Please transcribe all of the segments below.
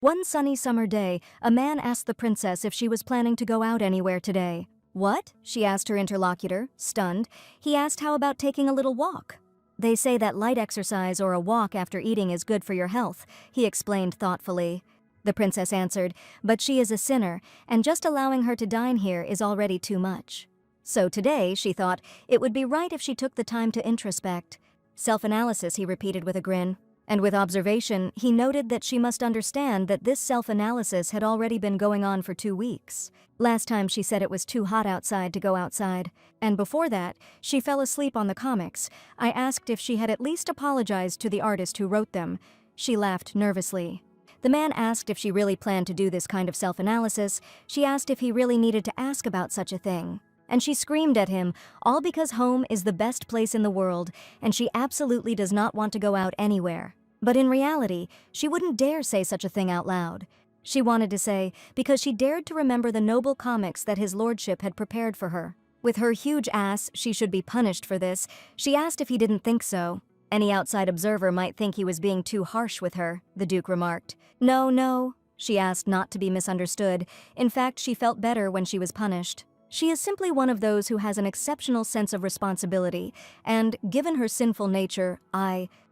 One sunny summer day, a man asked the princess if she was planning to go out anywhere today. What? She asked her interlocutor, stunned. He asked how about taking a little walk. They say that light exercise or a walk after eating is good for your health, he explained thoughtfully. The princess answered, but she is a sinner, and just allowing her to dine here is already too much. So today, she thought, it would be right if she took the time to introspect. Self-analysis, he repeated with a grin. And with observation, he noted that she must understand that this self-analysis had already been going on for 2 weeks. Last time she said it was too hot outside to go outside, and before that, she fell asleep on the comics. I asked if she had at least apologized to the artist who wrote them. She laughed nervously. The man asked if she really planned to do this kind of self-analysis. She asked if he really needed to ask about such a thing. And she screamed at him, all because home is the best place in the world, and she absolutely does not want to go out anywhere. But in reality, she wouldn't dare say such a thing out loud. She wanted to say, because she dared to remember the noble comics that his lordship had prepared for her. With her huge ass, she should be punished for this. She asked if he didn't think so. Any outside observer might think he was being too harsh with her, the Duke remarked. No, she asked, not to be misunderstood. In fact, she felt better when she was punished. She is simply one of those who has an exceptional sense of responsibility, and, given her sinful nature,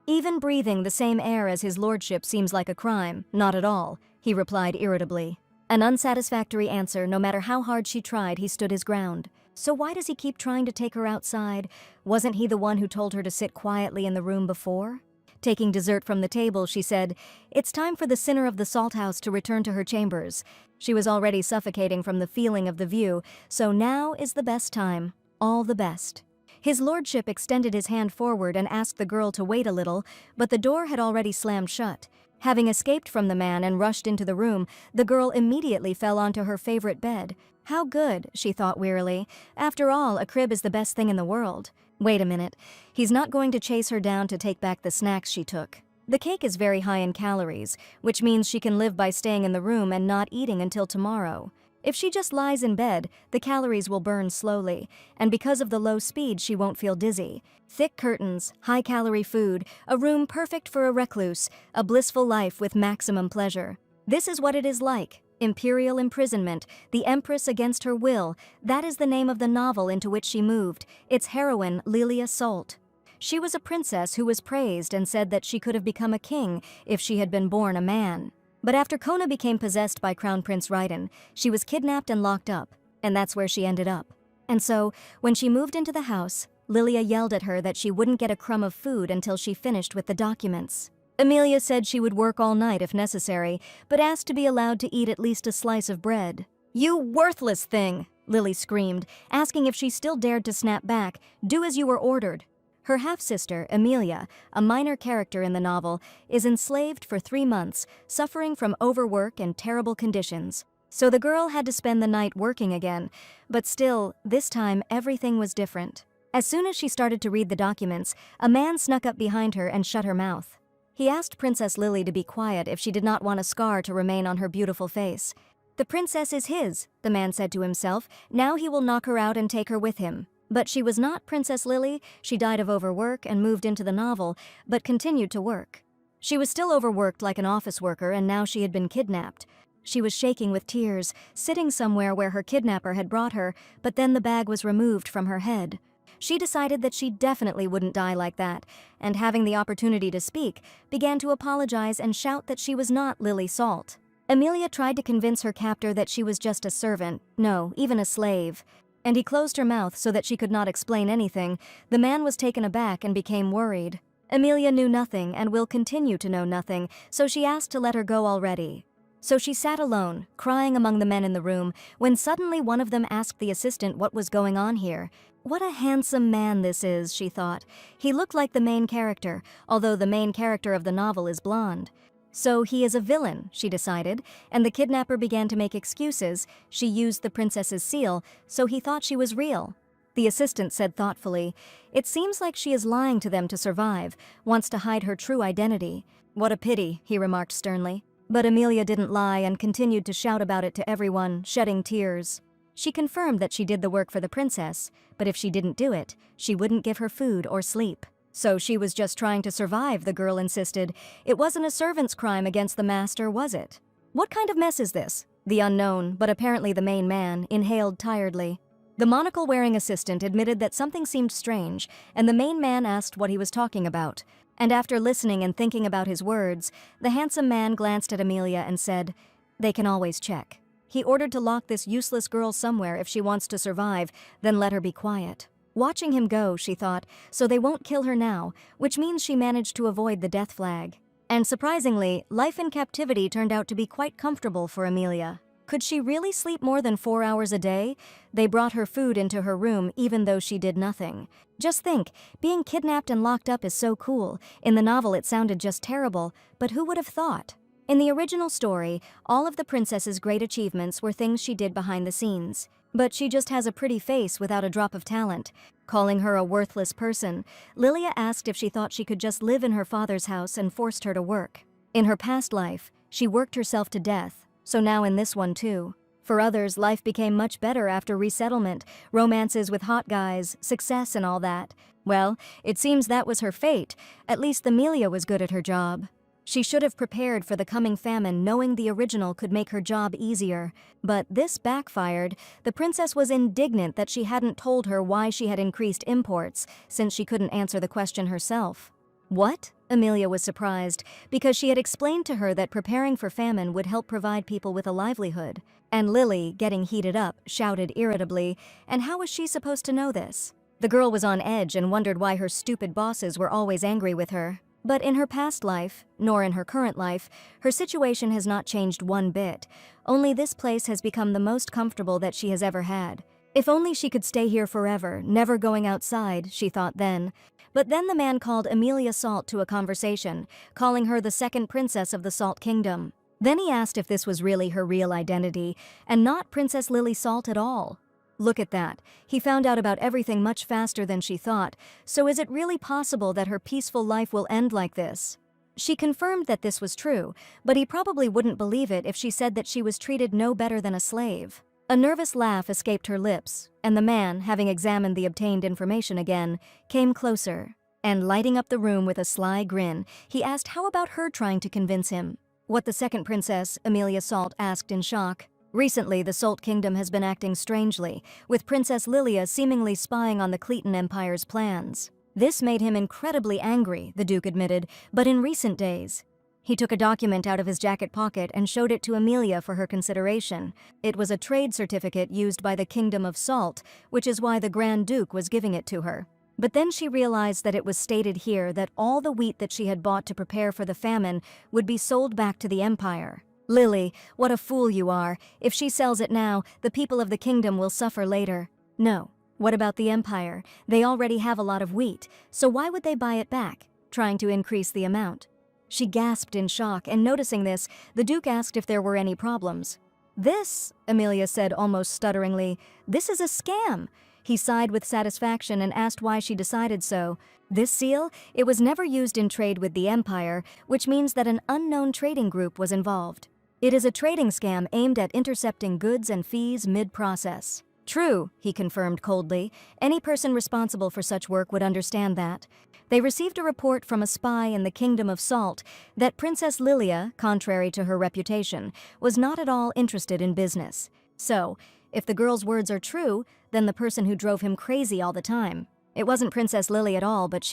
even breathing the same air as his lordship seems like a crime. Not at all, he replied irritably. An unsatisfactory answer, no matter how hard she tried, he stood his ground. So why does he keep trying to take her outside? Wasn't he the one who told her to sit quietly in the room before? Taking dessert from the table, she said, "It's time for the sinner of the salt house to return to her chambers." She was already suffocating from the feeling of the view, so now is the best time. All the best. His lordship extended his hand forward and asked the girl to wait a little, but the door had already slammed shut. Having escaped from the man and rushed into the room, the girl immediately fell onto her favorite bed. How good, she thought wearily. After all, a crib is the best thing in the world. Wait a minute. He's not going to chase her down to take back the snacks she took. The cake is very high in calories, which means she can live by staying in the room and not eating until tomorrow. If she just lies in bed, the calories will burn slowly, and because of the low speed, she won't feel dizzy. Thick curtains, high-calorie food, a room perfect for a recluse, a blissful life with maximum pleasure. This is what it is like. Imperial imprisonment, the Empress against her will, that is the name of the novel into which she moved, its heroine Lilia Salt. She was a princess who was praised and said that she could have become a king if she had been born a man. But after Kona became possessed by Crown Prince Raiden, she was kidnapped and locked up, and that's where she ended up. And so, when she moved into the house, Lilia yelled at her that she wouldn't get a crumb of food until she finished with the documents. Emilia said she would work all night if necessary, but asked to be allowed to eat at least a slice of bread. "You worthless thing!" Lily screamed, asking if she still dared to snap back. "Do as you were ordered." Her half-sister, Emilia, a minor character in the novel, is enslaved for 3 months, suffering from overwork and terrible conditions. So the girl had to spend the night working again, but still, this time everything was different. As soon as she started to read the documents, a man snuck up behind her and shut her mouth. He asked Princess Lily to be quiet if she did not want a scar to remain on her beautiful face. "The princess is his," the man said to himself. "Now he will knock her out and take her with him." But she was not Princess Lily. She died of overwork and moved into the novel, but continued to work. She was still overworked like an office worker, and now she had been kidnapped. She was shaking with tears, sitting somewhere where her kidnapper had brought her, but then the bag was removed from her head. She decided that she definitely wouldn't die like that, and having the opportunity to speak, began to apologize and shout that she was not Lily Salt. Emilia tried to convince her captor that she was just a servant, no, even a slave. And he closed her mouth so that she could not explain anything. The man was taken aback and became worried. Emilia knew nothing and will continue to know nothing, so she asked to let her go already. So she sat alone, crying among the men in the room, when suddenly one of them asked the assistant what was going on here. What a handsome man this is, she thought. He looked like the main character, although the main character of the novel is blonde. So he is a villain, she decided, and the kidnapper began to make excuses. She used the princess's seal, so he thought she was real. The assistant said thoughtfully, "It seems like she is lying to them to survive, wants to hide her true identity." "What a pity," he remarked sternly. But Emilia didn't lie and continued to shout about it to everyone, shedding tears. She confirmed that she did the work for the princess, but if she didn't do it, she wouldn't give her food or sleep. So she was just trying to survive, the girl insisted. It wasn't a servant's crime against the master, was it? What kind of mess is this? The unknown, but apparently the main man, inhaled tiredly. The monocle-wearing assistant admitted that something seemed strange, and the main man asked what he was talking about. And after listening and thinking about his words, the handsome man glanced at Amelia and said, "They can always check." He ordered to lock this useless girl somewhere if she wants to survive, then let her be quiet. Watching him go, she thought, so they won't kill her now, which means she managed to avoid the death flag. And surprisingly, life in captivity turned out to be quite comfortable for Amelia. Could she really sleep more than 4 hours a day? They brought her food into her room even though she did nothing. Just think, being kidnapped and locked up is so cool. In the novel it sounded just terrible, but who would have thought? In the original story, all of the princess's great achievements were things she did behind the scenes. But she just has a pretty face without a drop of talent. Calling her a worthless person, Lilia asked if she thought she could just live in her father's house and forced her to work. In her past life, she worked herself to death, so now in this one too. For others, life became much better after resettlement, romances with hot guys, success and all that. Well, it seems that was her fate. At least Amelia was good at her job. She should have prepared for the coming famine knowing the original could make her job easier. But this backfired. The princess was indignant that she hadn't told her why she had increased imports, since she couldn't answer the question herself. What? Amelia was surprised, because she had explained to her that preparing for famine would help provide people with a livelihood. And Lily, getting heated up, shouted irritably, and how was she supposed to know this? The girl was on edge and wondered why her stupid bosses were always angry with her. But in her past life, nor in her current life, her situation has not changed one bit. Only this place has become the most comfortable that she has ever had. If only she could stay here forever, never going outside, she thought then. But then the man called Amelia Salt to a conversation, calling her the second princess of the Salt Kingdom. Then he asked if this was really her real identity, and not Princess Lily Salt at all. Look at that. He found out about everything much faster than she thought. So is it really possible that her peaceful life will end like this? She confirmed that this was true, but he probably wouldn't believe it if she said that she was treated no better than a slave. A nervous laugh escaped her lips, and the man, having examined the obtained information again, came closer. And lighting up the room with a sly grin, he asked how about her trying to convince him. What the second princess, Amelia Salt, asked in shock. Recently, the Salt Kingdom has been acting strangely, with Princess Lilia seemingly spying on the Cleton Empire's plans. This made him incredibly angry, the Duke admitted, but in recent days. He took a document out of his jacket pocket and showed it to Amelia for her consideration. It was a trade certificate used by the Kingdom of Salt, which is why the Grand Duke was giving it to her. But then she realized that it was stated here that all the wheat that she had bought to prepare for the famine would be sold back to the Empire. Lily, what a fool you are. If she sells it now, the people of the kingdom will suffer later. No. What about the Empire? They already have a lot of wheat, so why would they buy it back, trying to increase the amount? She gasped in shock, and noticing this, the Duke asked if there were any problems. This, Amelia said almost stutteringly, this is a scam. He sighed with satisfaction and asked why she decided so. This seal? It was never used in trade with the Empire, which means that an unknown trading group was involved. It is a trading scam aimed at intercepting goods and fees mid-process. True, he confirmed coldly. Any person responsible for such work would understand that. They received a report from a spy in the Kingdom of Salt that Princess Lilia, contrary to her reputation, was not at all interested in business. So, if the girl's words are true, then the person who drove him crazy all the time. It wasn't Princess Lily at all, but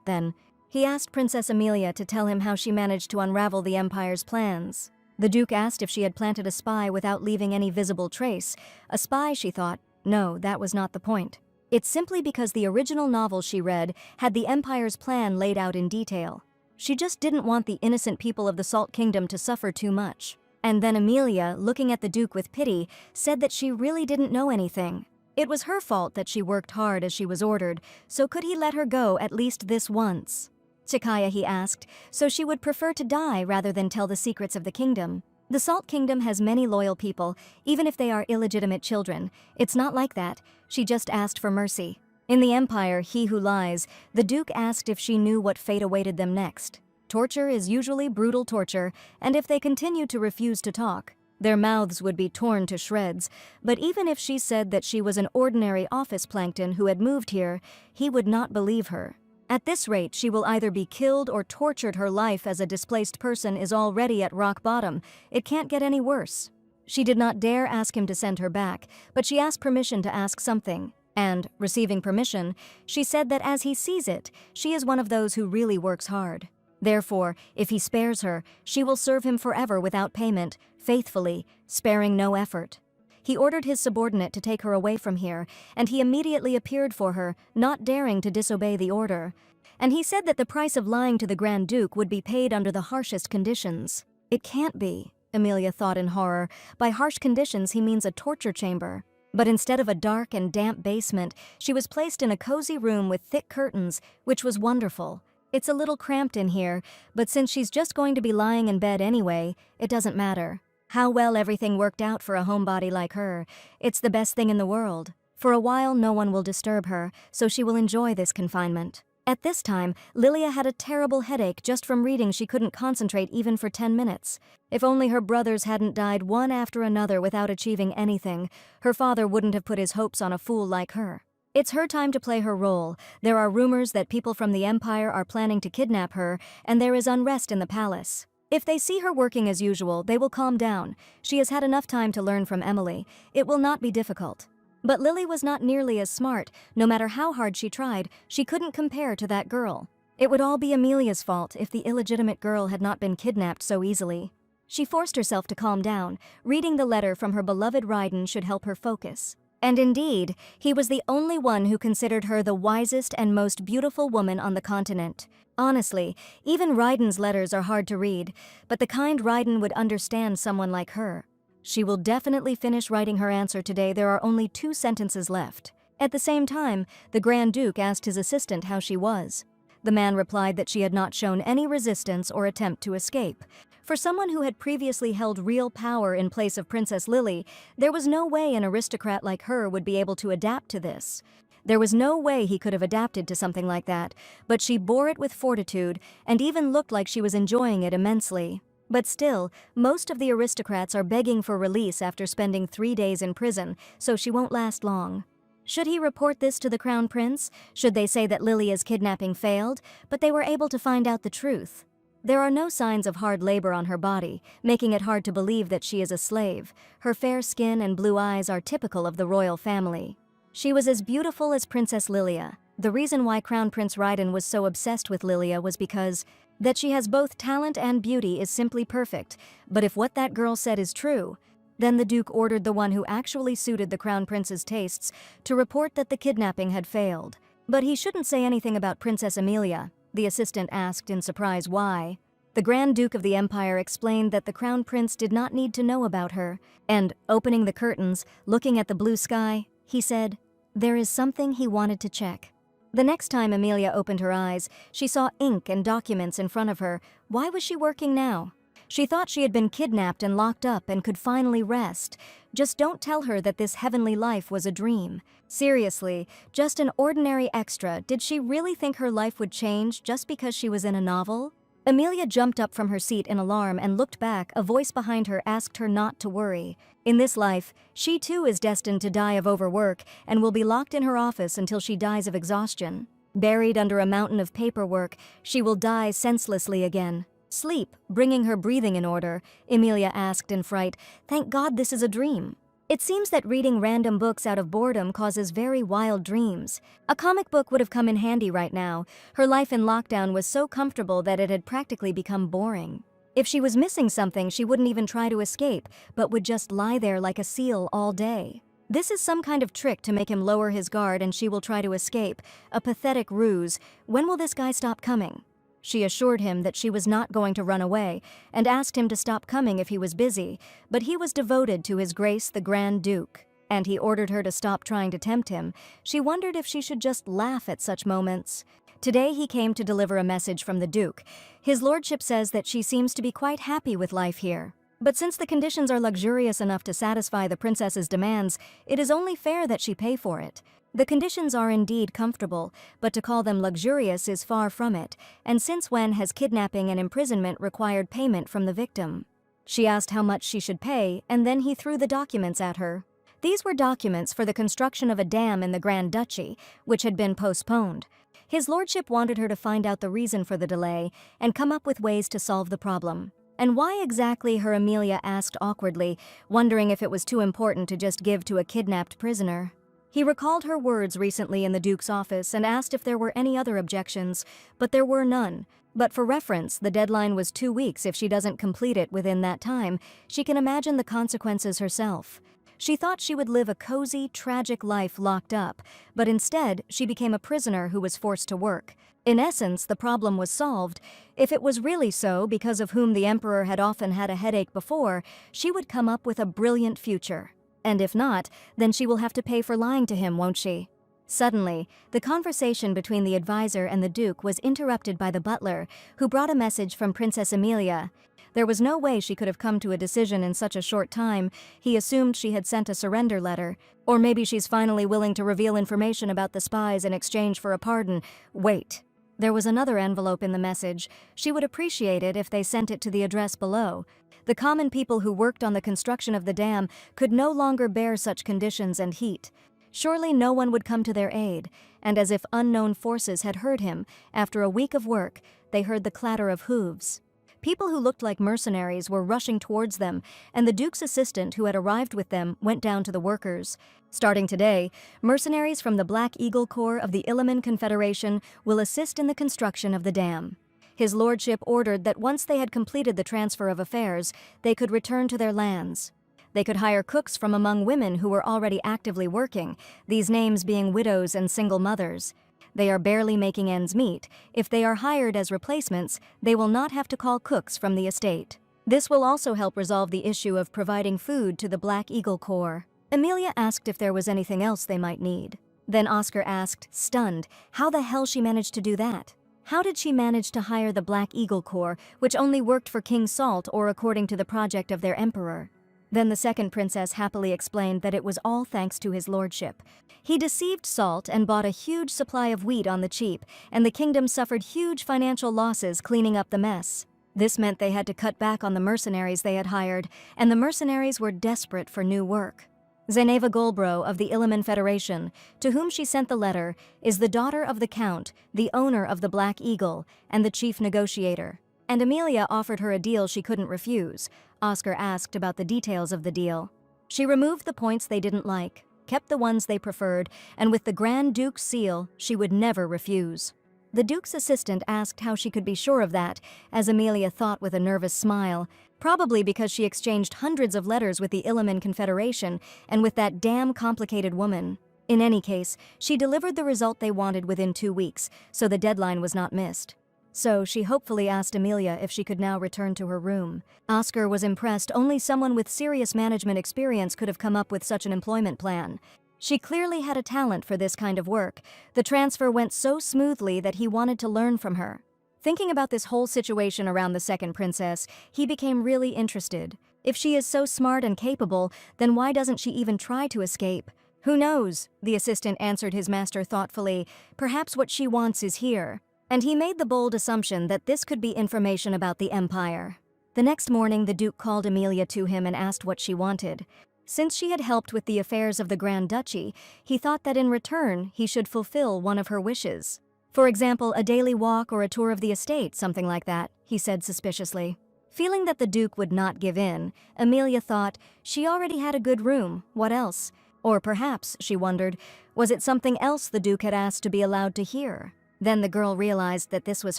then. He asked Princess Amelia to tell him how she managed to unravel the Empire's plans. The Duke asked if she had planted a spy without leaving any visible trace. A spy, she thought. No, that was not the point. It's simply because the original novel she read had the Empire's plan laid out in detail. She just didn't want the innocent people of the Salt Kingdom to suffer too much. And then Amelia, looking at the Duke with pity, said that she really didn't know anything. It was her fault that she worked hard as she was ordered, so could he let her go at least this once? Chikaya, he asked, so she would prefer to die rather than tell the secrets of the kingdom. The Salt Kingdom has many loyal people, even if they are illegitimate children. It's not like that. She just asked for mercy. In the Empire, he who lies, the Duke asked if she knew what fate awaited them next. Torture is usually brutal torture, and if they continue to refuse to talk, their mouths would be torn to shreds. But even if she said that she was an ordinary office plankton who had moved here, he would not believe her. At this rate, she will either be killed or tortured. Her life as a displaced person is already at rock bottom. It can't get any worse. She did not dare ask him to send her back, but she asked permission to ask something. And, receiving permission, she said that as he sees it, she is one of those who really works hard. Therefore, if he spares her, she will serve him forever without payment, faithfully, sparing no effort. He ordered his subordinate to take her away from here, and he immediately appeared for her, not daring to disobey the order. And he said that the price of lying to the Grand Duke would be paid under the harshest conditions. It can't be, Emilia thought in horror. By harsh conditions he means a torture chamber. But instead of a dark and damp basement, she was placed in a cozy room with thick curtains, which was wonderful. It's a little cramped in here, but since she's just going to be lying in bed anyway, it doesn't matter. How well everything worked out for a homebody like her. It's the best thing in the world. For a while no one will disturb her, so she will enjoy this confinement. At this time, Lilia had a terrible headache just from reading. She couldn't concentrate even for 10 minutes. If only her brothers hadn't died one after another without achieving anything, her father wouldn't have put his hopes on a fool like her. It's her time to play her role. There are rumors that people from the Empire are planning to kidnap her, and there is unrest in the palace. If they see her working as usual, they will calm down. She has had enough time to learn from Emily. It will not be difficult. But Lily was not nearly as smart. No matter how hard she tried, she couldn't compare to that girl. It would all be Amelia's fault if the illegitimate girl had not been kidnapped so easily. She forced herself to calm down. Reading the letter from her beloved Ryden should help her focus. And indeed, he was the only one who considered her the wisest and most beautiful woman on the continent. Honestly, even Ryden's letters are hard to read, but the kind Ryden would understand someone like her. She will definitely finish writing her answer today. There are only 2 sentences left. At the same time, the Grand Duke asked his assistant how she was. The man replied that she had not shown any resistance or attempt to escape. For someone who had previously held real power in place of Princess Lily, there was no way an aristocrat like her would be able to adapt to this. There was no way he could have adapted to something like that, but she bore it with fortitude and even looked like she was enjoying it immensely. But still, most of the aristocrats are begging for release after spending 3 days in prison, so she won't last long. Should he report this to the Crown Prince? Should they say that Lilia's kidnapping failed, but they were able to find out the truth? There are no signs of hard labor on her body, making it hard to believe that she is a slave. Her fair skin and blue eyes are typical of the royal family. She was as beautiful as Princess Lilia. The reason why Crown Prince Ryden was so obsessed with Lilia was because that she has both talent and beauty is simply perfect. But if what that girl said is true, then the Duke ordered the one who actually suited the Crown Prince's tastes to report that the kidnapping had failed. But he shouldn't say anything about Princess Emilia. The assistant asked in surprise why. The Grand Duke of the Empire explained that the Crown Prince did not need to know about her, and, opening the curtains, looking at the blue sky, he said, there is something he wanted to check. The next time Emilia opened her eyes, she saw ink and documents in front of her. Why was she working now? She thought she had been kidnapped and locked up and could finally rest. Just don't tell her that this heavenly life was a dream. Seriously, just an ordinary extra. Did she really think her life would change just because she was in a novel? Emilia jumped up from her seat in alarm and looked back. A voice behind her asked her not to worry. In this life, she too is destined to die of overwork and will be locked in her office until she dies of exhaustion. Buried under a mountain of paperwork, she will die senselessly again. Sleep, bringing her breathing in order, Emilia asked in fright. Thank God this is a dream. It seems that reading random books out of boredom causes very wild dreams. A comic book would have come in handy right now. Her life in lockdown was so comfortable that it had practically become boring. If she was missing something, she wouldn't even try to escape, but would just lie there like a seal all day. This is some kind of trick to make him lower his guard and she will try to escape. A pathetic ruse. When will this guy stop coming? She assured him that she was not going to run away and asked him to stop coming if he was busy, but he was devoted to His Grace the Grand Duke, and he ordered her to stop trying to tempt him. She wondered if she should just laugh at such moments. Today he came to deliver a message from the Duke. His lordship says that she seems to be quite happy with life here. But since the conditions are luxurious enough to satisfy the princess's demands, it is only fair that she pay for it. The conditions are indeed comfortable, but to call them luxurious is far from it, and since when has kidnapping and imprisonment required payment from the victim? She asked how much she should pay, and then he threw the documents at her. These were documents for the construction of a dam in the Grand Duchy, which had been postponed. His lordship wanted her to find out the reason for the delay and come up with ways to solve the problem. And why exactly, her Amelia asked awkwardly, wondering if it was too important to just give to a kidnapped prisoner. He recalled her words recently in the Duke's office and asked if there were any other objections, but there were none. But for reference, the deadline was 2 weeks. If she doesn't complete it within that time, she can imagine the consequences herself. She thought she would live a cozy, tragic life locked up, but instead she became a prisoner who was forced to work. In essence, the problem was solved. If it was really so, because of whom the emperor had often had a headache before, she would come up with a brilliant future. And if not, then she will have to pay for lying to him, won't she? Suddenly, the conversation between the advisor and the Duke was interrupted by the butler, who brought a message from Princess Amelia. There was no way she could have come to a decision in such a short time. He assumed she had sent a surrender letter. Or maybe she's finally willing to reveal information about the spies in exchange for a pardon. Wait. There was another envelope in the message. She would appreciate it if they sent it to the address below. The common people who worked on the construction of the dam could no longer bear such conditions and heat. Surely no one would come to their aid, and as if unknown forces had heard him, after a week of work, they heard the clatter of hooves. People who looked like mercenaries were rushing towards them, and the Duke's assistant who had arrived with them went down to the workers. Starting today, mercenaries from the Black Eagle Corps of the Illiman Confederation will assist in the construction of the dam. His lordship ordered that once they had completed the transfer of affairs, they could return to their lands. They could hire cooks from among women who were already actively working, these names being widows and single mothers. They are barely making ends meet. If they are hired as replacements, they will not have to call cooks from the estate. This will also help resolve the issue of providing food to the Black Eagle Corps. Amelia asked if there was anything else they might need. Then Oscar asked, stunned, how the hell she managed to do that. How did she manage to hire the Black Eagle Corps, which only worked for King Salt or according to the project of their emperor? Then the second princess happily explained that it was all thanks to his lordship. He deceived Salt and bought a huge supply of wheat on the cheap, and the kingdom suffered huge financial losses cleaning up the mess. This meant they had to cut back on the mercenaries they had hired, and the mercenaries were desperate for new work. Zeneva Golbro of the Illiman Federation, to whom she sent the letter, is the daughter of the Count, the owner of the Black Eagle, and the chief negotiator. And Amelia offered her a deal she couldn't refuse. Oscar asked about the details of the deal. She removed the points they didn't like, kept the ones they preferred, and with the Grand Duke's seal, she would never refuse. The Duke's assistant asked how she could be sure of that, as Amelia thought with a nervous smile, probably because she exchanged hundreds of letters with the Illiman Confederation and with that damn complicated woman. In any case, she delivered the result they wanted within 2 weeks, so the deadline was not missed. So she hopefully asked Amelia if she could now return to her room. Oscar was impressed. Only someone with serious management experience could have come up with such an employment plan. She clearly had a talent for this kind of work. The transfer went so smoothly that he wanted to learn from her. Thinking about this whole situation around the second princess, he became really interested. If she is so smart and capable, then why doesn't she even try to escape? Who knows? The assistant answered his master thoughtfully. Perhaps what she wants is here. And he made the bold assumption that this could be information about the Empire. The next morning, the Duke called Amelia to him and asked what she wanted. Since she had helped with the affairs of the Grand Duchy, he thought that in return he should fulfill one of her wishes. For example, a daily walk or a tour of the estate, something like that, he said suspiciously. Feeling that the Duke would not give in, Amelia thought, she already had a good room, what else? Or perhaps, she wondered, was it something else the Duke had asked to be allowed to hear? Then the girl realized that this was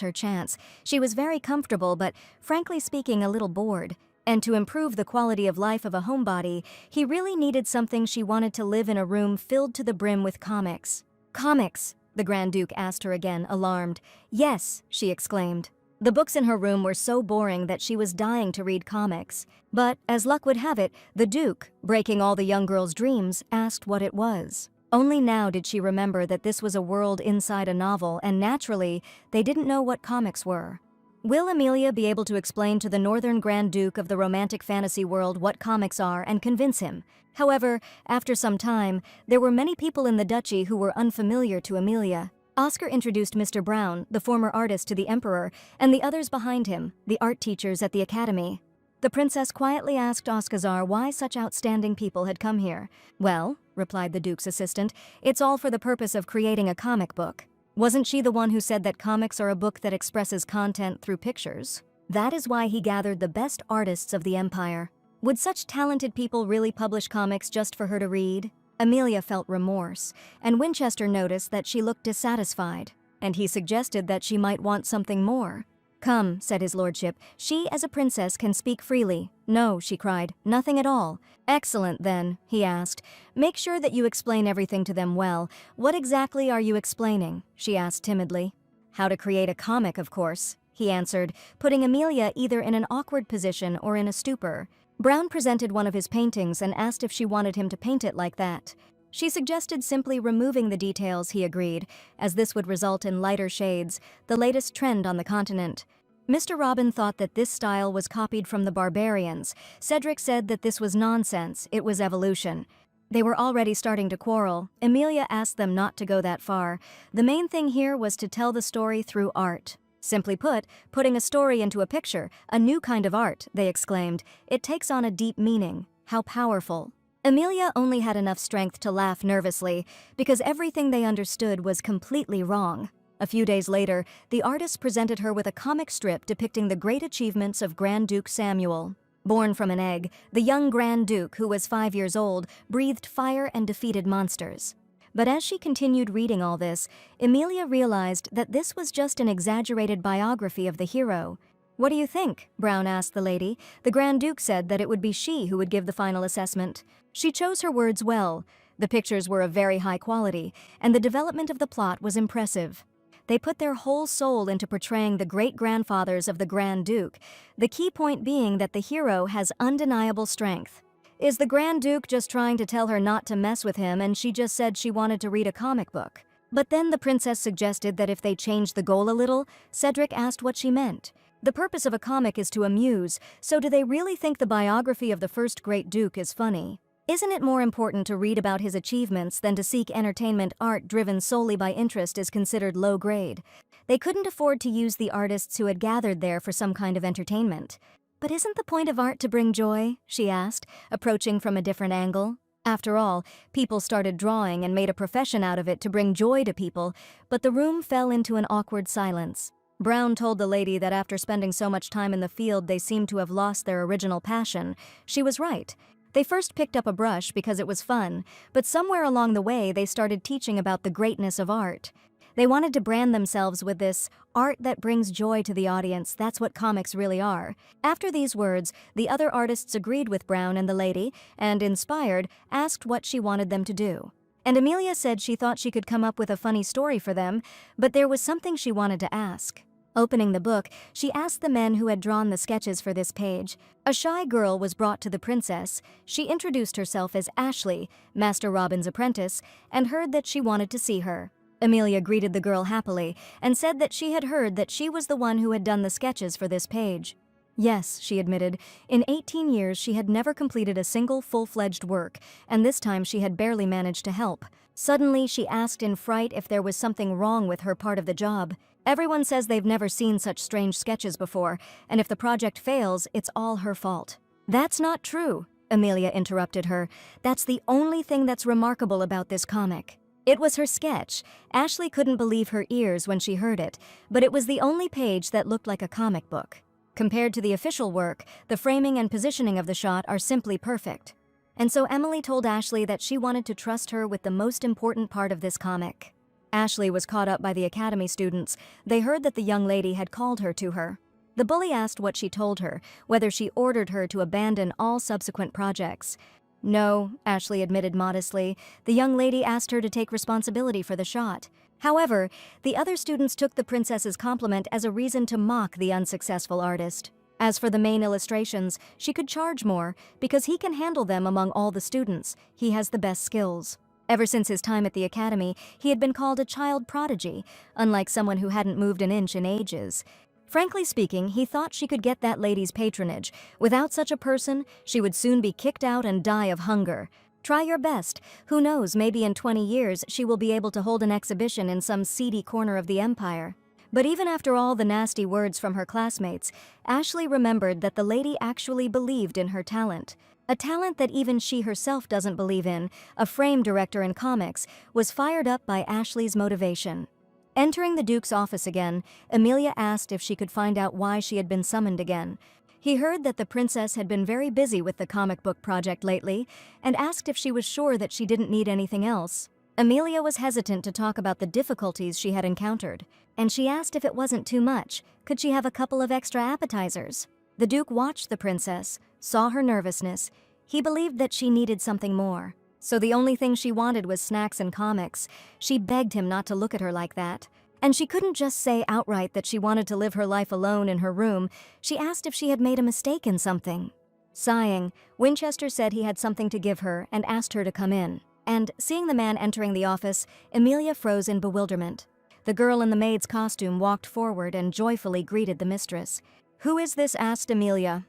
her chance. She was very comfortable, but frankly speaking, a little bored. And to improve the quality of life of a homebody, he really needed something. She wanted to live in a room filled to the brim with comics. Comics? The Grand Duke asked her again, alarmed. Yes, she exclaimed. The books in her room were so boring that she was dying to read comics. But, as luck would have it, the Duke, breaking all the young girl's dreams, asked what it was. Only now did she remember that this was a world inside a novel, and naturally, they didn't know what comics were. Will Amelia be able to explain to the Northern Grand Duke of the romantic fantasy world what comics are and convince him? However, after some time, there were many people in the duchy who were unfamiliar to Amelia. Oscar introduced Mr. Brown, the former artist, to the Emperor, and the others behind him, the art teachers at the academy. The princess quietly asked Oskazar why such outstanding people had come here. Well, replied the Duke's assistant, it's all for the purpose of creating a comic book. Wasn't she the one who said that comics are a book that expresses content through pictures? That is why he gathered the best artists of the empire. Would such talented people really publish comics just for her to read? Amelia felt remorse, and Winchester noticed that she looked dissatisfied, and he suggested that she might want something more. "Come," said his lordship, "she as a princess can speak freely." "No," she cried, "nothing at all." "Excellent, then," he asked. "Make sure that you explain everything to them well. What exactly are you explaining?" she asked timidly. "How to create a comic, of course," he answered, putting Amelia either in an awkward position or in a stupor. Brown presented one of his paintings and asked if she wanted him to paint it like that. She suggested simply removing the details, he agreed, as this would result in lighter shades, the latest trend on the continent. Mr. Robin thought that this style was copied from the barbarians. Cedric said that this was nonsense, it was evolution. They were already starting to quarrel. Amelia asked them not to go that far. The main thing here was to tell the story through art. Simply put, putting a story into a picture, a new kind of art, they exclaimed. It takes on a deep meaning. How powerful. Amelia only had enough strength to laugh nervously, because everything they understood was completely wrong. A few days later, the artist presented her with a comic strip depicting the great achievements of Grand Duke Samuel. Born from an egg, the young Grand Duke, who was 5 years old, breathed fire and defeated monsters. But as she continued reading all this, Amelia realized that this was just an exaggerated biography of the hero. "What do you think?" Brown asked the lady. "The Grand Duke said that it would be she who would give the final assessment." She chose her words well. The pictures were of very high quality, and the development of the plot was impressive. They put their whole soul into portraying the great-grandfathers of the Grand Duke, the key point being that the hero has undeniable strength. Is the Grand Duke just trying to tell her not to mess with him and she just said she wanted to read a comic book? But then the princess suggested that if they changed the goal a little, Cedric asked what she meant. The purpose of a comic is to amuse, so do they really think the biography of the first great duke is funny? Isn't it more important to read about his achievements than to seek entertainment? Art driven solely by interest is considered low grade. They couldn't afford to use the artists who had gathered there for some kind of entertainment. "But isn't the point of art to bring joy?" she asked, approaching from a different angle. After all, people started drawing and made a profession out of it to bring joy to people, but the room fell into an awkward silence. Brown told the lady that after spending so much time in the field they seemed to have lost their original passion. She was right. They first picked up a brush because it was fun, but somewhere along the way they started teaching about the greatness of art. They wanted to brand themselves with this art that brings joy to the audience. That's what comics really are. After these words, the other artists agreed with Brown and the lady, and, inspired, asked what she wanted them to do. And Amelia said she thought she could come up with a funny story for them, but there was something she wanted to ask. Opening the book, she asked the men who had drawn the sketches for this page. A shy girl was brought to the princess. She introduced herself as Ashley, Master Robin's apprentice, and heard that she wanted to see her. Amelia greeted the girl happily and said that she had heard that she was the one who had done the sketches for this page. Yes, she admitted. In 18 years she had never completed a single full-fledged work, and this time she had barely managed to help. Suddenly she asked in fright if there was something wrong with her part of the job. Everyone says they've never seen such strange sketches before, and if the project fails, it's all her fault. "That's not true," Amelia interrupted her. "That's the only thing that's remarkable about this comic." It was her sketch. Ashley couldn't believe her ears when she heard it, but it was the only page that looked like a comic book. Compared to the official work, the framing and positioning of the shot are simply perfect. And so Emily told Ashley that she wanted to trust her with the most important part of this comic. Ashley was caught up by the academy students. They heard that the young lady had called her to her. The bully asked what she told her, whether she ordered her to abandon all subsequent projects. "No," Ashley admitted modestly. "The young lady asked her to take responsibility for the shot." However, the other students took the princess's compliment as a reason to mock the unsuccessful artist. As for the main illustrations, she could charge more, because he can handle them among all the students. He has the best skills. Ever since his time at the academy, he had been called a child prodigy, unlike someone who hadn't moved an inch in ages. Frankly speaking, he thought she could get that lady's patronage. Without such a person, she would soon be kicked out and die of hunger. Try your best. Who knows, maybe in 20 years she will be able to hold an exhibition in some seedy corner of the empire. But even after all the nasty words from her classmates, Ashley remembered that the lady actually believed in her talent. A talent that even she herself doesn't believe in, a frame director in comics, was fired up by Ashley's motivation. Entering the Duke's office again, Amelia asked if she could find out why she had been summoned again. He heard that the princess had been very busy with the comic book project lately, and asked if she was sure that she didn't need anything else. Amelia was hesitant to talk about the difficulties she had encountered, and she asked if it wasn't too much, could she have a couple of extra appetizers? The Duke watched the princess, saw her nervousness. He believed that she needed something more. So the only thing she wanted was snacks and comics. She begged him not to look at her like that. And she couldn't just say outright that she wanted to live her life alone in her room. She asked if she had made a mistake in something. Sighing, Winchester said he had something to give her and asked her to come in. And, seeing the man entering the office, Amelia froze in bewilderment. The girl in the maid's costume walked forward and joyfully greeted the mistress. "Who is this?" asked Amelia.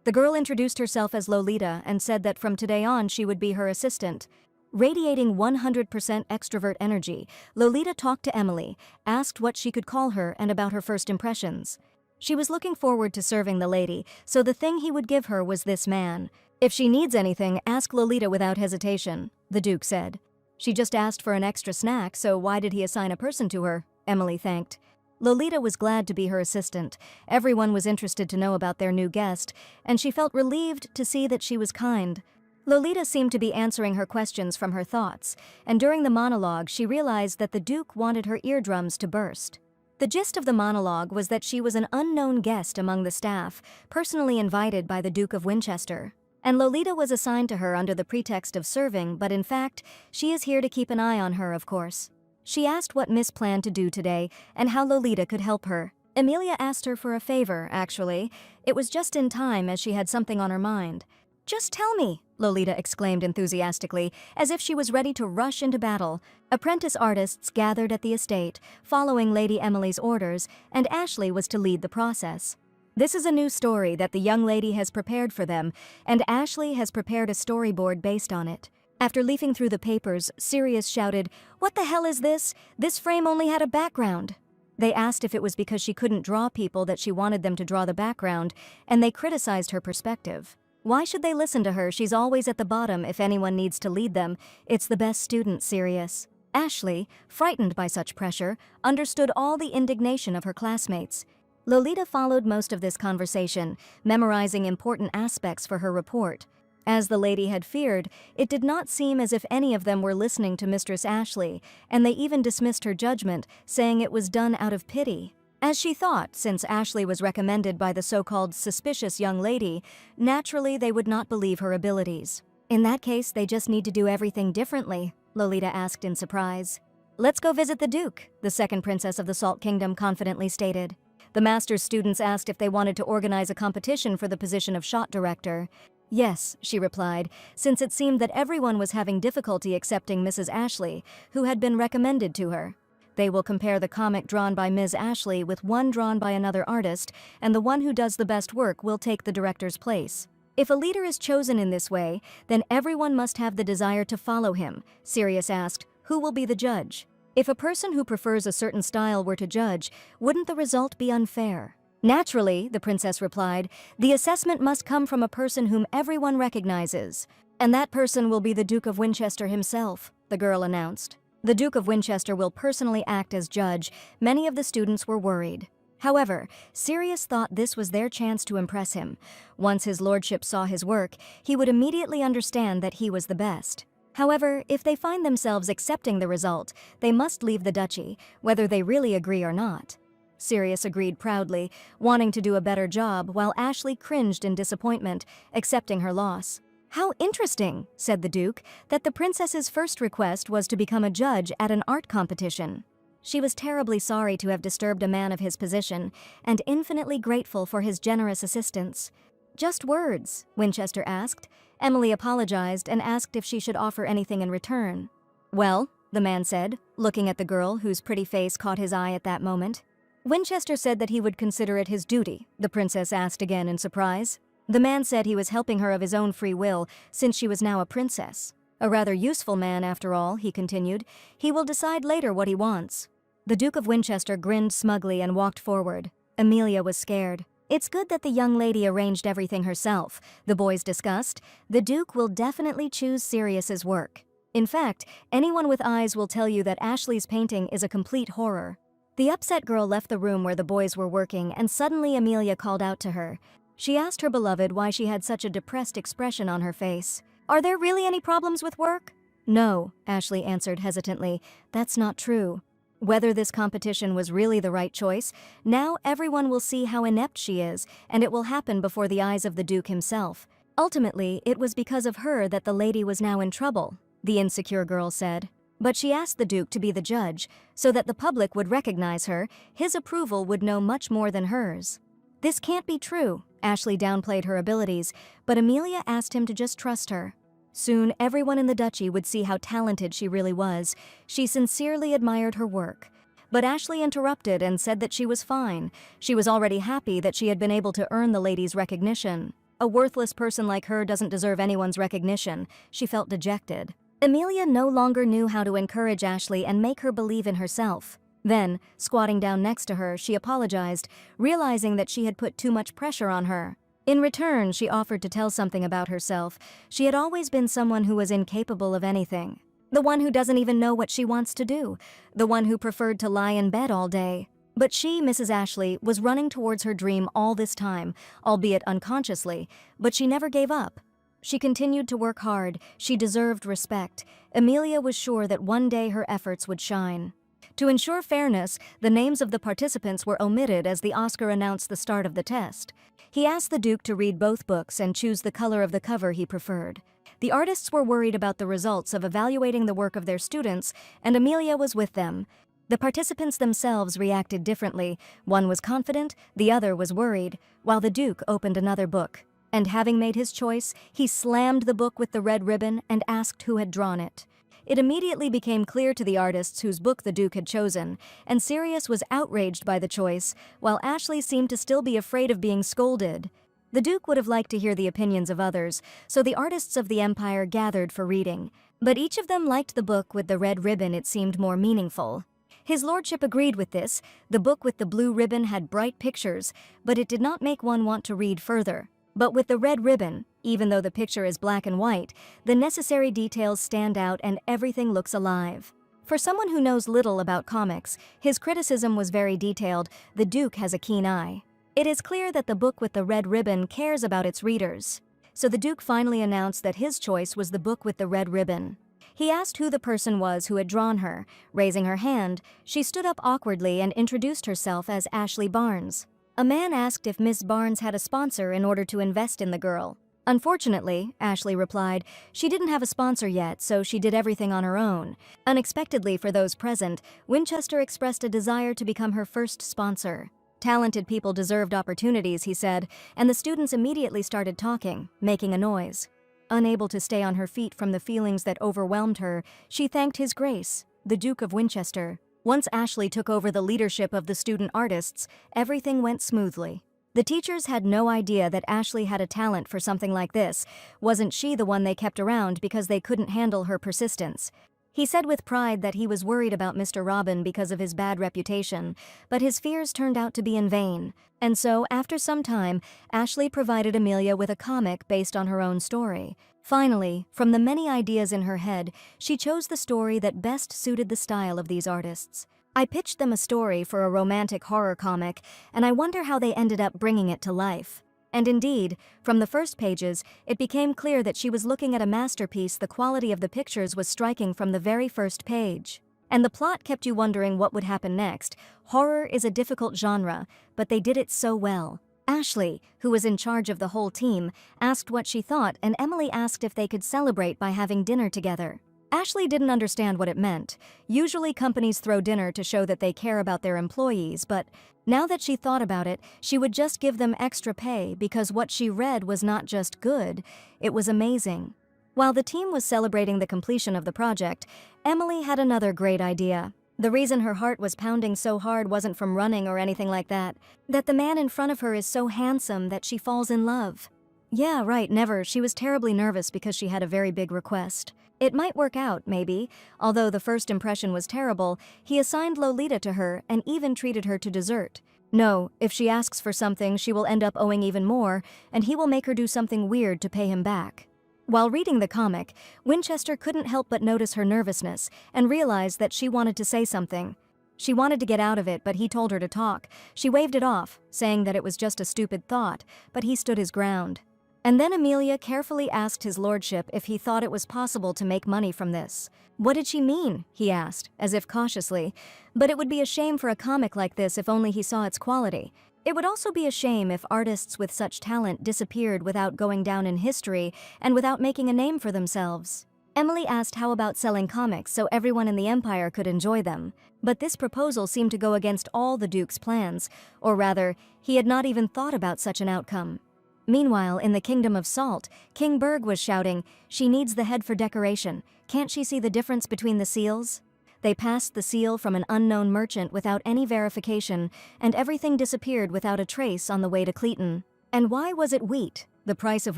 The girl introduced herself as Lolita and said that from today on she would be her assistant. Radiating 100% extrovert energy, Lolita talked to Emily, asked what she could call her and about her first impressions. She was looking forward to serving the lady, so the thing he would give her was this man. "If she needs anything, ask Lolita without hesitation," the Duke said. "She just asked for an extra snack, so why did he assign a person to her?" Emily thanked. Lolita was glad to be her assistant. Everyone was interested to know about their new guest, and she felt relieved to see that she was kind. Lolita seemed to be answering her questions from her thoughts, and during the monologue she realized that the Duke wanted her eardrums to burst. The gist of the monologue was that she was an unknown guest among the staff, personally invited by the Duke of Winchester. And Lolita was assigned to her under the pretext of serving, but in fact, she is here to keep an eye on her, of course. She asked what Miss planned to do today and how Lolita could help her. Amelia asked her for a favor, actually. It was just in time as she had something on her mind. "Just tell me," Lolita exclaimed enthusiastically, as if she was ready to rush into battle. Apprentice artists gathered at the estate, following Lady Emily's orders, and Ashley was to lead the process. This is a new story that the young lady has prepared for them, and Ashley has prepared a storyboard based on it. After leafing through the papers, Sirius shouted, "What the hell is this? This frame only had a background." They asked if it was because she couldn't draw people that she wanted them to draw the background, and they criticized her perspective. Why should they listen to her? She's always at the bottom if anyone needs to lead them. It's the best student, Sirius. Ashley, frightened by such pressure, understood all the indignation of her classmates. Lolita followed most of this conversation, memorizing important aspects for her report. As the lady had feared, it did not seem as if any of them were listening to Mistress Ashley, and they even dismissed her judgment, saying it was done out of pity. As she thought, since Ashley was recommended by the so-called suspicious young lady, naturally they would not believe her abilities. "In that case, they just need to do everything differently," Lolita asked in surprise. "Let's go visit the Duke," the second princess of the Salt Kingdom confidently stated. The master's students asked if they wanted to organize a competition for the position of shot director. "Yes," she replied, since it seemed that everyone was having difficulty accepting Mrs. Ashley, who had been recommended to her. They will compare the comic drawn by Ms. Ashley with one drawn by another artist, and the one who does the best work will take the director's place. If a leader is chosen in this way, then everyone must have the desire to follow him. Sirius asked, "Who will be the judge?" If a person who prefers a certain style were to judge, wouldn't the result be unfair? "Naturally," the princess replied, "the assessment must come from a person whom everyone recognizes. And that person will be the Duke of Winchester himself," the girl announced. The Duke of Winchester will personally act as judge. Many of the students were worried. However, Sirius thought this was their chance to impress him. Once his lordship saw his work, he would immediately understand that he was the best. However, if they find themselves accepting the result, they must leave the duchy, whether they really agree or not. Sirius agreed proudly, wanting to do a better job, while Ashley cringed in disappointment, accepting her loss. "How interesting," said the Duke, that the princess's first request was to become a judge at an art competition. She was terribly sorry to have disturbed a man of his position, and infinitely grateful for his generous assistance. "Just words," Winchester asked. Emily apologized and asked if she should offer anything in return. "Well," the man said, looking at the girl whose pretty face caught his eye at that moment. Winchester said that he would consider it his duty, the princess asked again in surprise. The man said he was helping her of his own free will, since she was now a princess. "A rather useful man, after all," he continued. "He will decide later what he wants." The Duke of Winchester grinned smugly and walked forward. Amelia was scared. "It's good that the young lady arranged everything herself," the boys discussed. "The Duke will definitely choose Sirius's work. In fact, anyone with eyes will tell you that Ashley's painting is a complete horror." The upset girl left the room where the boys were working, and suddenly Amelia called out to her. She asked her beloved why she had such a depressed expression on her face. "Are there really any problems with work?" "No," Ashley answered hesitantly. "That's not true." Whether this competition was really the right choice, now everyone will see how inept she is, and it will happen before the eyes of the Duke himself. Ultimately, it was because of her that the lady was now in trouble, the insecure girl said. But she asked the Duke to be the judge, so that the public would recognize her. His approval would know much more than hers. This can't be true. Ashley downplayed her abilities, but Amelia asked him to just trust her. Soon, everyone in the duchy would see how talented she really was. She sincerely admired her work. But Ashley interrupted and said that she was fine. She was already happy that she had been able to earn the lady's recognition. A worthless person like her doesn't deserve anyone's recognition. She felt dejected. Amelia no longer knew how to encourage Ashley and make her believe in herself. Then, squatting down next to her, she apologized, realizing that she had put too much pressure on her. In return, she offered to tell something about herself. She had always been someone who was incapable of anything. The one who doesn't even know what she wants to do. The one who preferred to lie in bed all day. But she, Mrs. Ashley, was running towards her dream all this time, albeit unconsciously, but she never gave up. She continued to work hard. She deserved respect. Amelia was sure that one day her efforts would shine. To ensure fairness, the names of the participants were omitted as the Oscar announced the start of the test. He asked the Duke to read both books and choose the color of the cover he preferred. The artists were worried about the results of evaluating the work of their students, and Amelia was with them. The participants themselves reacted differently. One was confident, the other was worried, while the Duke opened another book. And having made his choice, he slammed the book with the red ribbon and asked who had drawn it. It immediately became clear to the artists whose book the Duke had chosen, and Sirius was outraged by the choice, while Ashley seemed to still be afraid of being scolded. The Duke would have liked to hear the opinions of others, so the artists of the Empire gathered for reading. But each of them liked the book with the red ribbon. It seemed more meaningful. His lordship agreed with this. The book with the blue ribbon had bright pictures, but it did not make one want to read further. But with the red ribbon, even though the picture is black and white, the necessary details stand out and everything looks alive. For someone who knows little about comics, his criticism was very detailed. The Duke has a keen eye. It is clear that the book with the red ribbon cares about its readers. So the Duke finally announced that his choice was the book with the red ribbon. He asked who the person was who had drawn her. Raising her hand, she stood up awkwardly and introduced herself as Ashley Barnes. A man asked if Miss Barnes had a sponsor in order to invest in the girl. Unfortunately, Ashley replied, she didn't have a sponsor yet, so she did everything on her own. Unexpectedly for those present, Winchester expressed a desire to become her first sponsor. Talented people deserved opportunities, he said, and the students immediately started talking, making a noise. Unable to stay on her feet from the feelings that overwhelmed her, she thanked His Grace, the Duke of Winchester. Once Ashley took over the leadership of the student artists, everything went smoothly. The teachers had no idea that Ashley had a talent for something like this. Wasn't she the one they kept around because they couldn't handle her persistence? He said with pride that he was worried about Mr. Robin because of his bad reputation, but his fears turned out to be in vain. And so, after some time, Ashley provided Amelia with a comic based on her own story. Finally, from the many ideas in her head, she chose the story that best suited the style of these artists. I pitched them a story for a romantic horror comic, and I wonder how they ended up bringing it to life. And indeed, from the first pages, it became clear that she was looking at a masterpiece. The quality of the pictures was striking from the very first page. And the plot kept you wondering what would happen next. Horror is a difficult genre, but they did it so well. Ashley, who was in charge of the whole team, asked what she thought, and Emily asked if they could celebrate by having dinner together. Ashley didn't understand what it meant. Usually companies throw dinner to show that they care about their employees, but now that she thought about it, she would just give them extra pay because what she read was not just good, it was amazing. While the team was celebrating the completion of the project, Emily had another great idea. The reason her heart was pounding so hard wasn't from running or anything like that. That the man in front of her is so handsome that she falls in love. Yeah, right, never. She was terribly nervous because she had a very big request. It might work out, maybe. Although the first impression was terrible, he assigned Lolita to her and even treated her to dessert. No, if she asks for something, she will end up owing even more, and he will make her do something weird to pay him back. While reading the comic, Winchester couldn't help but notice her nervousness and realized that she wanted to say something. She wanted to get out of it, but he told her to talk. She waved it off, saying that it was just a stupid thought, but he stood his ground. And then Amelia carefully asked his lordship if he thought it was possible to make money from this. What did she mean? He asked, as if cautiously. But it would be a shame for a comic like this if only he saw its quality. It would also be a shame if artists with such talent disappeared without going down in history and without making a name for themselves. Emily asked how about selling comics so everyone in the Empire could enjoy them. But this proposal seemed to go against all the Duke's plans, or rather, he had not even thought about such an outcome. Meanwhile, in the Kingdom of Salt, King Berg was shouting, "She needs the head for decoration. Can't she see the difference between the seals?" They passed the seal from an unknown merchant without any verification, and everything disappeared without a trace on the way to Cleaton. And why was it wheat, the price of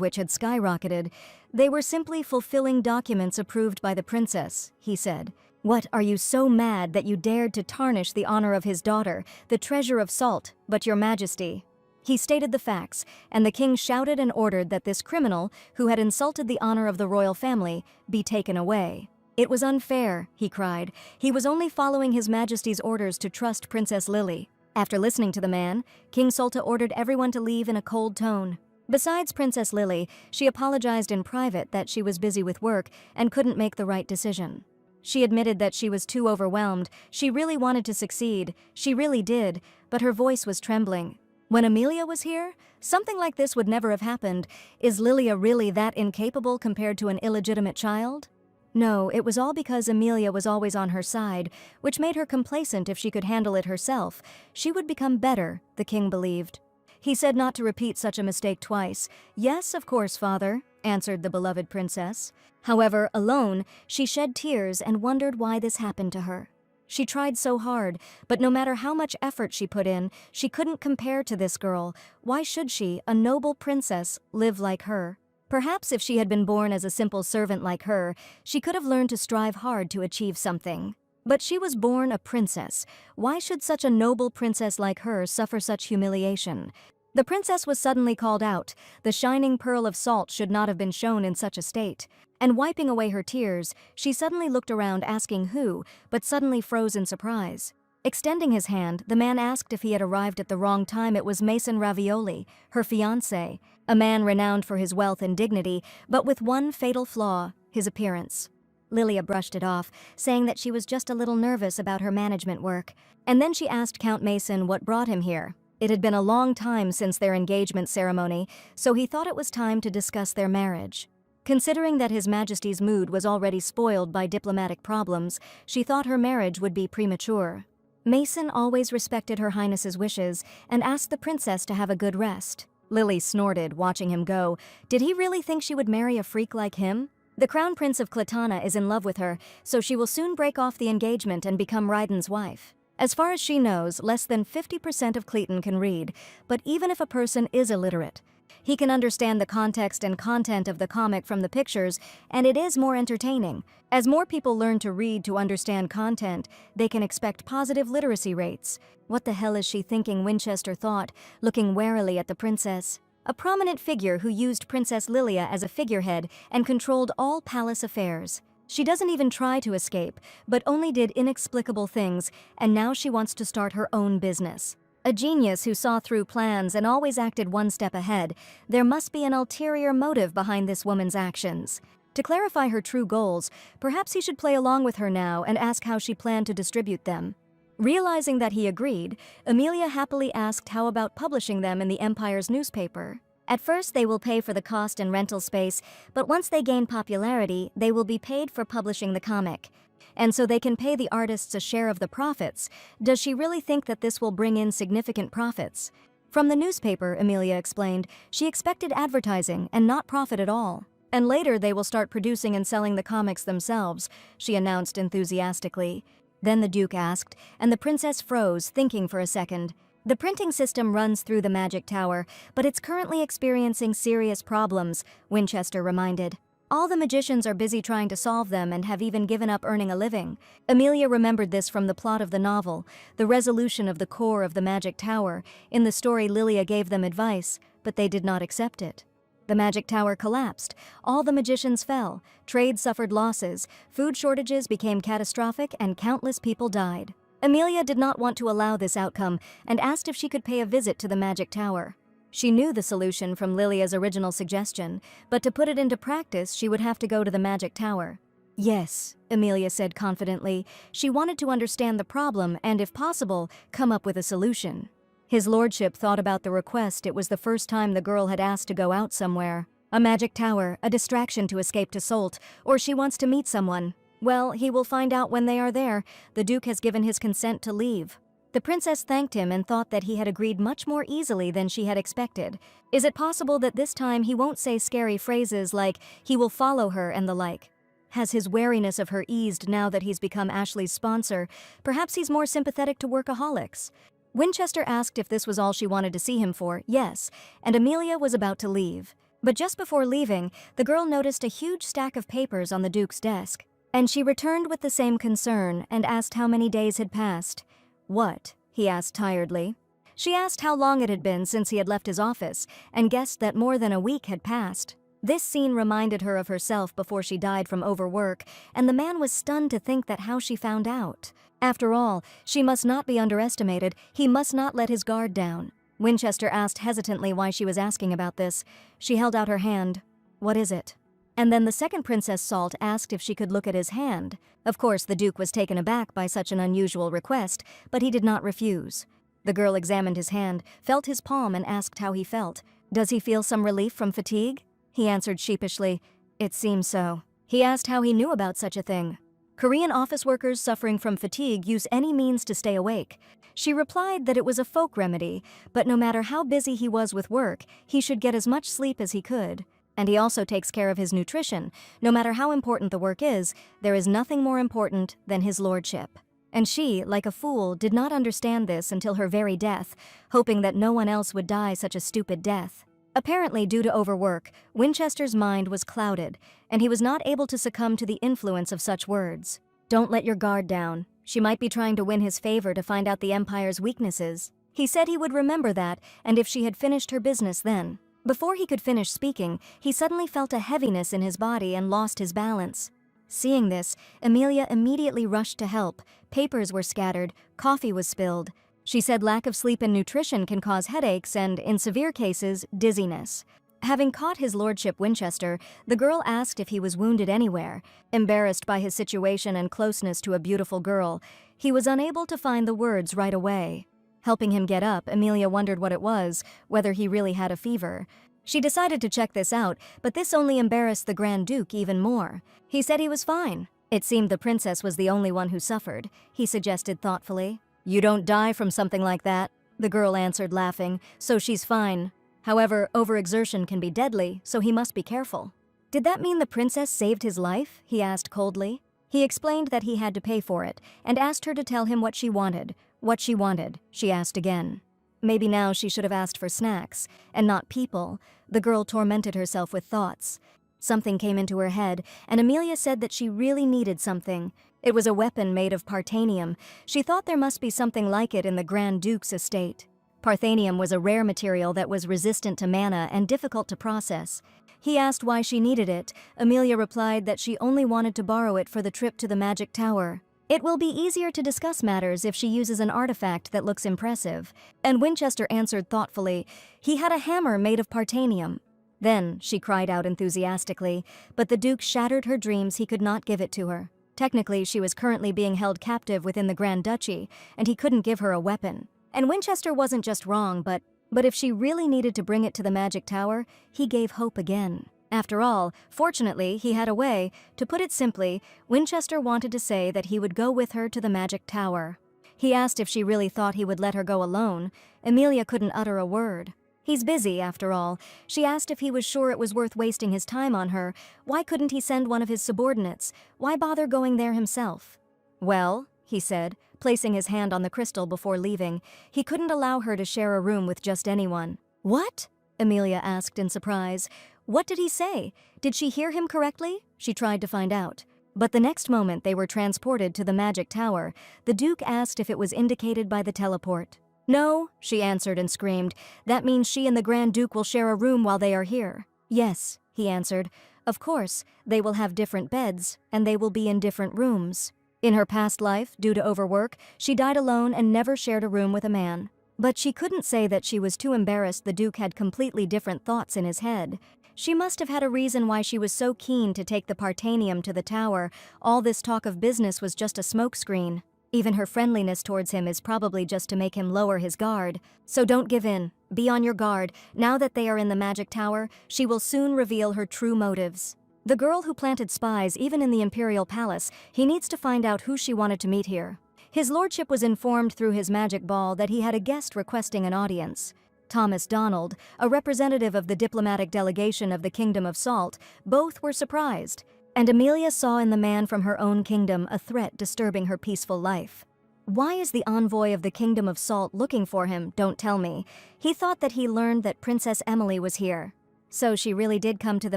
which had skyrocketed? They were simply fulfilling documents approved by the princess, he said. What, are you so mad that you dared to tarnish the honor of his daughter, the treasure of Salt, but your majesty? He stated the facts, and the king shouted and ordered that this criminal, who had insulted the honor of the royal family, be taken away. It was unfair, he cried. He was only following His Majesty's orders to trust Princess Lily. After listening to the man, King Solta ordered everyone to leave in a cold tone. Besides Princess Lily, she apologized in private that she was busy with work and couldn't make the right decision. She admitted that she was too overwhelmed. She really wanted to succeed. She really did, but her voice was trembling. When Amelia was here, something like this would never have happened. Is Lilia really that incapable compared to an illegitimate child? No, it was all because Amelia was always on her side, which made her complacent. If she could handle it herself, she would become better, the king believed. He said not to repeat such a mistake twice. Yes, of course, father, answered the beloved princess. However, alone, she shed tears and wondered why this happened to her. She tried so hard, but no matter how much effort she put in, she couldn't compare to this girl. Why should she, a noble princess, live like her? Perhaps if she had been born as a simple servant like her, she could have learned to strive hard to achieve something. But she was born a princess. Why should such a noble princess like her suffer such humiliation? The princess was suddenly called out. The shining pearl of Salt should not have been shown in such a state. And wiping away her tears, she suddenly looked around asking who, but suddenly froze in surprise. Extending his hand, the man asked if he had arrived at the wrong time. It was Mason Ravioli, her fiancé, a man renowned for his wealth and dignity, but with one fatal flaw, his appearance. Lilia brushed it off, saying that she was just a little nervous about her management work. And then she asked Count Mason what brought him here. It had been a long time since their engagement ceremony, so he thought it was time to discuss their marriage. Considering that His Majesty's mood was already spoiled by diplomatic problems, she thought her marriage would be premature. Mason always respected Her Highness's wishes and asked the princess to have a good rest. Lily snorted, watching him go. Did he really think she would marry a freak like him? The Crown Prince of Cletana is in love with her, so she will soon break off the engagement and become Ryden's wife. As far as she knows, less than 50% of Cleaton can read, but even if a person is illiterate, he can understand the context and content of the comic from the pictures, and it is more entertaining. As more people learn to read to understand content, they can expect positive literacy rates. What the hell is she thinking? Winchester thought, looking warily at the princess. A prominent figure who used Princess Lilia as a figurehead and controlled all palace affairs. She doesn't even try to escape, but only did inexplicable things, and now she wants to start her own business. A genius who saw through plans and always acted one step ahead. There must be an ulterior motive behind this woman's actions. To clarify her true goals, perhaps he should play along with her now and ask how she planned to distribute them. Realizing that he agreed, Amelia happily asked how about publishing them in the Empire's newspaper. At first, they will pay for the cost and rental space, but once they gain popularity, they will be paid for publishing the comic. And so they can pay the artists a share of the profits. Does she really think that this will bring in significant profits? From the newspaper, Amelia explained, she expected advertising and not profit at all. And later they will start producing and selling the comics themselves, she announced enthusiastically. Then the Duke asked, and the princess froze, thinking for a second. The printing system runs through the magic tower, but it's currently experiencing serious problems, Winchester reminded. All the magicians are busy trying to solve them and have even given up earning a living. Amelia remembered this from the plot of the novel, the resolution of the core of the magic tower. In the story, Lilia gave them advice, but they did not accept it. The magic tower collapsed. All the magicians fell. Trade suffered losses. Food shortages became catastrophic and countless people died. Amelia did not want to allow this outcome and asked if she could pay a visit to the magic tower. She knew the solution from Lilia's original suggestion, but to put it into practice, she would have to go to the magic tower. Yes, Amelia said confidently. She wanted to understand the problem and, if possible, come up with a solution. His lordship thought about the request. It was the first time the girl had asked to go out somewhere. A magic tower, a distraction to escape to Solt, or she wants to meet someone. Well, he will find out when they are there. The Duke has given his consent to leave. The princess thanked him and thought that he had agreed much more easily than she had expected. Is it possible that this time he won't say scary phrases like, he will follow her and the like? Has his wariness of her eased now that he's become Ashley's sponsor? Perhaps he's more sympathetic to workaholics. Winchester asked if this was all she wanted to see him for. Yes, and Amelia was about to leave. But just before leaving, the girl noticed a huge stack of papers on the Duke's desk. And she returned with the same concern and asked how many days had passed. What? He asked tiredly. She asked how long it had been since he had left his office and guessed that more than a week had passed. This scene reminded her of herself before she died from overwork, and the man was stunned to think that how she found out. After all, she must not be underestimated. He must not let his guard down. Winchester asked hesitantly why she was asking about this. She held out her hand. What is it? And then the second Princess Salt asked if she could look at his hand. Of course, the Duke was taken aback by such an unusual request, but he did not refuse. The girl examined his hand, felt his palm, and asked how he felt. Does he feel some relief from fatigue? He answered sheepishly, it seems so. He asked how he knew about such a thing. Korean office workers suffering from fatigue use any means to stay awake. She replied that it was a folk remedy, but no matter how busy he was with work, he should get as much sleep as he could. And he also takes care of his nutrition. No matter how important the work is, there is nothing more important than his lordship. And she, like a fool, did not understand this until her very death, hoping that no one else would die such a stupid death. Apparently, due to overwork, Winchester's mind was clouded, and he was not able to succumb to the influence of such words. Don't let your guard down. She might be trying to win his favor to find out the Empire's weaknesses. He said he would remember that, and if she had finished her business then. Before he could finish speaking, he suddenly felt a heaviness in his body and lost his balance. Seeing this, Amelia immediately rushed to help. Papers were scattered, coffee was spilled. She said lack of sleep and nutrition can cause headaches and, in severe cases, dizziness. Having caught his lordship Winchester, the girl asked if he was wounded anywhere. Embarrassed by his situation and closeness to a beautiful girl, he was unable to find the words right away. Helping him get up, Amelia wondered what it was, whether he really had a fever. She decided to check this out, but this only embarrassed the Grand Duke even more. He said he was fine. It seemed the princess was the only one who suffered, he suggested thoughtfully. You don't die from something like that, the girl answered laughing, so she's fine. However, overexertion can be deadly, so he must be careful. Did that mean the princess saved his life? He asked coldly. He explained that he had to pay for it, and asked her to tell him what she wanted. What she wanted, she asked again. Maybe now she should have asked for snacks, and not people. The girl tormented herself with thoughts. Something came into her head, and Amelia said that she really needed something. It was a weapon made of parthenium. She thought there must be something like it in the Grand Duke's estate. Parthenium was a rare material that was resistant to mana and difficult to process. He asked why she needed it. Amelia replied that she only wanted to borrow it for the trip to the magic tower. It will be easier to discuss matters if she uses an artifact that looks impressive. And Winchester answered thoughtfully, he had a hammer made of parthenium. Then, she cried out enthusiastically, but the Duke shattered her dreams. He could not give it to her. Technically, she was currently being held captive within the Grand Duchy, and he couldn't give her a weapon. And Winchester wasn't just wrong, but if she really needed to bring it to the magic tower, he gave hope again. After all, fortunately, he had a way. To put it simply, Winchester wanted to say that he would go with her to the magic tower. He asked if she really thought he would let her go alone. Amelia couldn't utter a word. He's busy, after all. She asked if he was sure it was worth wasting his time on her. Why couldn't he send one of his subordinates? Why bother going there himself? Well, he said, placing his hand on the crystal before leaving, he couldn't allow her to share a room with just anyone. What? Amelia asked in surprise. What did he say? Did she hear him correctly? She tried to find out. But the next moment they were transported to the magic tower. The Duke asked if it was indicated by the teleport. No, she answered and screamed. That means she and the Grand Duke will share a room while they are here. Yes, he answered. Of course, they will have different beds, and they will be in different rooms. In her past life, due to overwork, she died alone and never shared a room with a man. But she couldn't say that she was too embarrassed the Duke had completely different thoughts in his head. She must have had a reason why she was so keen to take the Partanium to the tower. All this talk of business was just a smokescreen. Even her friendliness towards him is probably just to make him lower his guard. So don't give in. Be on your guard. Now that they are in the magic tower, she will soon reveal her true motives. The girl who planted spies even in the Imperial Palace, he needs to find out who she wanted to meet here. His lordship was informed through his magic ball that he had a guest requesting an audience. Thomas Donald, a representative of the diplomatic delegation of the Kingdom of Salt, both were surprised. And Amelia saw in the man from her own kingdom a threat disturbing her peaceful life. Why is the envoy of the Kingdom of Salt looking for him? Don't tell me. He thought that he learned that Princess Emily was here. So she really did come to the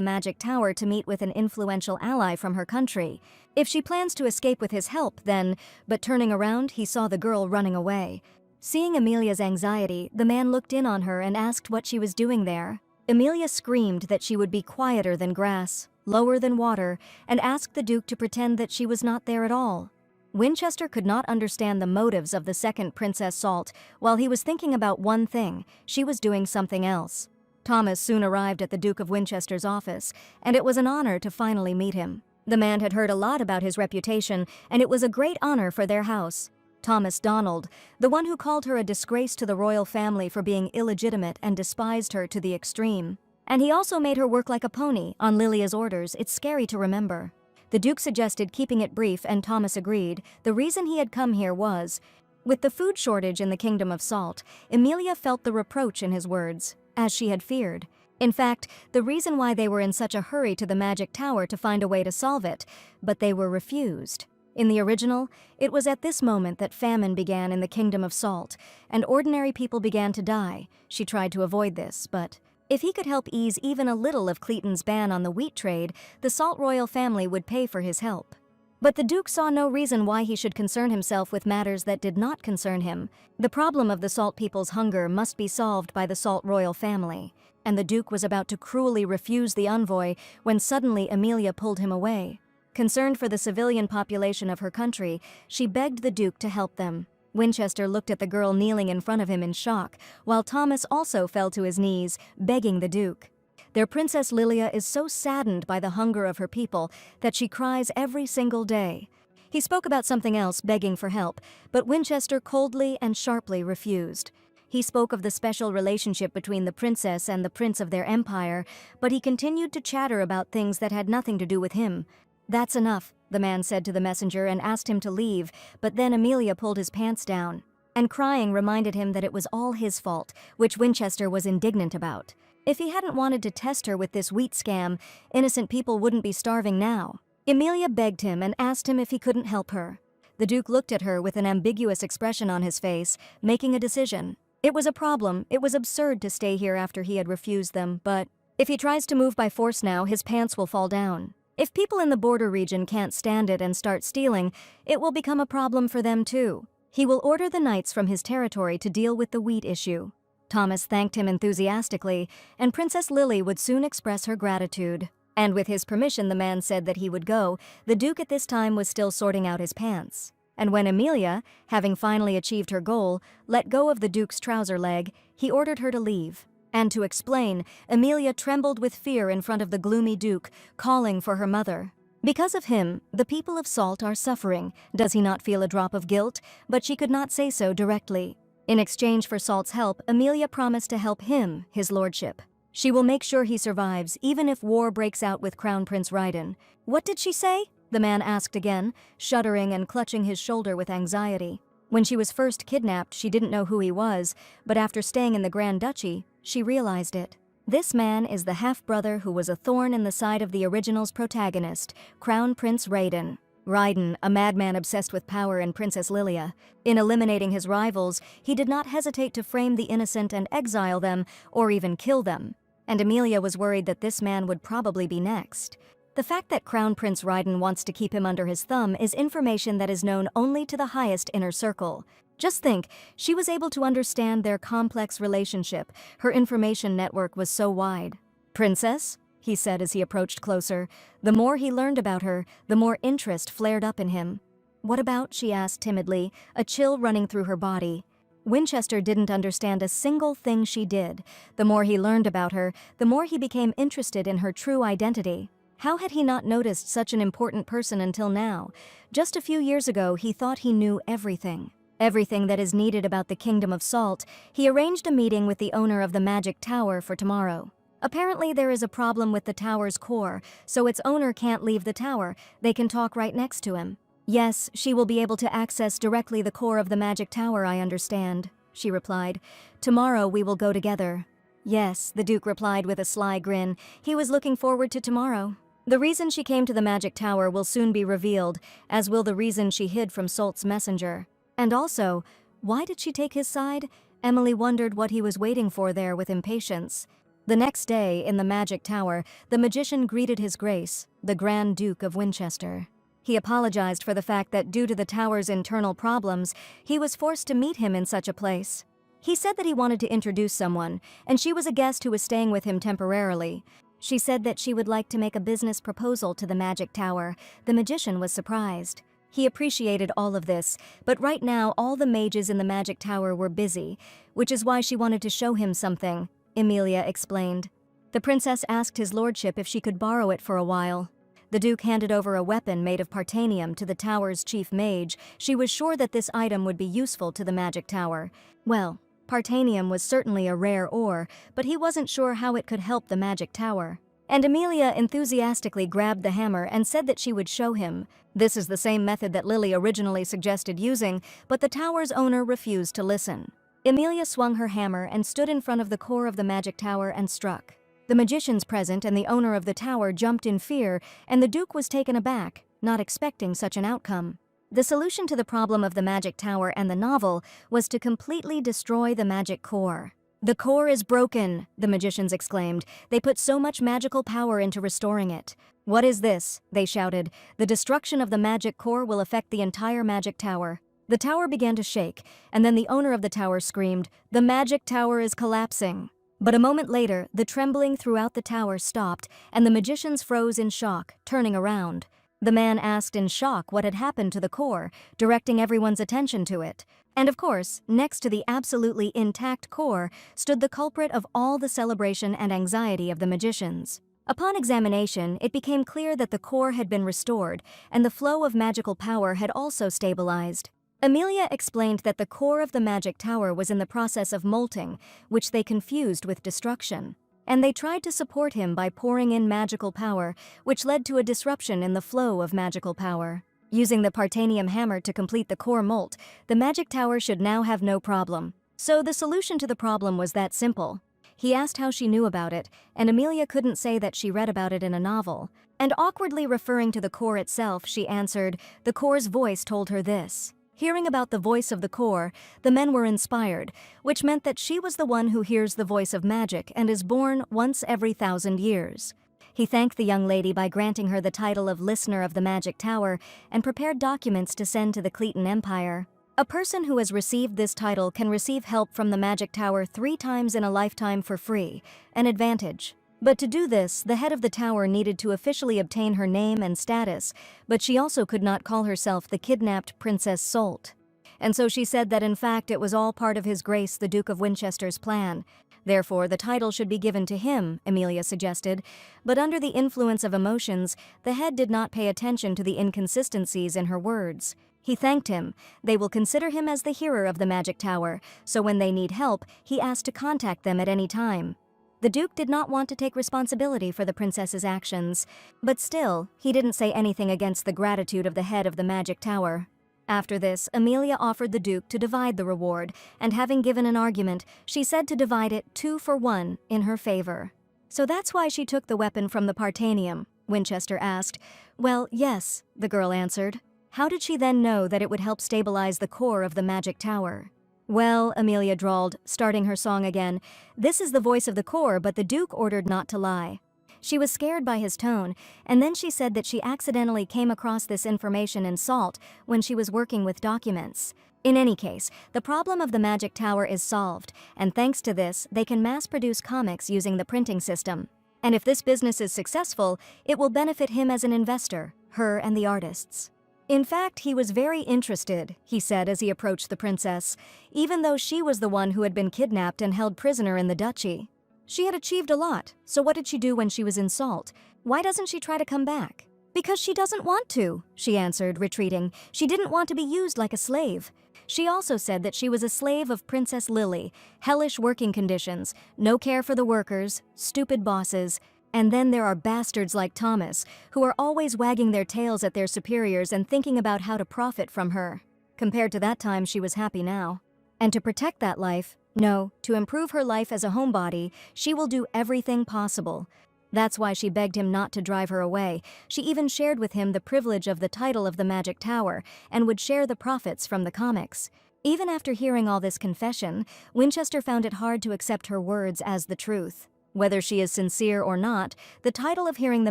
Magic Tower to meet with an influential ally from her country. If she plans to escape with his help, then... But turning around, he saw the girl running away. Seeing Amelia's anxiety, the man looked in on her and asked what she was doing there. Amelia screamed that she would be quieter than grass, lower than water, and asked the Duke to pretend that she was not there at all. Winchester could not understand the motives of the second Princess Salt. While he was thinking about one thing, she was doing something else. Thomas soon arrived at the Duke of Winchester's office, and it was an honor to finally meet him. The man had heard a lot about his reputation, and it was a great honor for their house. Thomas Donald, the one who called her a disgrace to the royal family for being illegitimate and despised her to the extreme. And he also made her work like a pony, on Lilia's orders. It's scary to remember. The Duke suggested keeping it brief, and Thomas agreed. The reason he had come here was... With the food shortage in the Kingdom of Salt, Amelia felt the reproach in his words, as she had feared. In fact, the reason why they were in such a hurry to the Magic Tower to find a way to solve it, but they were refused. In the original, it was at this moment that famine began in the Kingdom of Salt, and ordinary people began to die. She tried to avoid this, but... If he could help ease even a little of Cleaton's ban on the wheat trade, the Salt royal family would pay for his help. But the Duke saw no reason why he should concern himself with matters that did not concern him. The problem of the Salt people's hunger must be solved by the Salt royal family, and the Duke was about to cruelly refuse the envoy when suddenly Amelia pulled him away. Concerned for the civilian population of her country, she begged the Duke to help them. Winchester looked at the girl kneeling in front of him in shock, while Thomas also fell to his knees, begging the Duke. Their Princess Lilia is so saddened by the hunger of her people that she cries every single day. He spoke about something else, begging for help, but Winchester coldly and sharply refused. He spoke of the special relationship between the princess and the prince of their empire, but he continued to chatter about things that had nothing to do with him. "That's enough," the man said to the messenger and asked him to leave, but then Amelia pulled his pants down. And crying reminded him that it was all his fault, which Winchester was indignant about. If he hadn't wanted to test her with this wheat scam, innocent people wouldn't be starving now. Amelia begged him and asked him if he couldn't help her. The Duke looked at her with an ambiguous expression on his face, making a decision. It was a problem. It was absurd to stay here after he had refused them, but if he tries to move by force now, his pants will fall down. If people in the border region can't stand it and start stealing, it will become a problem for them too. He will order the knights from his territory to deal with the wheat issue. Thomas thanked him enthusiastically, and Princess Lily would soon express her gratitude. And with his permission, the man said that he would go. The Duke at this time was still sorting out his pants. And when Amelia, having finally achieved her goal, let go of the Duke's trouser leg, he ordered her to leave. And to explain, Amelia trembled with fear in front of the gloomy Duke, calling for her mother. Because of him, the people of Salt are suffering. Does he not feel a drop of guilt? But she could not say so directly. In exchange for Salt's help, Amelia promised to help him, his lordship. She will make sure he survives, even if war breaks out with Crown Prince Raiden. "What did she say?" the man asked again, shuddering and clutching his shoulder with anxiety. When she was first kidnapped, she didn't know who he was, but after staying in the Grand Duchy, she realized it. This man is the half-brother who was a thorn in the side of the original's protagonist, Crown Prince Raiden. Raiden, a madman obsessed with power, and Princess Lilia. In eliminating his rivals, he did not hesitate to frame the innocent and exile them, or even kill them. And Amelia was worried that this man would probably be next. The fact that Crown Prince Raiden wants to keep him under his thumb is information that is known only to the highest inner circle. Just think, she was able to understand their complex relationship. Her information network was so wide. "Princess?" he said as he approached closer. The more he learned about her, the more interest flared up in him. What about? She asked timidly, a chill running through her body. Winchester didn't understand a single thing she did. The more he learned about her, the more he became interested in her true identity. How had he not noticed such an important person until now? Just a few years ago, he thought he knew everything. Everything that is needed about the Kingdom of Salt. He arranged a meeting with the owner of the Magic Tower for tomorrow. Apparently there is a problem with the tower's core, so its owner can't leave the tower. They can talk right next to him. Yes, she will be able to access directly the core of the Magic Tower, I understand, she replied. Tomorrow we will go together. Yes, the Duke replied with a sly grin. He was looking forward to tomorrow. The reason she came to the Magic Tower will soon be revealed, as will the reason she hid from Salt's messenger. And also, why did she take his side? Emily wondered what he was waiting for there with impatience. The next day, in the Magic Tower, the magician greeted His Grace, the Grand Duke of Winchester. He apologized for the fact that due to the tower's internal problems, he was forced to meet him in such a place. He said that he wanted to introduce someone, and she was a guest who was staying with him temporarily. She said that she would like to make a business proposal to the Magic Tower. The magician was surprised. He appreciated all of this, but right now all the mages in the Magic Tower were busy, which is why she wanted to show him something, Emilia explained. The princess asked his lordship if she could borrow it for a while. The Duke handed over a weapon made of partanium to the tower's chief mage. She was sure that this item would be useful to the Magic Tower. Well, partanium was certainly a rare ore, but he wasn't sure how it could help the Magic Tower. And Emilia enthusiastically grabbed the hammer and said that she would show him. This is the same method that Lily originally suggested using, but the tower's owner refused to listen. Emilia swung her hammer and stood in front of the core of the Magic Tower and struck. The magicians present and the owner of the tower jumped in fear, and the Duke was taken aback, not expecting such an outcome. The solution to the problem of the Magic Tower and the novel was to completely destroy the magic core. "The core is broken," the magicians exclaimed. They put so much magical power into restoring it. "What is this?" they shouted. "The destruction of the magic core will affect the entire Magic Tower." The tower began to shake, and then the owner of the tower screamed, "The Magic Tower is collapsing." But a moment later, the trembling throughout the tower stopped, and the magicians froze in shock, turning around. The man asked in shock what had happened to the core, directing everyone's attention to it. And of course, next to the absolutely intact core stood the culprit of all the celebration and anxiety of the magicians. Upon examination, it became clear that the core had been restored, and the flow of magical power had also stabilized. Emilia explained that the core of the Magic Tower was in the process of molting, which they confused with destruction. And they tried to support him by pouring in magical power, which led to a disruption in the flow of magical power. Using the partanium hammer to complete the core molt, the Magic Tower should now have no problem. So the solution to the problem was that simple. He asked how she knew about it, and Emilia couldn't say that she read about it in a novel. And awkwardly referring to the core itself, she answered, "The core's voice told her this." Hearing about the voice of the core, the men were inspired, which meant that she was the one who hears the voice of magic and is born once every 1,000 years. He thanked the young lady by granting her the title of Listener of the Magic Tower and prepared documents to send to the Cleton Empire. A person who has received this title can receive help from the Magic Tower 3 times in a lifetime for free, an advantage. But to do this, the head of the tower needed to officially obtain her name and status, but she also could not call herself the kidnapped Princess Salt. And so she said that in fact it was all part of His Grace the Duke of Winchester's plan. Therefore, the title should be given to him, Emilia suggested, but under the influence of emotions, the head did not pay attention to the inconsistencies in her words. He thanked him. They will consider him as the hearer of the Magic Tower, so when they need help, he asked to contact them at any time. The Duke did not want to take responsibility for the princess's actions, but still, he didn't say anything against the gratitude of the head of the Magic Tower. After this, Emilia offered the Duke to divide the reward, and having given an argument, she said to divide it 2 for 1 in her favor. "So that's why she took the weapon from the partanium?" Winchester asked. "Well, yes," the girl answered. "How did she then know that it would help stabilize the core of the Magic Tower?" "Well," Emilia drawled, starting her song again, "this is the voice of the core, but the Duke ordered not to lie." She was scared by his tone, and then she said that she accidentally came across this information in Salt when she was working with documents. In any case, the problem of the Magic Tower is solved, and thanks to this, they can mass-produce comics using the printing system. And if this business is successful, it will benefit him as an investor, her and the artists. In fact, he was very interested, he said as he approached the princess, even though she was the one who had been kidnapped and held prisoner in the duchy. She had achieved a lot, so what did she do when she was in Salt? Why doesn't she try to come back? Because she doesn't want to, she answered, retreating. She didn't want to be used like a slave. She also said that she was a slave of Princess Lily, hellish working conditions, no care for the workers, stupid bosses, and then there are bastards like Thomas, who are always wagging their tails at their superiors and thinking about how to profit from her. Compared to that time, she was happy now. And to protect that life, no, to improve her life as a homebody, she will do everything possible. That's why she begged him not to drive her away. She even shared with him the privilege of the title of the Magic Tower and would share the profits from the comics. Even after hearing all this confession, Winchester found it hard to accept her words as the truth. Whether she is sincere or not, the title of hearing the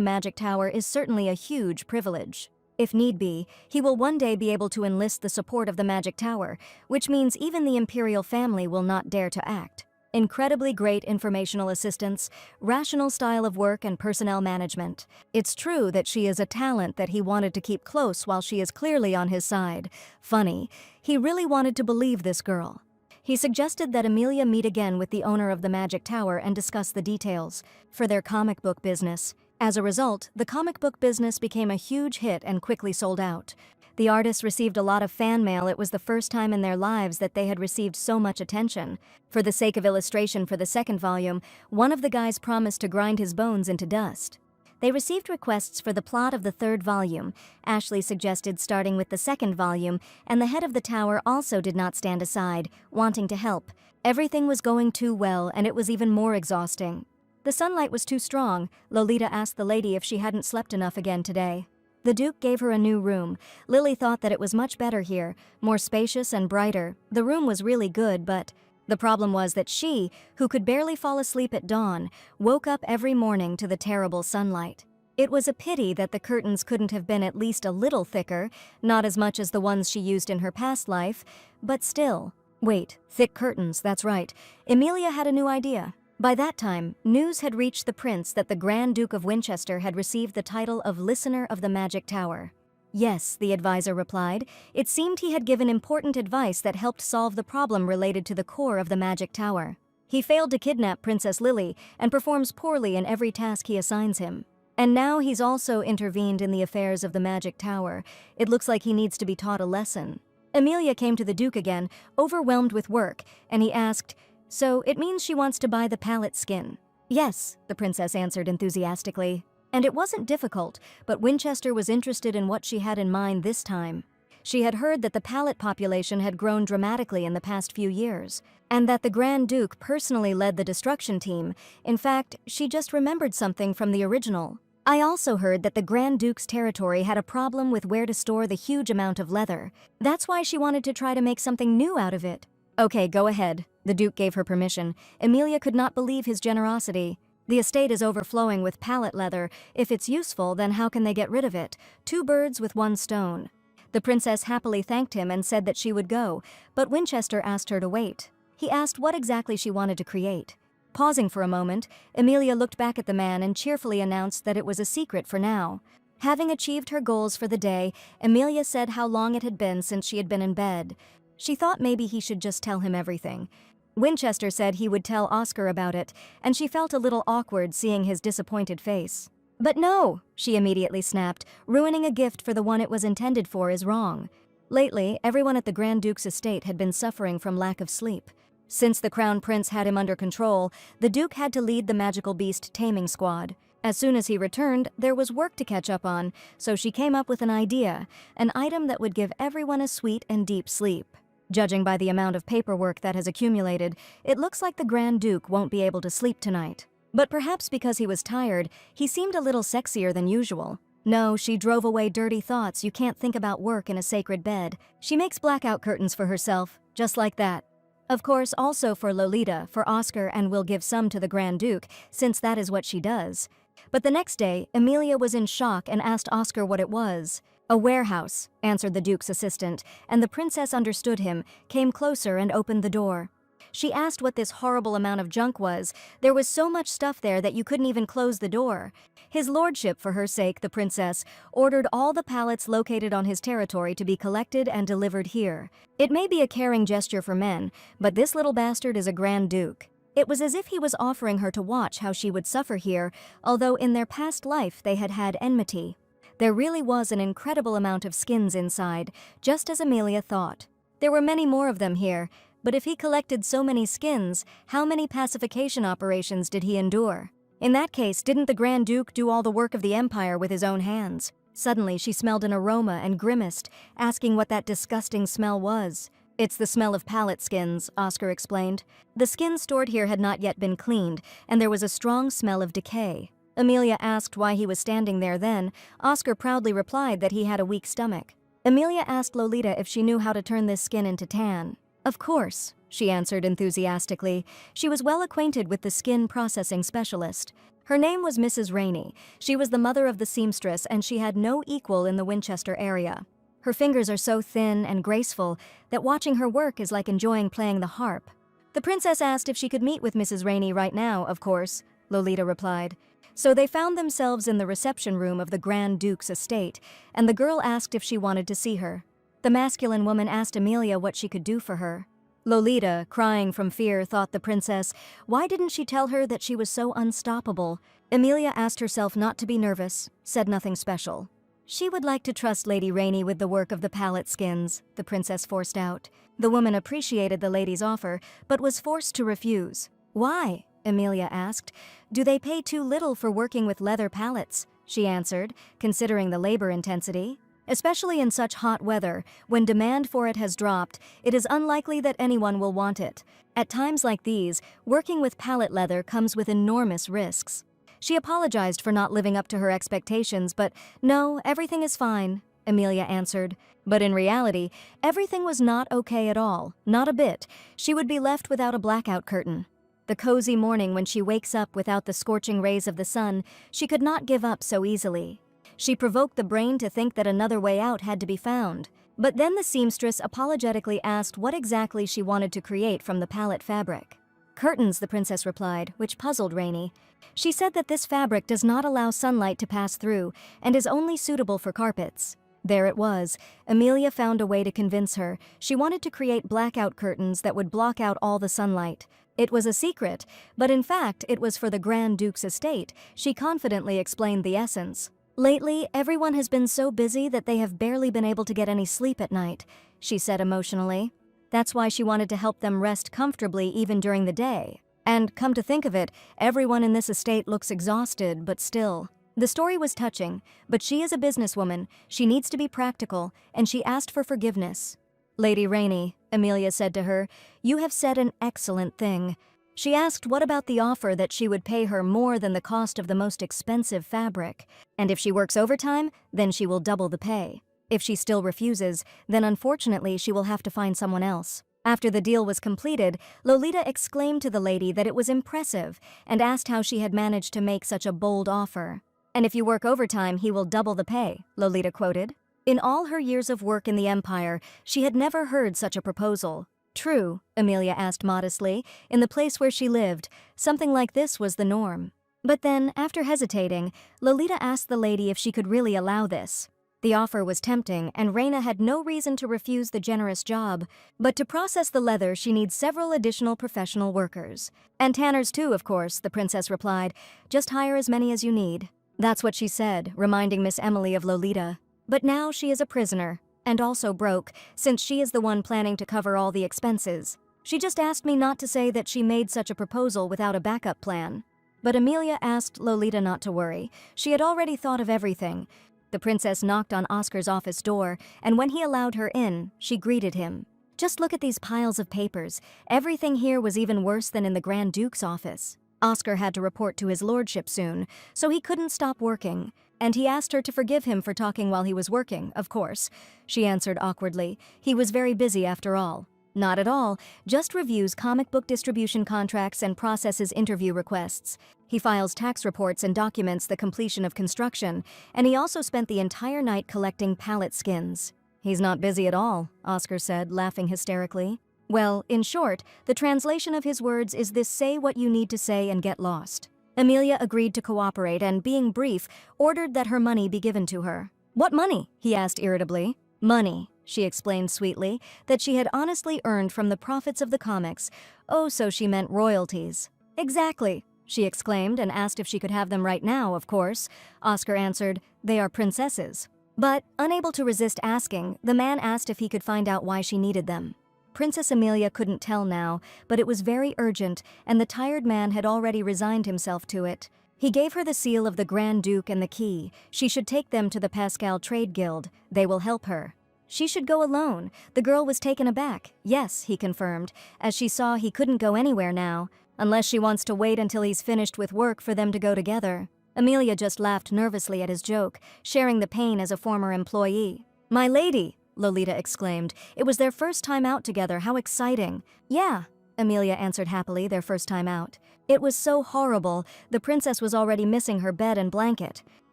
Magic Tower is certainly a huge privilege. If need be, he will one day be able to enlist the support of the Magic Tower, which means even the imperial family will not dare to act. Incredibly great informational assistance, rational style of work and personnel management. It's true that she is a talent that he wanted to keep close while she is clearly on his side. Funny, he really wanted to believe this girl. He suggested that Amelia meet again with the owner of the Magic Tower and discuss the details for their comic book business. As a result, the comic book business became a huge hit and quickly sold out. The artists received a lot of fan mail. It was the first time in their lives that they had received so much attention. For the sake of illustration for the second volume, one of the guys promised to grind his bones into dust. They received requests for the plot of the third volume. Ashley suggested starting with the second volume, and the head of the tower also did not stand aside, wanting to help. Everything was going too well, and it was even more exhausting. The sunlight was too strong. Lolita asked the lady if she hadn't slept enough again today. The Duke gave her a new room. Lily thought that it was much better here, more spacious and brighter. The room was really good, but the problem was that she, who could barely fall asleep at dawn, woke up every morning to the terrible sunlight. It was a pity that the curtains couldn't have been at least a little thicker, not as much as the ones she used in her past life, but still. Wait, thick curtains, that's right. Amelia had a new idea. By that time, news had reached the prince that the Grand Duke of Winchester had received the title of Listener of the Magic Tower. Yes, the advisor replied. It seemed he had given important advice that helped solve the problem related to the core of the Magic Tower. He failed to kidnap Princess Lily and performs poorly in every task he assigns him. And now he's also intervened in the affairs of the Magic Tower. It looks like he needs to be taught a lesson. Amelia came to the Duke again, overwhelmed with work, and he asked, "So it means she wants to buy the pallet skin?" "Yes," the princess answered enthusiastically. And it wasn't difficult, but Winchester was interested in what she had in mind this time. She had heard that the pallet population had grown dramatically in the past few years, and that the Grand Duke personally led the destruction team. In fact, she just remembered something from the original. "I also heard that the Grand Duke's territory had a problem with where to store the huge amount of leather. That's why she wanted to try to make something new out of it." "Okay, go ahead." The Duke gave her permission. Amelia could not believe his generosity. The estate is overflowing with pallet leather. If it's useful, then how can they get rid of it? 2 birds with 1 stone. The princess happily thanked him and said that she would go, but Winchester asked her to wait. He asked what exactly she wanted to create. Pausing for a moment, Amelia looked back at the man and cheerfully announced that it was a secret for now. Having achieved her goals for the day, Amelia said how long it had been since she had been in bed. She thought maybe he should just tell him everything. Winchester said he would tell Oscar about it, and she felt a little awkward seeing his disappointed face. "But no," she immediately snapped, "ruining a gift for the one it was intended for is wrong." Lately, everyone at the Grand Duke's estate had been suffering from lack of sleep. Since the Crown Prince had him under control, the Duke had to lead the magical beast taming squad. As soon as he returned, there was work to catch up on, so she came up with an idea, an item that would give everyone a sweet and deep sleep. Judging by the amount of paperwork that has accumulated, it looks like the Grand Duke won't be able to sleep tonight. But perhaps because he was tired, he seemed a little sexier than usual. No, she drove away dirty thoughts. You can't think about work in a sacred bed. She makes blackout curtains for herself, just like that. Of course, also for Lolita, for Oscar, and will give some to the Grand Duke, since that is what she does. But the next day, Amelia was in shock and asked Oscar what it was. "A warehouse," answered the Duke's assistant, and the princess understood him, came closer and opened the door. She asked what this horrible amount of junk was. There was so much stuff there that you couldn't even close the door. His lordship, for her sake, the princess, ordered all the pallets located on his territory to be collected and delivered here. It may be a caring gesture for men, but this little bastard is a Grand Duke. It was as if he was offering her to watch how she would suffer here, although in their past life they had had enmity. There really was an incredible amount of skins inside, just as Amelia thought. There were many more of them here, but if he collected so many skins, how many pacification operations did he endure? In that case, didn't the Grand Duke do all the work of the Empire with his own hands? Suddenly, she smelled an aroma and grimaced, asking what that disgusting smell was. It's the smell of pallet skins, Oscar explained. The skins stored here had not yet been cleaned, and there was a strong smell of decay. Amelia asked why he was standing there then. Oscar proudly replied that he had a weak stomach. Amelia asked Lolita if she knew how to turn this skin into tan. Of course, she answered enthusiastically. She was well acquainted with the skin processing specialist. Her name was Mrs. Rainey. She was the mother of the seamstress, and she had no equal in the Winchester area. Her fingers are so thin and graceful that watching her work is like enjoying playing the harp. The princess asked if she could meet with Mrs. Rainey right now, of course, Lolita replied. So they found themselves in the reception room of the Grand Duke's estate, and the girl asked if she wanted to see her. The masculine woman asked Amelia what she could do for her. Lolita, crying from fear, thought the princess, why didn't she tell her that she was so unstoppable? Amelia asked herself not to be nervous, said nothing special. She would like to trust Lady Rainey with the work of the pallet skins, the princess forced out. The woman appreciated the lady's offer, but was forced to refuse. Why? Amelia asked. Do they pay too little for working with leather pallets? She answered, considering the labor intensity. Especially in such hot weather, when demand for it has dropped, it is unlikely that anyone will want it. At times like these, working with pallet leather comes with enormous risks. She apologized for not living up to her expectations, but no, everything is fine, Amelia answered. But in reality, everything was not okay at all, not a bit. She would be left without a blackout curtain. The cozy morning when she wakes up without the scorching rays of the sun, she could not give up so easily. She provoked the brain to think that another way out had to be found. But then the seamstress apologetically asked what exactly she wanted to create from the pallet fabric. Curtains, the princess replied, which puzzled Rainey. She said that this fabric does not allow sunlight to pass through and is only suitable for carpets. There it was. Amelia found a way to convince her. She wanted to create blackout curtains that would block out all the sunlight. It was a secret, but in fact it was for the Grand Duke's estate. She confidently explained the essence. Lately, everyone has been so busy that they have barely been able to get any sleep at night, she said emotionally. That's why she wanted to help them rest comfortably even during the day. And come to think of it, everyone in this estate looks exhausted, but still. The story was touching, but she is a businesswoman, she needs to be practical, and she asked for forgiveness. Lady Rainey, Amelia said to her, you have said an excellent thing. She asked what about the offer that she would pay her more than the cost of the most expensive fabric, and if she works overtime, then she will double the pay. If she still refuses, then unfortunately she will have to find someone else. After the deal was completed, Lolita exclaimed to the lady that it was impressive and asked how she had managed to make such a bold offer. And if you work overtime, he will double the pay, Lolita quoted. In all her years of work in the Empire, she had never heard such a proposal. True, Amelia asked modestly, in the place where she lived, something like this was the norm. But then, after hesitating, Lolita asked the lady if she could really allow this. The offer was tempting, and Raina had no reason to refuse the generous job, but to process the leather she needs several additional professional workers. And tanners too, of course, the princess replied. Just hire as many as you need. That's what she said, reminding Miss Emily of Lolita. But now she is a prisoner, and also broke, since she is the one planning to cover all the expenses. She just asked me not to say that she made such a proposal without a backup plan. But Amelia asked Lolita not to worry. She had already thought of everything. The princess knocked on Oscar's office door, and when he allowed her in, she greeted him. Just look at these piles of papers. Everything here was even worse than in the Grand Duke's office. Oscar had to report to his lordship soon, so he couldn't stop working. And he asked her to forgive him for talking while he was working, of course. She answered awkwardly. He was very busy after all. Not at all, just reviews comic book distribution contracts and processes interview requests. He files tax reports and documents the completion of construction, and he also spent the entire night collecting pallet skins. He's not busy at all, Oscar said, laughing hysterically. Well, in short, the translation of his words is this: say what you need to say and get lost. Amelia agreed to cooperate and, being brief, ordered that her money be given to her. What money? He asked irritably. Money, she explained sweetly, that she had honestly earned from the profits of the comics. Oh, so she meant royalties. Exactly, she exclaimed and asked if she could have them right now, of course. Oscar answered, they are princesses. But, unable to resist asking, the man asked if he could find out why she needed them. Princess Amelia couldn't tell now, but it was very urgent, and the tired man had already resigned himself to it. He gave her the seal of the Grand Duke and the key. She should take them to the Pascal Trade Guild. They will help her. She should go alone. The girl was taken aback. Yes, he confirmed, as she saw he couldn't go anywhere now, unless she wants to wait until he's finished with work for them to go together. Amelia just laughed nervously at his joke, sharing the pain as a former employee. My lady, Lolita exclaimed. It was their first time out together. How exciting. Yeah, Amelia answered happily, their first time out. It was so horrible. The princess was already missing her bed and blanket.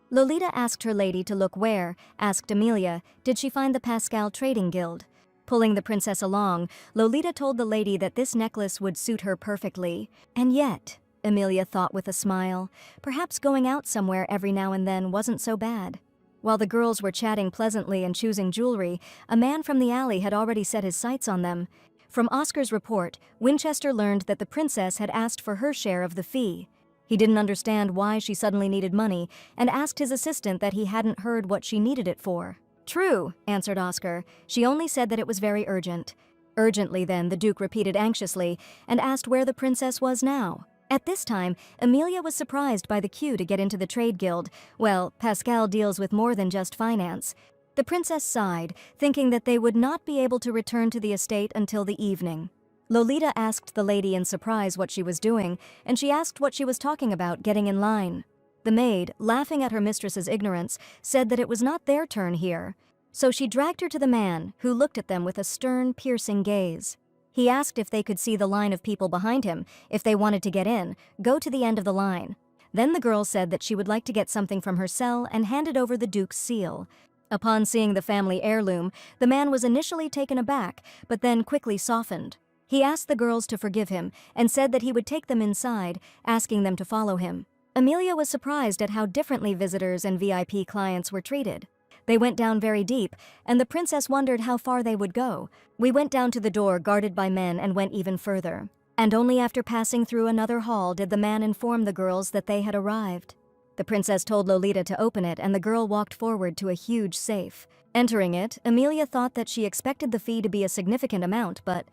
Lolita asked her lady to look where, asked Amelia, did she find the Pascal Trading Guild? Pulling the princess along, Lolita told the lady that this necklace would suit her perfectly. And yet, Amelia thought with a smile, perhaps going out somewhere every now and then wasn't so bad. While the girls were chatting pleasantly and choosing jewelry, a man from the alley had already set his sights on them. From Oscar's report, Winchester learned that the princess had asked for her share of the fee. He didn't understand why she suddenly needed money and asked his assistant that he hadn't heard what she needed it for. True, answered Oscar. She only said that it was very urgent. Urgently then, the Duke repeated anxiously and asked where the princess was now. At this time, Amelia was surprised by the queue to get into the trade guild. Well, Pascal deals with more than just finance. The princess sighed, thinking that they would not be able to return to the estate until the evening. Lolita asked the lady in surprise what she was doing, and she asked what she was talking about getting in line. The maid, laughing at her mistress's ignorance, said that it was not their turn here. So she dragged her to the man, who looked at them with a stern, piercing gaze. He asked if they could see the line of people behind him. If they wanted to get in, go to the end of the line. Then the girl said that she would like to get something from her cell and handed over the Duke's seal. Upon seeing the family heirloom, the man was initially taken aback, but then quickly softened. He asked the girls to forgive him and said that he would take them inside, asking them to follow him. Amelia was surprised at how differently visitors and VIP clients were treated. They went down very deep, and the princess wondered how far they would go. We went down to the door guarded by men and went even further. And only after passing through another hall did the man inform the girls that they had arrived. The princess told Lolita to open it, and the girl walked forward to a huge safe. Entering it, Amelia thought that she expected the fee to be a significant amount, but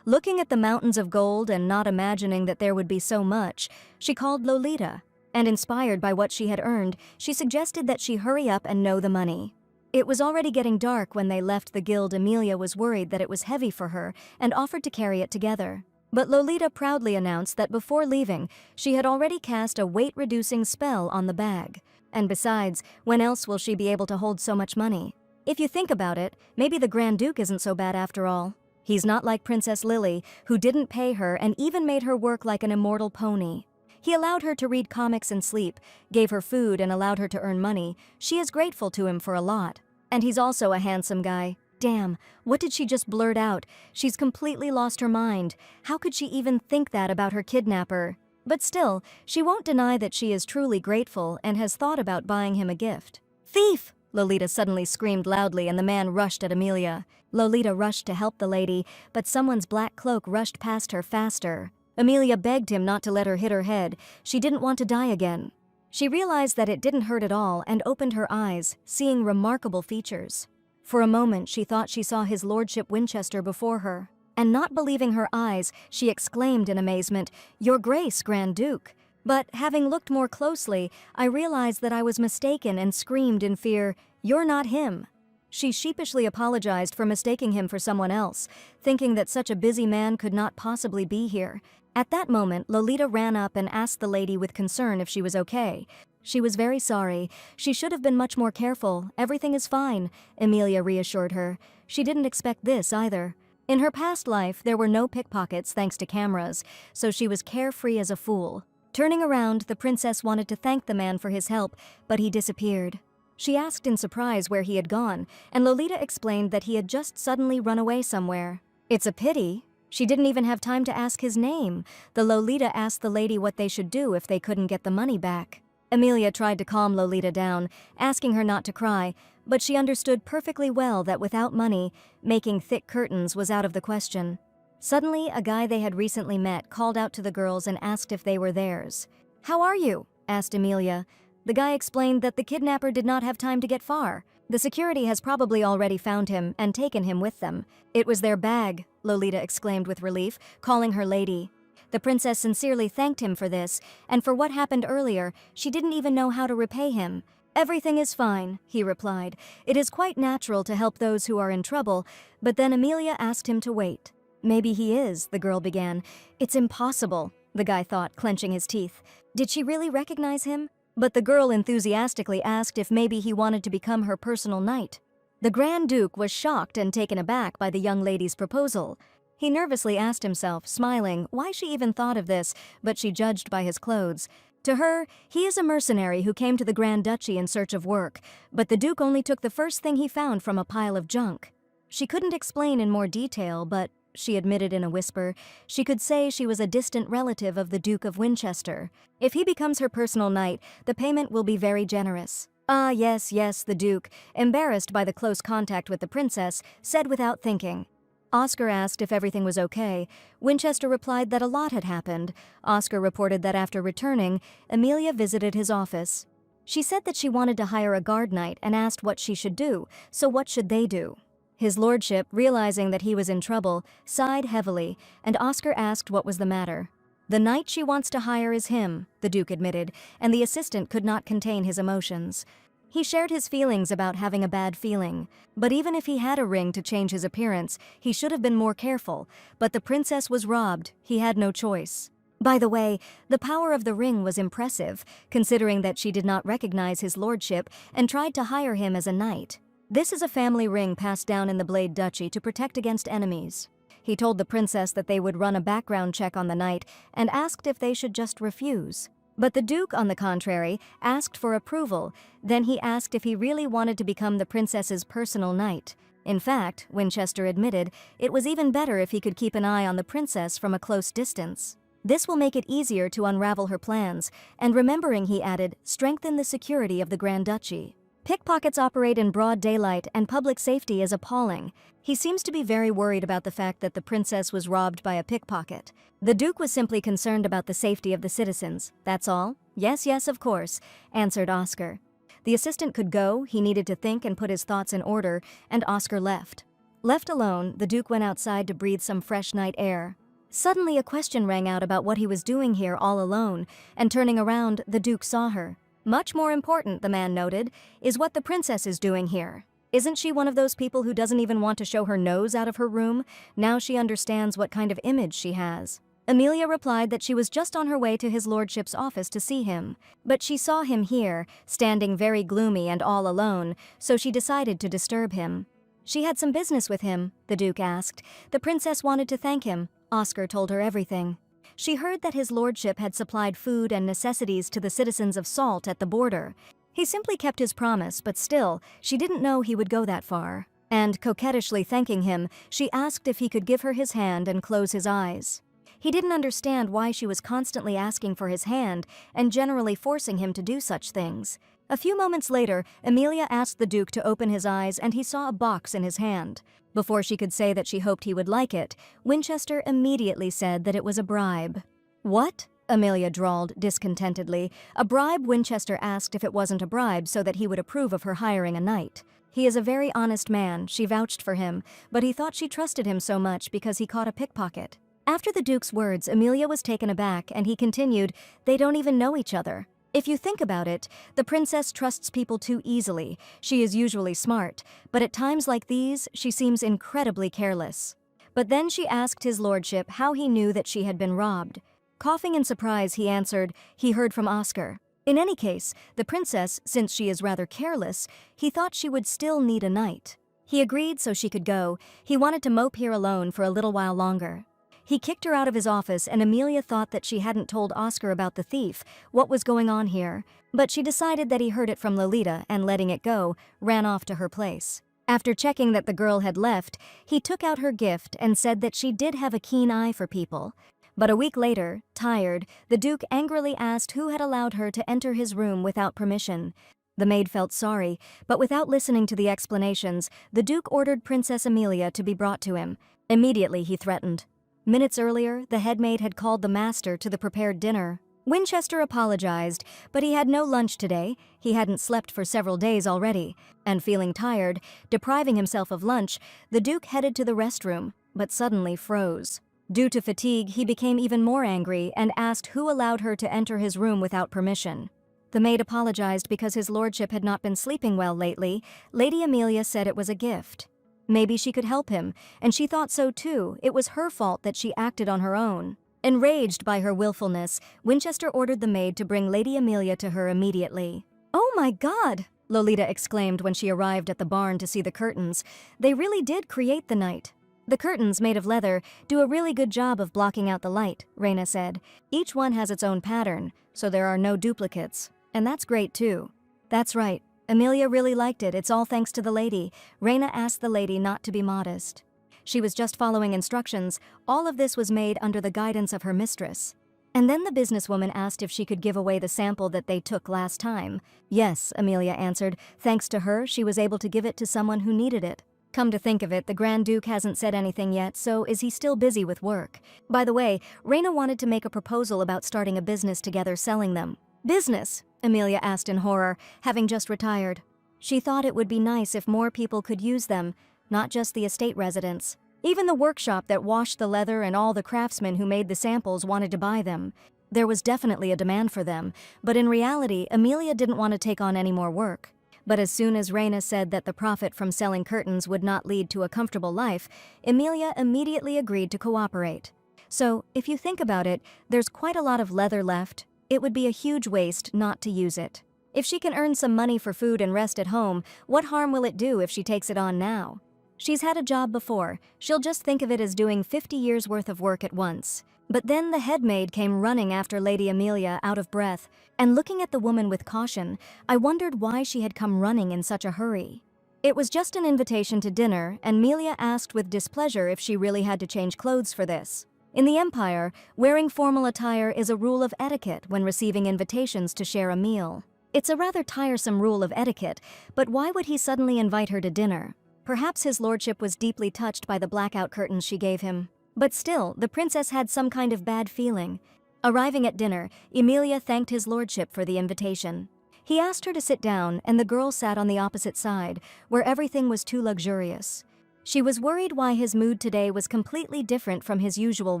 looking at the mountains of gold and not imagining that there would be so much, she called Lolita. And inspired by what she had earned, she suggested that she hurry up and know the money. It was already getting dark when they left the guild. Amelia was worried that it was heavy for her and offered to carry it together. But Lolita proudly announced that before leaving, she had already cast a weight-reducing spell on the bag. And besides, when else will she be able to hold so much money? If you think about it, maybe the Grand Duke isn't so bad after all. He's not like Princess Lily, who didn't pay her and even made her work like an immortal pony. He allowed her to read comics and sleep, gave her food and allowed her to earn money. She is grateful to him for a lot. And he's also a handsome guy. Damn, what did she just blurt out? She's completely lost her mind. How could she even think that about her kidnapper? But still, she won't deny that she is truly grateful and has thought about buying him a gift. Thief! Lolita suddenly screamed loudly and the man rushed at Amelia. Lolita rushed to help the lady, but someone's black cloak rushed past her faster. Amelia begged him not to let her hit her head. She didn't want to die again. She realized that it didn't hurt at all and opened her eyes, seeing remarkable features. For a moment she thought she saw his lordship Winchester before her. And not believing her eyes, she exclaimed in amazement, "Your Grace, Grand Duke." But having looked more closely, I realized that I was mistaken and screamed in fear, "You're not him." She sheepishly apologized for mistaking him for someone else, thinking that such a busy man could not possibly be here. At that moment, Lolita ran up and asked the lady with concern if she was okay. She was very sorry. She should have been much more careful. Everything is fine, Amelia reassured her. She didn't expect this either. In her past life, there were no pickpockets thanks to cameras, so she was carefree as a fool. Turning around, the princess wanted to thank the man for his help, but he disappeared. She asked in surprise where he had gone, and Lolita explained that he had just suddenly run away somewhere. It's a pity. She didn't even have time to ask his name. The Lolita asked the lady what they should do if they couldn't get the money back. Amelia tried to calm Lolita down, asking her not to cry, but she understood perfectly well that without money, making thick curtains was out of the question. Suddenly, a guy they had recently met called out to the girls and asked if they were theirs. "How are you?" asked Amelia. The guy explained that the kidnapper did not have time to get far. The security has probably already found him and taken him with them. "It was their bag," Lolita exclaimed with relief, calling her lady. The princess sincerely thanked him for this, and for what happened earlier, she didn't even know how to repay him. "Everything is fine," he replied. "It is quite natural to help those who are in trouble," but then Amelia asked him to wait. "Maybe he is," the girl began. "It's impossible," the guy thought, clenching his teeth. Did she really recognize him? But the girl enthusiastically asked if maybe he wanted to become her personal knight. The Grand Duke was shocked and taken aback by the young lady's proposal. He nervously asked himself, smiling, why she even thought of this, but she judged by his clothes. To her, he is a mercenary who came to the Grand Duchy in search of work, but the Duke only took the first thing he found from a pile of junk. She couldn't explain in more detail, but, she admitted in a whisper, she could say she was a distant relative of the Duke of Winchester. If he becomes her personal knight, the payment will be very generous. "Ah, yes, the Duke," embarrassed by the close contact with the princess, said without thinking. Oscar asked if everything was okay. Winchester replied that a lot had happened. Oscar reported that after returning, Amelia visited his office. She said that she wanted to hire a guard knight and asked what she should do, so what should they do? His lordship, realizing that he was in trouble, sighed heavily, and Oscar asked what was the matter. "The knight she wants to hire is him," the Duke admitted, and the assistant could not contain his emotions. He shared his feelings about having a bad feeling, but even if he had a ring to change his appearance, he should have been more careful, but the princess was robbed, he had no choice. By the way, the power of the ring was impressive, considering that she did not recognize his lordship and tried to hire him as a knight. "This is a family ring passed down in the Blade Duchy to protect against enemies." He told the princess that they would run a background check on the knight and asked if they should just refuse. But the Duke, on the contrary, asked for approval. Then he asked if he really wanted to become the princess's personal knight. In fact, Winchester admitted, it was even better if he could keep an eye on the princess from a close distance. This will make it easier to unravel her plans, and remembering, he added, strengthen the security of the Grand Duchy. Pickpockets operate in broad daylight and public safety is appalling. He seems to be very worried about the fact that the princess was robbed by a pickpocket. The Duke was simply concerned about the safety of the citizens. That's all? Yes, of course, answered Oscar. The assistant could go, he needed to think and put his thoughts in order, and Oscar left. Left alone, the Duke went outside to breathe some fresh night air. Suddenly a question rang out about what he was doing here all alone, and turning around, the Duke saw her. Much more important, the man noted, is what the princess is doing here. Isn't she one of those people who doesn't even want to show her nose out of her room? Now she understands what kind of image she has. Amelia replied that she was just on her way to his lordship's office to see him, but she saw him here, standing very gloomy and all alone, so she decided to disturb him. She had some business with him, the Duke asked. The princess wanted to thank him. Oscar told her everything. She heard that his lordship had supplied food and necessities to the citizens of Salt at the border. He simply kept his promise, but still, she didn't know he would go that far. And, coquettishly thanking him, she asked if he could give her his hand and close his eyes. He didn't understand why she was constantly asking for his hand and generally forcing him to do such things. A few moments later, Amelia asked the Duke to open his eyes and he saw a box in his hand. Before she could say that she hoped he would like it, Winchester immediately said that it was a bribe. "What?" Amelia drawled discontentedly. A bribe? Winchester asked if it wasn't a bribe so that he would approve of her hiring a knight. He is a very honest man, she vouched for him, but he thought she trusted him so much because he caught a pickpocket. After the Duke's words, Amelia was taken aback and he continued, "They don't even know each other. If you think about it, the princess trusts people too easily. She is usually smart, but at times like these, she seems incredibly careless." But then she asked his lordship how he knew that she had been robbed. Coughing in surprise, he answered, he heard from Oscar. In any case, the princess, since she is rather careless, he thought she would still need a knight. He agreed so she could go. He wanted to mope here alone for a little while longer. He kicked her out of his office and Amelia thought that she hadn't told Oscar about the thief, what was going on here. But she decided that he heard it from Lolita and letting it go, ran off to her place. After checking that the girl had left, he took out her gift and said that she did have a keen eye for people. But a week later, tired, the Duke angrily asked who had allowed her to enter his room without permission. The maid felt sorry, but without listening to the explanations, the Duke ordered Princess Amelia to be brought to him. Immediately he threatened. Minutes earlier, the head maid had called the master to the prepared dinner. Winchester apologized, but he had no lunch today. He hadn't slept for several days already. And feeling tired, depriving himself of lunch, the Duke headed to the restroom, but suddenly froze. Due to fatigue, he became even more angry and asked who allowed her to enter his room without permission. The maid apologized because his lordship had not been sleeping well lately. Lady Amelia said it was a gift. Maybe she could help him, and she thought so too. It was her fault that she acted on her own. Enraged by her willfulness, Winchester ordered the maid to bring Lady Amelia to her immediately. "Oh my God!" Lolita exclaimed when she arrived at the barn to see the curtains. They really did create the night. "The curtains, made of leather, do a really good job of blocking out the light," Reina said. "Each one has its own pattern, so there are no duplicates. And that's great too." "That's right. Amelia really liked it. It's all thanks to the lady." Reina asked the lady not to be modest. She was just following instructions. All of this was made under the guidance of her mistress. And then the businesswoman asked if she could give away the sample that they took last time. "Yes," Amelia answered. "Thanks to her, she was able to give it to someone who needed it." Come to think of it, the Grand Duke hasn't said anything yet, so is he still busy with work? By the way, Reina wanted to make a proposal about starting a business together selling them. "Business?" Amelia asked in horror, having just retired. She thought it would be nice if more people could use them, not just the estate residents. Even the workshop that washed the leather and all the craftsmen who made the samples wanted to buy them. There was definitely a demand for them, but in reality, Amelia didn't want to take on any more work. But as soon as Reina said that the profit from selling curtains would not lead to a comfortable life, Amelia immediately agreed to cooperate. So, if you think about it, there's quite a lot of leather left. It would be a huge waste not to use it. If she can earn some money for food and rest at home, what harm will it do if she takes it on now? She's had a job before. She'll just think of it as doing 50 years' worth of work at once. But then the head maid came running after Lady Amelia, out of breath, and looking at the woman with caution, I wondered why she had come running in such a hurry. It was just an invitation to dinner, and Amelia asked with displeasure if she really had to change clothes for this. In the Empire, wearing formal attire is a rule of etiquette when receiving invitations to share a meal. It's a rather tiresome rule of etiquette, but why would he suddenly invite her to dinner? Perhaps his lordship was deeply touched by the blackout curtains she gave him. But still, the princess had some kind of bad feeling. Arriving at dinner, Amelia thanked his lordship for the invitation. He asked her to sit down, and the girl sat on the opposite side, where everything was too luxurious. She was worried why his mood today was completely different from his usual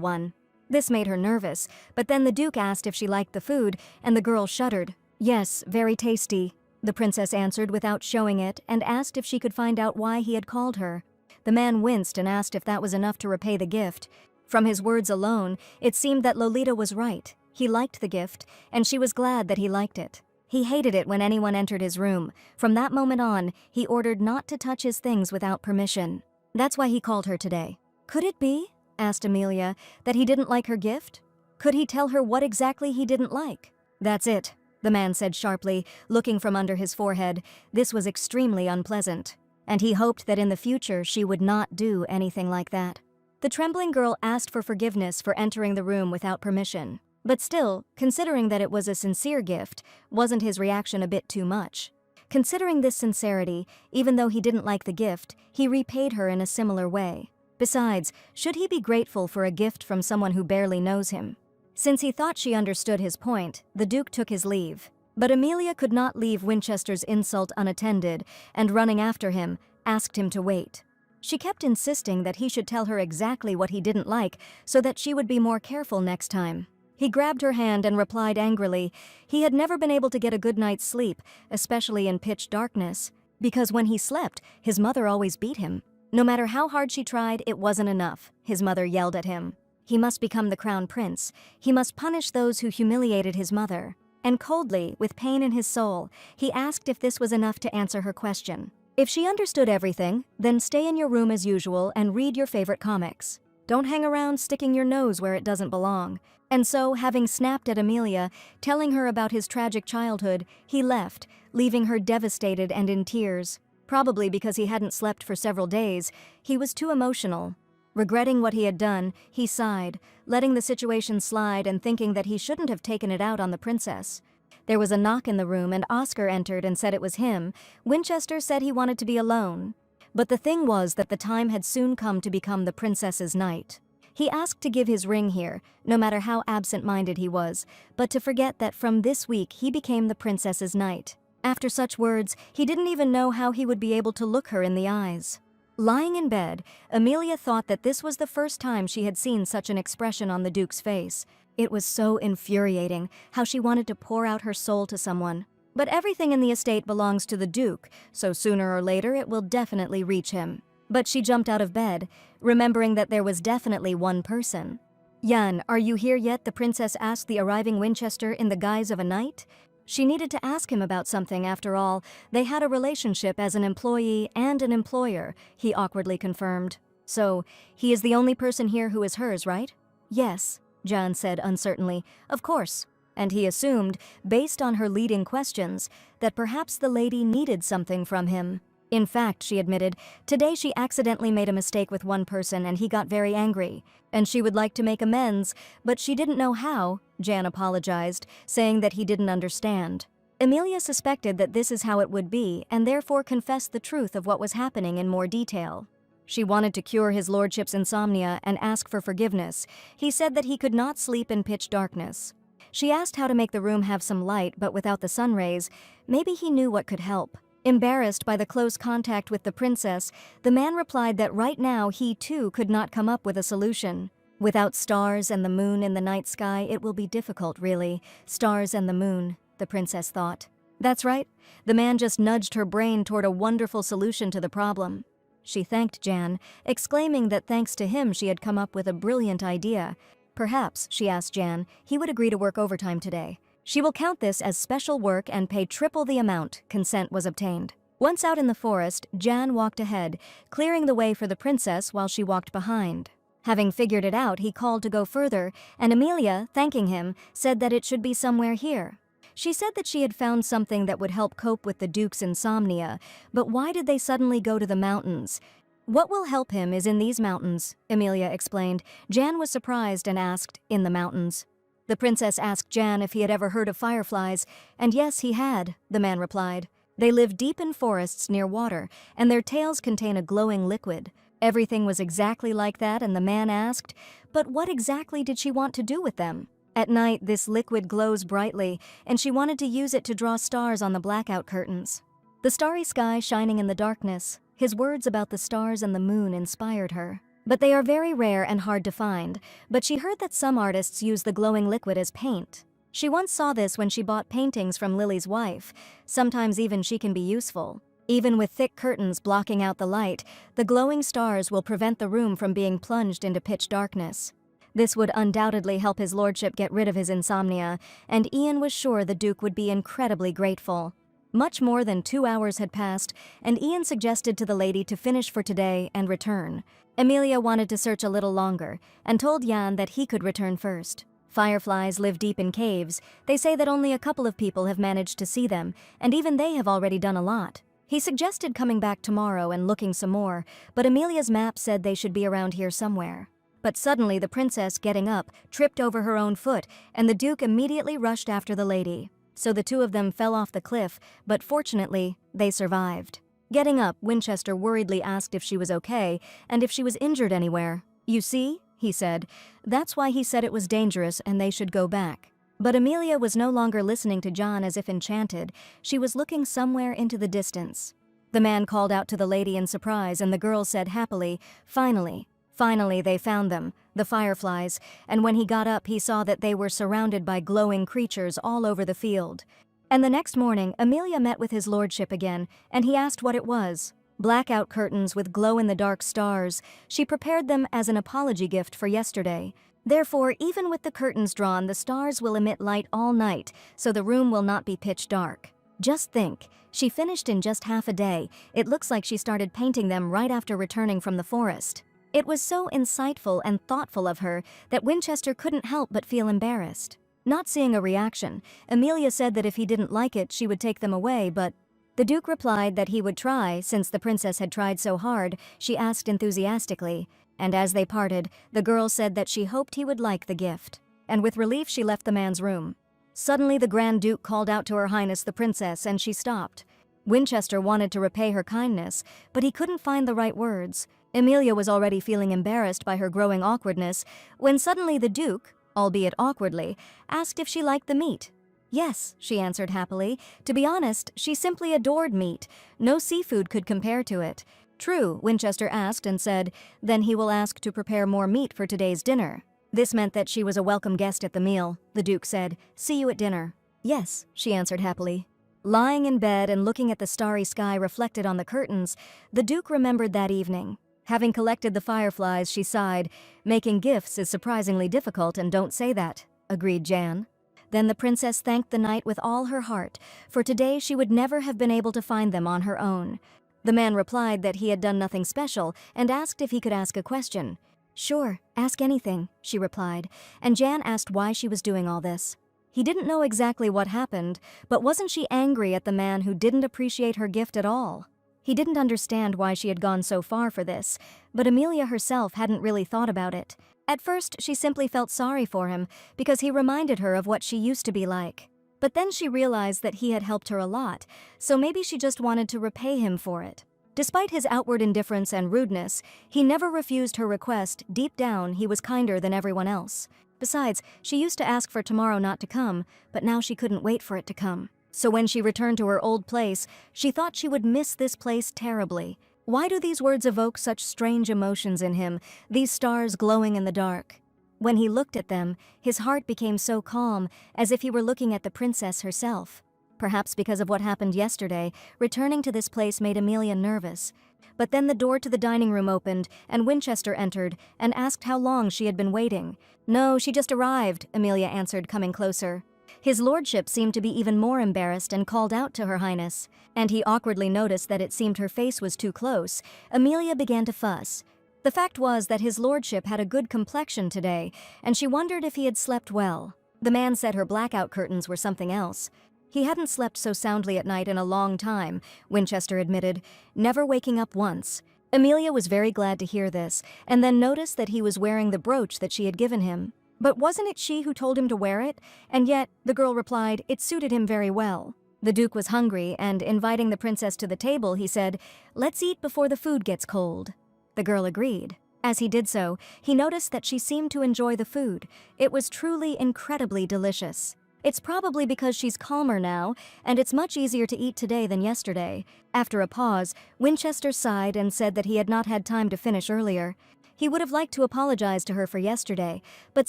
one. This made her nervous, but then the Duke asked if she liked the food, and the girl shuddered. "Yes, very tasty," the princess answered without showing it, and asked if she could find out why he had called her. The man winced and asked if that was enough to repay the gift. From his words alone, it seemed that Lolita was right. He liked the gift, and she was glad that he liked it. He hated it when anyone entered his room. From that moment on, he ordered not to touch his things without permission. That's why he called her today. Could it be, asked Amelia, that he didn't like her gift? Could he tell her what exactly he didn't like? "That's it," the man said sharply, looking from under his forehead. This was extremely unpleasant, and he hoped that in the future she would not do anything like that. The trembling girl asked for forgiveness for entering the room without permission. But still, considering that it was a sincere gift, wasn't his reaction a bit too much? Considering this sincerity, even though he didn't like the gift, he repaid her in a similar way. Besides, should he be grateful for a gift from someone who barely knows him? Since he thought she understood his point, the Duke took his leave. But Amelia could not leave Winchester's insult unattended, and running after him, asked him to wait. She kept insisting that he should tell her exactly what he didn't like so that she would be more careful next time. He grabbed her hand and replied angrily. He had never been able to get a good night's sleep, especially in pitch darkness, because when he slept, his mother always beat him. No matter how hard she tried, it wasn't enough, his mother yelled at him. He must become the crown prince. He must punish those who humiliated his mother. And coldly, with pain in his soul, he asked if this was enough to answer her question. If she understood everything, then stay in your room as usual and read your favorite comics. Don't hang around sticking your nose where it doesn't belong. And so, having snapped at Amelia, telling her about his tragic childhood, he left, leaving her devastated and in tears. Probably because he hadn't slept for several days, he was too emotional. Regretting what he had done, he sighed, letting the situation slide and thinking that he shouldn't have taken it out on the princess. There was a knock in the room and Oscar entered and said it was him. Winchester said he wanted to be alone. But the thing was that the time had soon come to become the princess's night. He asked to give his ring here, no matter how absent-minded he was, but to forget that from this week he became the princess's knight. After such words, he didn't even know how he would be able to look her in the eyes. Lying in bed, Amelia thought that this was the first time she had seen such an expression on the Duke's face. It was so infuriating, how she wanted to pour out her soul to someone. But everything in the estate belongs to the Duke, so sooner or later it will definitely reach him. But she jumped out of bed, remembering that there was definitely one person. "Yan, are you here yet?" the princess asked the arriving Winchester in the guise of a knight. She needed to ask him about something, after all. They had a relationship as an employee and an employer, he awkwardly confirmed. "So, he is the only person here who is hers, right?" "Yes," Jan said uncertainly. "Of course." And he assumed, based on her leading questions, that perhaps the lady needed something from him. In fact, she admitted, today she accidentally made a mistake with one person and he got very angry. And she would like to make amends, but she didn't know how. Jan apologized, saying that he didn't understand. Amelia suspected that this is how it would be and therefore confessed the truth of what was happening in more detail. She wanted to cure his lordship's insomnia and ask for forgiveness. He said that he could not sleep in pitch darkness. She asked how to make the room have some light but without the sun rays. Maybe he knew what could help. Embarrassed by the close contact with the princess, the man replied that right now he too could not come up with a solution. Without stars and the moon in the night sky, it will be difficult, really. Stars and the moon, the princess thought. That's right. The man just nudged her brain toward a wonderful solution to the problem. She thanked Jan, exclaiming that thanks to him she had come up with a brilliant idea. Perhaps, she asked Jan, he would agree to work overtime today. She will count this as special work and pay triple the amount. Consent was obtained. Once out in the forest, Jan walked ahead, clearing the way for the princess while she walked behind. Having figured it out, he called to go further, and Amelia, thanking him, said that it should be somewhere here. She said that she had found something that would help cope with the Duke's insomnia, but why did they suddenly go to the mountains? What will help him is in these mountains, Amelia explained. Jan was surprised and asked, in the mountains. The princess asked Jan if he had ever heard of fireflies, and yes, he had, the man replied. They live deep in forests near water, and their tails contain a glowing liquid. Everything was exactly like that, and the man asked, but what exactly did she want to do with them? At night, this liquid glows brightly, and she wanted to use it to draw stars on the blackout curtains. The starry sky shining in the darkness. His words about the stars and the moon inspired her. But they are very rare and hard to find, but she heard that some artists use the glowing liquid as paint. She once saw this when she bought paintings from Lily's wife. Sometimes even she can be useful. Even with thick curtains blocking out the light, the glowing stars will prevent the room from being plunged into pitch darkness. This would undoubtedly help his lordship get rid of his insomnia, and Ian was sure the Duke would be incredibly grateful. Much more than 2 hours had passed, and Ian suggested to the lady to finish for today and return. Amelia wanted to search a little longer, and told Jan that he could return first. Fireflies live deep in caves. They say that only a couple of people have managed to see them, and even they have already done a lot. He suggested coming back tomorrow and looking some more, but Amelia's map said they should be around here somewhere. But suddenly the princess, getting up, tripped over her own foot, and the Duke immediately rushed after the lady. So the two of them fell off the cliff, but fortunately, they survived. Getting up, Winchester worriedly asked if she was okay, and if she was injured anywhere. "You see," he said, "that's why he said it was dangerous and they should go back." But Amelia was no longer listening to John as if enchanted. She was looking somewhere into the distance. The man called out to the lady in surprise, and the girl said happily, "Finally." Finally, they found them, the fireflies, and when he got up, he saw that they were surrounded by glowing creatures all over the field. And the next morning, Amelia met with his lordship again, and he asked what it was. Blackout curtains with glow-in-the-dark stars. She prepared them as an apology gift for yesterday. Therefore, even with the curtains drawn, the stars will emit light all night, so the room will not be pitch dark. Just think, she finished in just half a day. It looks like she started painting them right after returning from the forest. It was so insightful and thoughtful of her that Winchester couldn't help but feel embarrassed. Not seeing a reaction, Amelia said that if he didn't like it, she would take them away, but The Duke replied that he would try since the princess had tried so hard, she asked enthusiastically, and as they parted, the girl said that she hoped he would like the gift. And with relief she left the man's room. Suddenly the Grand Duke called out to Her Highness the Princess and she stopped. Winchester wanted to repay her kindness, but he couldn't find the right words. Amelia was already feeling embarrassed by her growing awkwardness when suddenly the Duke, albeit awkwardly, asked if she liked the meat. Yes, she answered happily. To be honest, she simply adored meat. No seafood could compare to it. True, Winchester asked and said, then he will ask to prepare more meat for today's dinner. This meant that she was a welcome guest at the meal. The Duke said, see you at dinner. Yes, she answered happily. Lying in bed and looking at the starry sky reflected on the curtains, the Duke remembered that evening. Having collected the fireflies, she sighed. Making gifts is surprisingly difficult, and don't say that, agreed Jan. Then the princess thanked the knight with all her heart, for today she would never have been able to find them on her own. The man replied that he had done nothing special and asked if he could ask a question. Sure, ask anything, she replied, and Jan asked why she was doing all this. He didn't know exactly what happened, but wasn't she angry at the man who didn't appreciate her gift at all? He didn't understand why she had gone so far for this, but Amelia herself hadn't really thought about it. At first, she simply felt sorry for him because he reminded her of what she used to be like. But then she realized that he had helped her a lot, so maybe she just wanted to repay him for it. Despite his outward indifference and rudeness, he never refused her request. Deep down, he was kinder than everyone else. Besides, she used to ask for tomorrow not to come, but now she couldn't wait for it to come. So when she returned to her old place, she thought she would miss this place terribly. Why do these words evoke such strange emotions in him, these stars glowing in the dark? When he looked at them, his heart became so calm, as if he were looking at the princess herself. Perhaps because of what happened yesterday, returning to this place made Amelia nervous. But then the door to the dining room opened, and Winchester entered and asked how long she had been waiting. No, she just arrived, Amelia answered, coming closer. His lordship seemed to be even more embarrassed and called out to Her Highness, and he awkwardly noticed that it seemed her face was too close. Amelia began to fuss. The fact was that his lordship had a good complexion today, and she wondered if he had slept well. The man said her blackout curtains were something else. He hadn't slept so soundly at night in a long time, Winchester admitted, never waking up once. Amelia was very glad to hear this, and then noticed that he was wearing the brooch that she had given him. But wasn't it she who told him to wear it? And yet, the girl replied, it suited him very well. The Duke was hungry, and inviting the princess to the table, he said, let's eat before the food gets cold. The girl agreed. As he did so, he noticed that she seemed to enjoy the food. It was truly incredibly delicious. It's probably because she's calmer now, and it's much easier to eat today than yesterday. After a pause, Winchester sighed and said that he had not had time to finish earlier. He would have liked to apologize to her for yesterday, but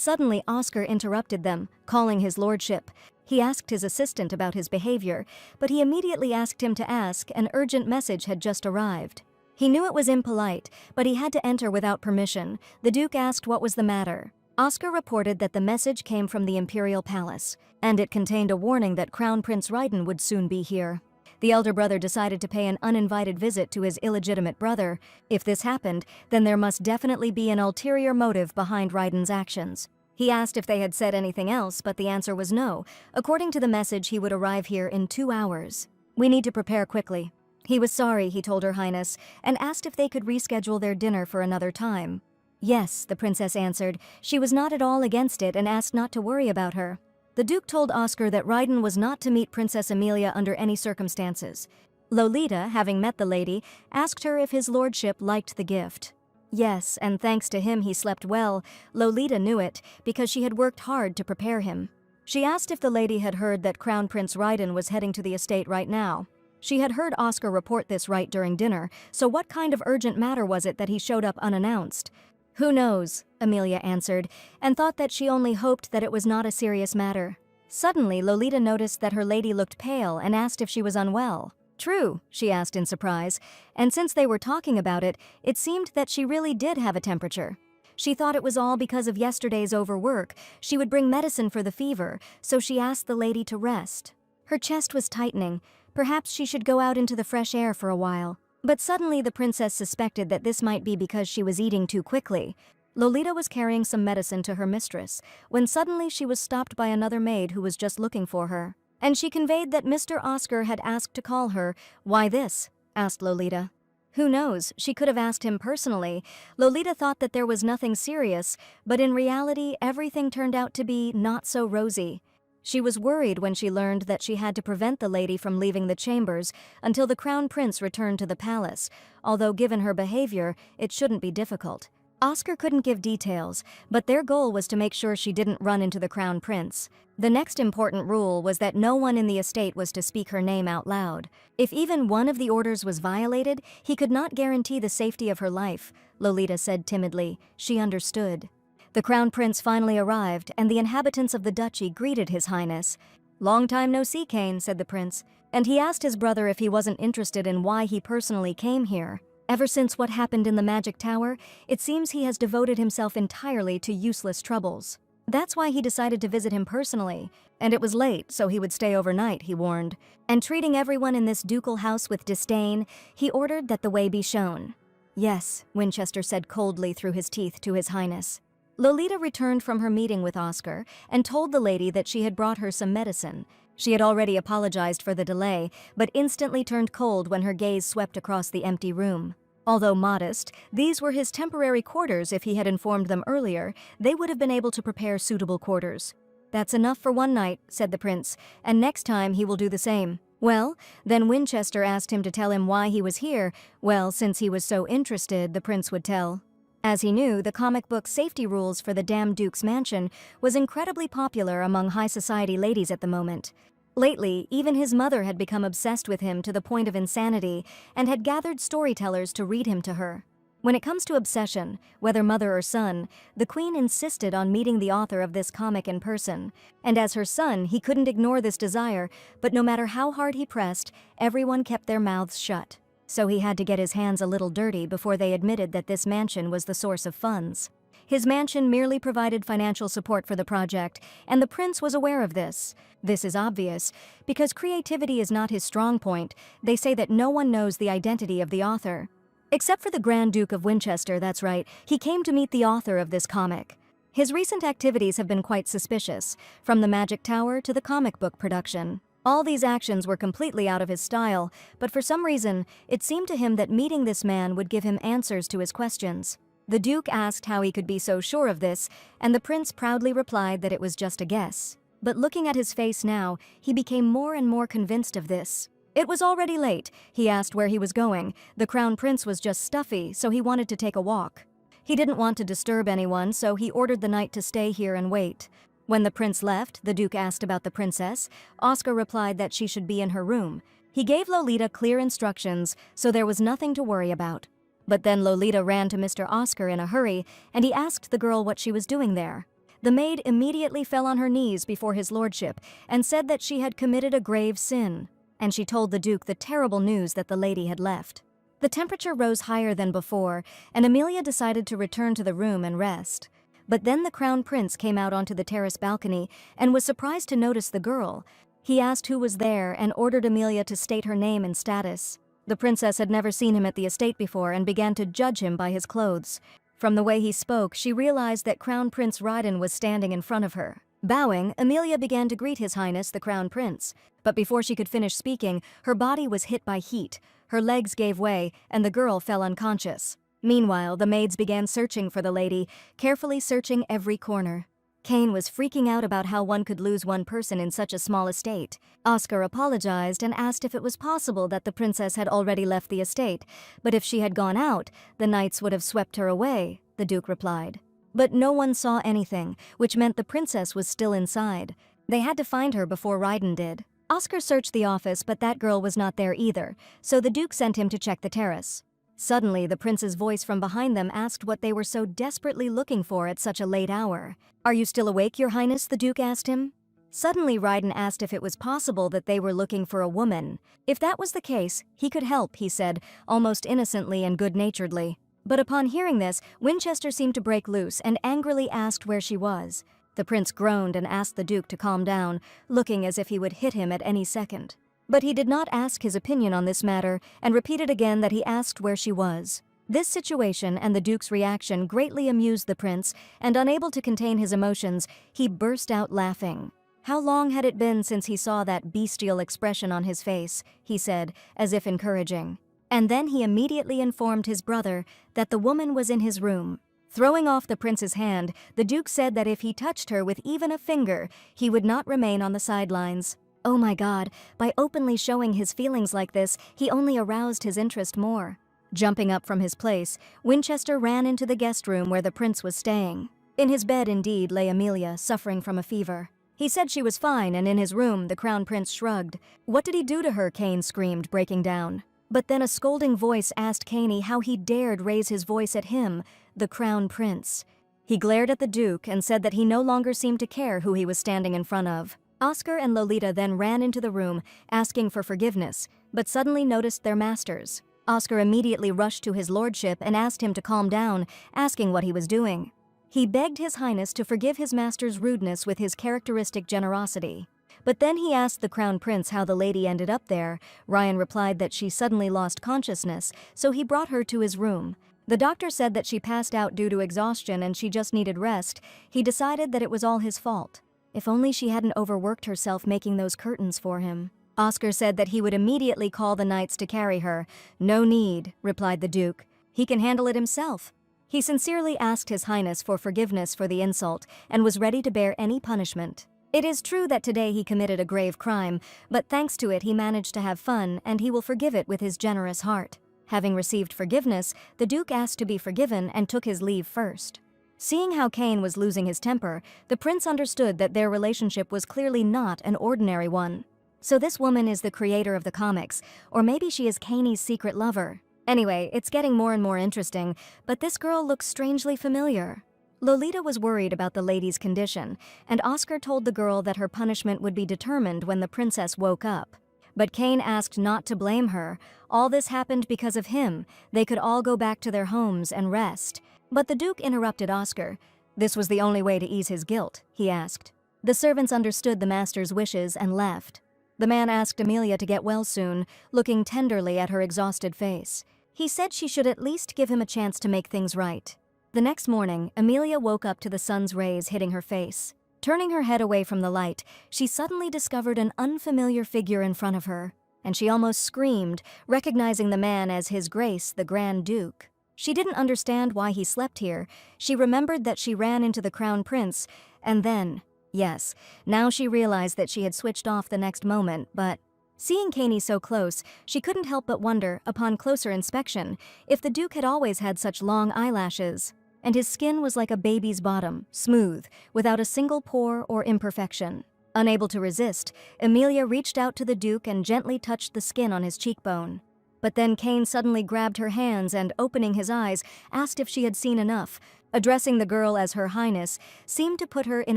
suddenly Oscar interrupted them, calling his lordship. He asked his assistant about his behavior, but he immediately asked him to ask an urgent message had just arrived. He knew it was impolite, but he had to enter without permission. The Duke asked what was the matter. Oscar reported that the message came from the Imperial Palace, and it contained a warning that Crown Prince Raiden would soon be here. The elder brother decided to pay an uninvited visit to his illegitimate brother. If this happened, then there must definitely be an ulterior motive behind Raiden's actions. He asked if they had said anything else, but the answer was no. According to the message, he would arrive here in 2 hours. We need to prepare quickly. He was sorry, he told Her Highness, and asked if they could reschedule their dinner for another time. Yes, the princess answered. She was not at all against it and asked not to worry about her. The Duke told Oscar that Raiden was not to meet Princess Amelia under any circumstances. Lolita, having met the lady, asked her if his lordship liked the gift. Yes, and thanks to him he slept well. Lolita knew it, because she had worked hard to prepare him. She asked if the lady had heard that Crown Prince Raiden was heading to the estate right now. She had heard Oscar report this right during dinner, so what kind of urgent matter was it that he showed up unannounced? Who knows, Amelia answered, and thought that she only hoped that it was not a serious matter. Suddenly, Lolita noticed that her lady looked pale and asked if she was unwell. True, she asked in surprise, and since they were talking about it, it seemed that she really did have a temperature. She thought it was all because of yesterday's overwork. She would bring medicine for the fever, so she asked the lady to rest. Her chest was tightening. Perhaps she should go out into the fresh air for a while. But suddenly the princess suspected that this might be because she was eating too quickly. Lolita was carrying some medicine to her mistress, when suddenly she was stopped by another maid who was just looking for her. and she conveyed that Mr. Oscar had asked to call her. "Why this?" asked Lolita. Who knows, she could have asked him personally. Lolita thought that there was nothing serious, but in reality everything turned out to be not so rosy. She was worried when she learned that she had to prevent the lady from leaving the chambers until the crown prince returned to the palace, although given her behavior, it shouldn't be difficult. Oscar couldn't give details, but their goal was to make sure she didn't run into the crown prince. The next important rule was that no one in the estate was to speak her name out loud. If even one of the orders was violated, he could not guarantee the safety of her life, Lolita said timidly. She understood. The crown prince finally arrived, and the inhabitants of the duchy greeted His Highness. "Long time no see, Kane," said the prince, and he asked his brother if he wasn't interested in why he personally came here. Ever since what happened in the magic tower, it seems he has devoted himself entirely to useless troubles. That's why he decided to visit him personally, and it was late, so he would stay overnight, he warned. And treating everyone in this ducal house with disdain, he ordered that the way be shown. "Yes," Winchester said coldly through his teeth to His Highness. Lolita returned from her meeting with Oscar and told the lady that she had brought her some medicine. She had already apologized for the delay, but instantly turned cold when her gaze swept across the empty room. Although modest, these were his temporary quarters. If he had informed them earlier, they would have been able to prepare suitable quarters. "That's enough for one night," said the prince, "and next time he will do the same." Well, then Winchester asked him to tell him why he was here. Well, since he was so interested, the prince would tell. As he knew, the comic book safety rules for the damned Duke's mansion was incredibly popular among high society ladies at the moment. Lately, even his mother had become obsessed with him to the point of insanity and had gathered storytellers to read him to her. When it comes to obsession, whether mother or son, the queen insisted on meeting the author of this comic in person. And as her son, he couldn't ignore this desire, but no matter how hard he pressed, everyone kept their mouths shut. So he had to get his hands a little dirty before they admitted that this mansion was the source of funds. His mansion merely provided financial support for the project, and the prince was aware of this. This is obvious. Because creativity is not his strong point, they say that no one knows the identity of the author. Except for the Grand Duke of Winchester, that's right, he came to meet the author of this comic. His recent activities have been quite suspicious, from the Magic Tower to the comic book production. All these actions were completely out of his style, but for some reason, it seemed to him that meeting this man would give him answers to his questions. The Duke asked how he could be so sure of this, and the prince proudly replied that it was just a guess. But looking at his face now, he became more and more convinced of this. It was already late. He asked where he was going. The crown prince was just stuffy, so he wanted to take a walk. He didn't want to disturb anyone, so he ordered the knight to stay here and wait. When the prince left, the Duke asked about the princess. Oscar replied that she should be in her room. He gave Lolita clear instructions, so there was nothing to worry about. But then Lolita ran to Mr. Oscar in a hurry, and he asked the girl what she was doing there. The maid immediately fell on her knees before his lordship and said that she had committed a grave sin, and she told the Duke the terrible news that the lady had left. The temperature rose higher than before, and Amelia decided to return to the room and rest. But then the crown prince came out onto the terrace balcony and was surprised to notice the girl. He asked who was there and ordered Amelia to state her name and status. The princess had never seen him at the estate before and began to judge him by his clothes. From the way he spoke, she realized that Crown Prince Ryden was standing in front of her. Bowing, Amelia began to greet His Highness the Crown Prince. But before she could finish speaking, her body was hit by heat. Her legs gave way, and the girl fell unconscious. Meanwhile, the maids began searching for the lady, carefully searching every corner. Kane was freaking out about how one could lose one person in such a small estate. Oscar apologized and asked if it was possible that the princess had already left the estate, but if she had gone out, the knights would have swept her away, the Duke replied. But no one saw anything, which meant the princess was still inside. They had to find her before Ryden did. Oscar searched the office, but that girl was not there either, so the Duke sent him to check the terrace. Suddenly, the prince's voice from behind them asked what they were so desperately looking for at such a late hour. "Are you still awake, Your Highness?" the Duke asked him. Suddenly, Ryden asked if it was possible that they were looking for a woman. If that was the case, he could help, he said, almost innocently and good-naturedly. But upon hearing this, Winchester seemed to break loose and angrily asked where she was. The prince groaned and asked the Duke to calm down, looking as if he would hit him at any second. But he did not ask his opinion on this matter, and repeated again that he asked where she was. This situation and the Duke's reaction greatly amused the prince, and unable to contain his emotions, he burst out laughing. How long had it been since he saw that bestial expression on his face, he said, as if encouraging. And then he immediately informed his brother that the woman was in his room. Throwing off the prince's hand, the Duke said that if he touched her with even a finger, he would not remain on the sidelines. Oh my God, by openly showing his feelings like this, he only aroused his interest more. Jumping up from his place, Winchester ran into the guest room where the prince was staying. In his bed indeed lay Amelia, suffering from a fever. He said she was fine, and in his room the crown prince shrugged. What did he do to her? Kane screamed, breaking down. But then a scolding voice asked Caney how he dared raise his voice at him, the crown prince. He glared at the Duke and said that he no longer seemed to care who he was standing in front of. Oscar and Lolita then ran into the room, asking for forgiveness, but suddenly noticed their masters. Oscar immediately rushed to his lordship and asked him to calm down, asking what he was doing. He begged His Highness to forgive his master's rudeness with his characteristic generosity. But then he asked the crown prince how the lady ended up there. Ryan replied that she suddenly lost consciousness, so he brought her to his room. The doctor said that she passed out due to exhaustion and she just needed rest. He decided that it was all his fault. If only she hadn't overworked herself making those curtains for him. Oscar said that he would immediately call the knights to carry her. No need, replied the Duke. He can handle it himself. He sincerely asked His Highness for forgiveness for the insult and was ready to bear any punishment. It is true that today he committed a grave crime, but thanks to it he managed to have fun and he will forgive it with his generous heart. Having received forgiveness, the Duke asked to be forgiven and took his leave first. Seeing how Kane was losing his temper, the prince understood that their relationship was clearly not an ordinary one. So this woman is the creator of the comics, or maybe she is Kaney's secret lover. Anyway, it's getting more and more interesting, but this girl looks strangely familiar. Lolita was worried about the lady's condition, and Oscar told the girl that her punishment would be determined when the princess woke up. But Kane asked not to blame her. All this happened because of him. They could all go back to their homes and rest. But the Duke interrupted Oscar. This was the only way to ease his guilt, he asked. The servants understood the master's wishes and left. The man asked Amelia to get well soon, looking tenderly at her exhausted face. He said she should at least give him a chance to make things right. The next morning, Amelia woke up to the sun's rays hitting her face. Turning her head away from the light, she suddenly discovered an unfamiliar figure in front of her, and she almost screamed, recognizing the man as His Grace, the Grand Duke. She didn't understand why he slept here. She remembered that she ran into the crown prince, and then, yes, now she realized that she had switched off the next moment, but seeing Caney so close, she couldn't help but wonder, upon closer inspection, if the Duke had always had such long eyelashes. And his skin was like a baby's bottom, smooth, without a single pore or imperfection. Unable to resist, Amelia reached out to the Duke and gently touched the skin on his cheekbone. But then Kane suddenly grabbed her hands and, opening his eyes, asked if she had seen enough. Addressing the girl as Her Highness seemed to put her in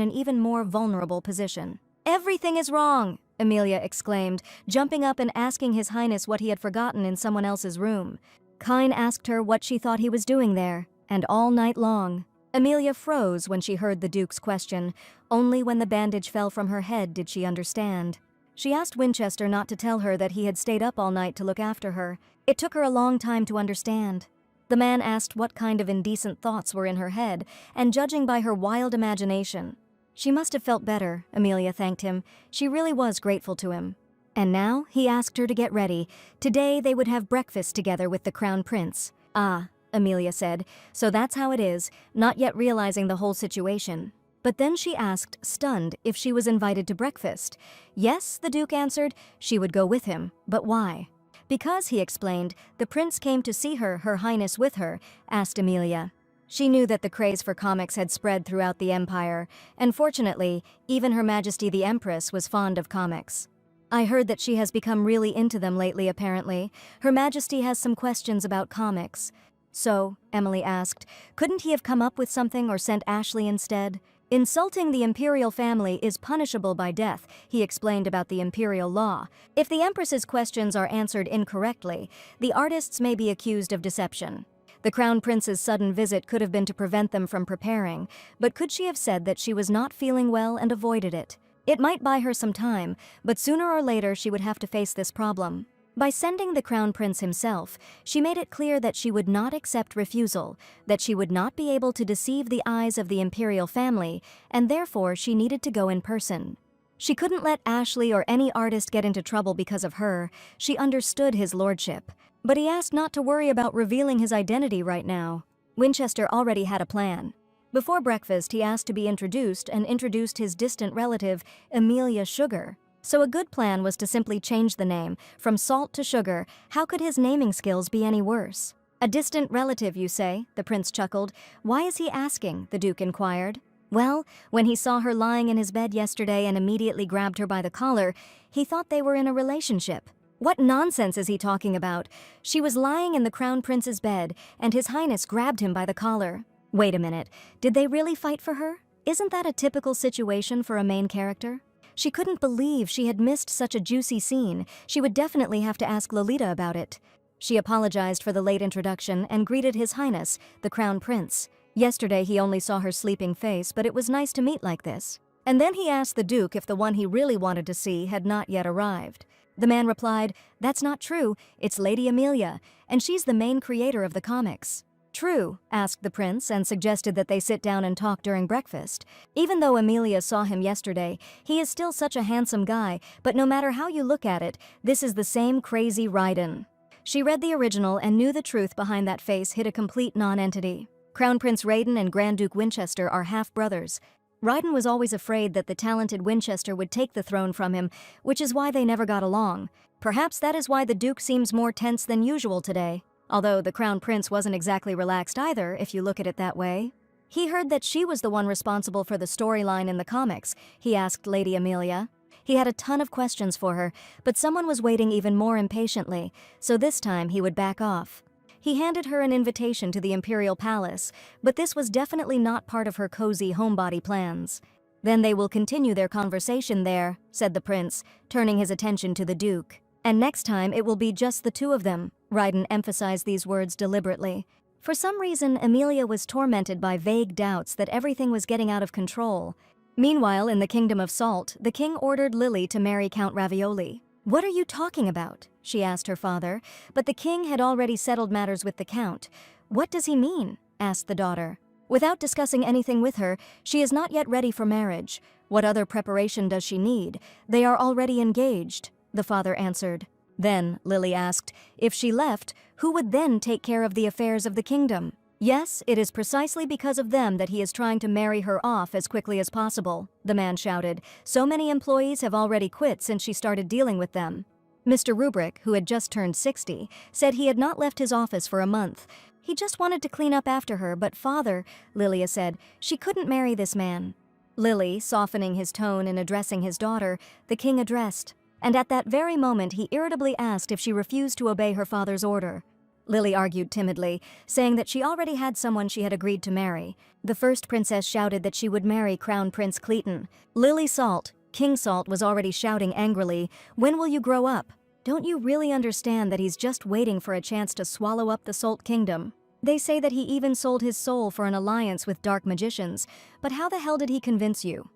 an even more vulnerable position. "Everything is wrong!" Amelia exclaimed, jumping up and asking His Highness what he had forgotten in someone else's room. Kane asked her what she thought he was doing there, and all night long. Amelia froze when she heard the Duke's question. Only when the bandage fell from her head did she understand. She asked Winchester not to tell her that he had stayed up all night to look after her. It took her a long time to understand. The man asked what kind of indecent thoughts were in her head, and judging by her wild imagination, she must have felt better, Amelia thanked him. She really was grateful to him. And now he asked her to get ready. Today they would have breakfast together with the crown prince. Ah, Amelia said, so that's how it is, not yet realizing the whole situation. But then she asked, stunned, if she was invited to breakfast. Yes, the Duke answered, she would go with him, but why? Because, he explained, the prince came to see her, Her Highness with her, asked Amelia. She knew that the craze for comics had spread throughout the empire, and fortunately, even Her Majesty the Empress was fond of comics. I heard that she has become really into them lately, apparently. Her Majesty has some questions about comics. So, Emily asked, couldn't he have come up with something or sent Ashley instead? Insulting the imperial family is punishable by death, he explained about the imperial law. If the Empress's questions are answered incorrectly, the artists may be accused of deception. The Crown Prince's sudden visit could have been to prevent them from preparing, but could she have said that she was not feeling well and avoided it? It might buy her some time, but sooner or later she would have to face this problem. By sending the Crown Prince himself, she made it clear that she would not accept refusal, that she would not be able to deceive the eyes of the imperial family, and therefore she needed to go in person. She couldn't let Ashley or any artist get into trouble because of her. She understood his lordship. But he asked not to worry about revealing his identity right now. Winchester already had a plan. Before breakfast, he asked to be introduced and introduced his distant relative, Amelia Sugar. So a good plan was to simply change the name, from Salt to Sugar. How could his naming skills be any worse? A distant relative, you say? The prince chuckled. Why is he asking? The Duke inquired. Well, when he saw her lying in his bed yesterday and immediately grabbed her by the collar, he thought they were in a relationship. What nonsense is he talking about? She was lying in the Crown Prince's bed, and His Highness grabbed him by the collar. Wait a minute, did they really fight for her? Isn't that a typical situation for a main character? She couldn't believe she had missed such a juicy scene. She would definitely have to ask Lolita about it. She apologized for the late introduction and greeted His Highness, the Crown Prince. Yesterday he only saw her sleeping face, but it was nice to meet like this. And then he asked the Duke if the one he really wanted to see had not yet arrived. The man replied, "That's not true, it's Lady Amelia, and she's the main creator of the comics." "True?" asked the prince and suggested that they sit down and talk during breakfast. Even though Amelia saw him yesterday, he is still such a handsome guy, but no matter how you look at it, this is the same crazy Raiden. She read the original and knew the truth behind that face hid a complete non-entity. Crown Prince Raiden and Grand Duke Winchester are half-brothers. Raiden was always afraid that the talented Winchester would take the throne from him, which is why they never got along. Perhaps that is why the Duke seems more tense than usual today. Although the Crown Prince wasn't exactly relaxed either, if you look at it that way. He heard that she was the one responsible for the storyline in the comics, he asked Lady Amelia. He had a ton of questions for her, but someone was waiting even more impatiently, so this time he would back off. He handed her an invitation to the Imperial Palace, but this was definitely not part of her cozy homebody plans. Then they will continue their conversation there, said the prince, turning his attention to the Duke. And next time it will be just the two of them. Raiden emphasized these words deliberately. For some reason, Amelia was tormented by vague doubts that everything was getting out of control. Meanwhile, in the Kingdom of Salt, the king ordered Lily to marry Count Ravioli. "What are you talking about?" she asked her father, but the king had already settled matters with the count. "What does he mean?" asked the daughter. "Without discussing anything with her, she is not yet ready for marriage. What other preparation does she need? They are already engaged," the father answered. Then, Lily asked, if she left, who would then take care of the affairs of the kingdom? "Yes, it is precisely because of them that he is trying to marry her off as quickly as possible," the man shouted. "So many employees have already quit since she started dealing with them." Mr. Rubrick, who had just turned 60, said he had not left his office for a month. He just wanted to clean up after her, but father, Lilia said, she couldn't marry this man. Lily, softening his tone in addressing his daughter, the king addressed. And at that very moment he irritably asked if she refused to obey her father's order. Lily argued timidly, saying that she already had someone she had agreed to marry. The first princess shouted that she would marry Crown Prince Cleaton. Lily Salt, King Salt, was already shouting angrily, "When will you grow up? Don't you really understand that he's just waiting for a chance to swallow up the Salt Kingdom? They say that he even sold his soul for an alliance with dark magicians, but how the hell did he convince you?"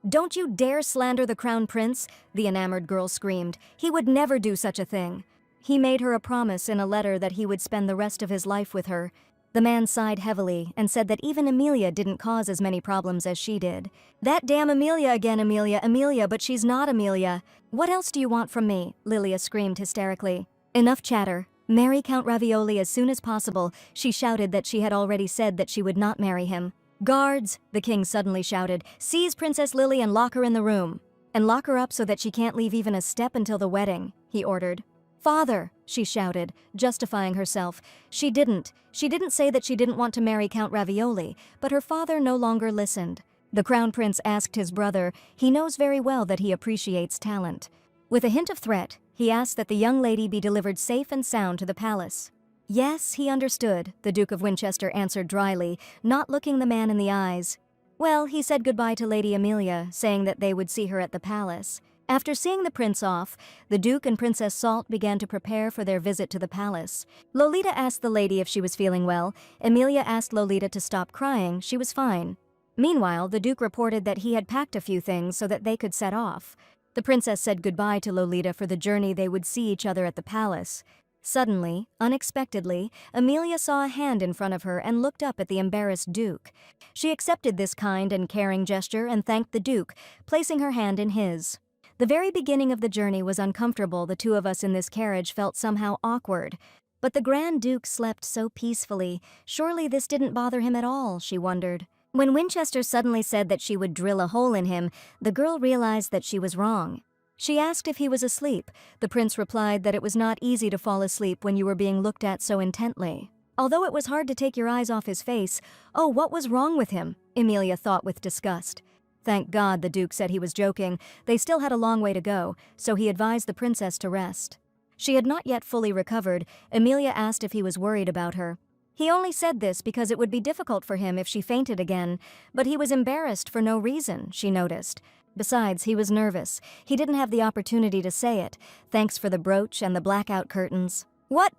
"Don't you dare slander the Crown Prince," the enamored girl screamed. "He would never do such a thing." He made her a promise in a letter that he would spend the rest of his life with her. The man sighed heavily and said that even Amelia didn't cause as many problems as she did. "That damn Amelia again, Amelia, but she's not Amelia. What else do you want from me?" Lilia screamed hysterically. "Enough chatter. Marry Count Ravioli as soon as possible." She shouted that she had already said that she would not marry him. "Guards," the king suddenly shouted, "seize Princess Lily and lock her in the room. And lock her up so that she can't leave even a step until the wedding," he ordered. "Father," she shouted, justifying herself. She didn't say that she didn't want to marry Count Ravioli, but her father no longer listened. The Crown Prince asked his brother. He knows very well that he appreciates talent. With a hint of threat, he asked that the young lady be delivered safe and sound to the palace. Yes, he understood, the Duke of Winchester answered dryly, not looking the man in the eyes. Well, he said goodbye to Lady Amelia, saying that they would see her at the palace. After seeing the prince off, the Duke and Princess Salt began to prepare for their visit to the palace. Lolita asked the lady if she was feeling well. Amelia asked Lolita to stop crying. She was fine. Meanwhile, the Duke reported that he had packed a few things so that they could set off. The princess said goodbye to Lolita for the journey they would see each other at the palace. Suddenly, unexpectedly, Amelia saw a hand in front of her and looked up at the embarrassed Duke. She accepted this kind and caring gesture and thanked the Duke, placing her hand in his. The very beginning of the journey was uncomfortable. The two of us in this carriage felt somehow awkward. But the Grand Duke slept so peacefully. Surely this didn't bother him at all, she wondered. When Winchester suddenly said that she would drill a hole in him, the girl realized that she was wrong. She asked if he was asleep. The prince replied that it was not easy to fall asleep when you were being looked at so intently. Although it was hard to take your eyes off his face, oh, what was wrong with him? Amelia thought with disgust. Thank God, the Duke said he was joking. They still had a long way to go, so he advised the princess to rest. She had not yet fully recovered. Amelia asked if he was worried about her. He only said this because it would be difficult for him if she fainted again, but he was embarrassed for no reason, she noticed. Besides, he was nervous. He didn't have the opportunity to say it. Thanks for the brooch and the blackout curtains. What?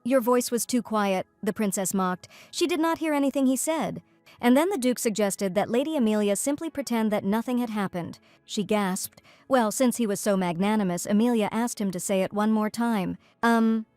Your voice was too quiet, the princess mocked. She did not hear anything he said. And then the Duke suggested that Lady Amelia simply pretend that nothing had happened. She gasped. Well, since he was so magnanimous, Amelia asked him to say it one more time.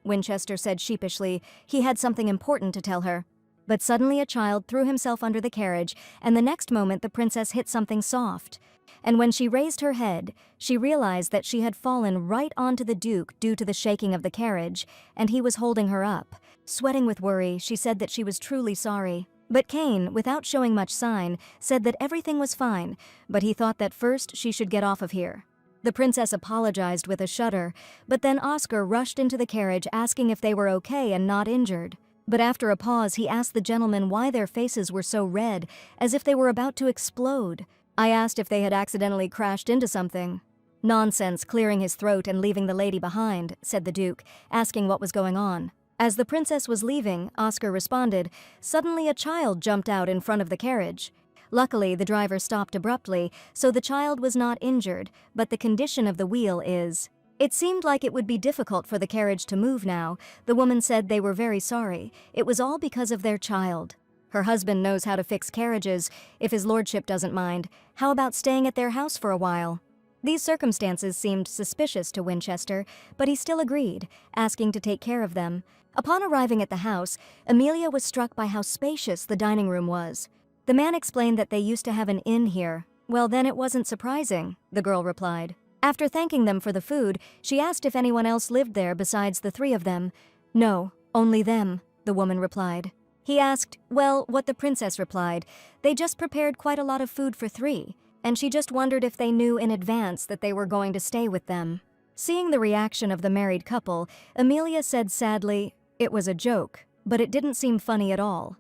Winchester said sheepishly. He had something important to tell her. But suddenly a child threw himself under the carriage, and the next moment the princess hit something soft. And when she raised her head, she realized that she had fallen right onto the Duke due to the shaking of the carriage, and he was holding her up. Sweating with worry, she said that she was truly sorry. But Kane, without showing much sign, said that everything was fine, but he thought that first she should get off of here. The princess apologized with a shudder, but then Oscar rushed into the carriage asking if they were okay and not injured. But after a pause, he asked the gentlemen why their faces were so red, as if they were about to explode. I asked if they had accidentally crashed into something. Nonsense, clearing his throat and leaving the lady behind, said the Duke, asking what was going on. As the princess was leaving, Oscar responded, suddenly a child jumped out in front of the carriage. Luckily, the driver stopped abruptly, so the child was not injured, but the condition of the wheel is. It seemed like it would be difficult for the carriage to move now. The woman said they were very sorry. It was all because of their child. Her husband knows how to fix carriages. If his lordship doesn't mind, how about staying at their house for a while? These circumstances seemed suspicious to Winchester, but he still agreed, asking to take care of them. Upon arriving at the house, Amelia was struck by how spacious the dining room was. The man explained that they used to have an inn here. Well, then it wasn't surprising, the girl replied. After thanking them for the food, she asked if anyone else lived there besides the three of them. No, only them, the woman replied. He asked, well, what the princess replied. They just prepared quite a lot of food for three, and she just wondered if they knew in advance that they were going to stay with them. Seeing the reaction of the married couple, Amelia said sadly, it was a joke, but it didn't seem funny at all.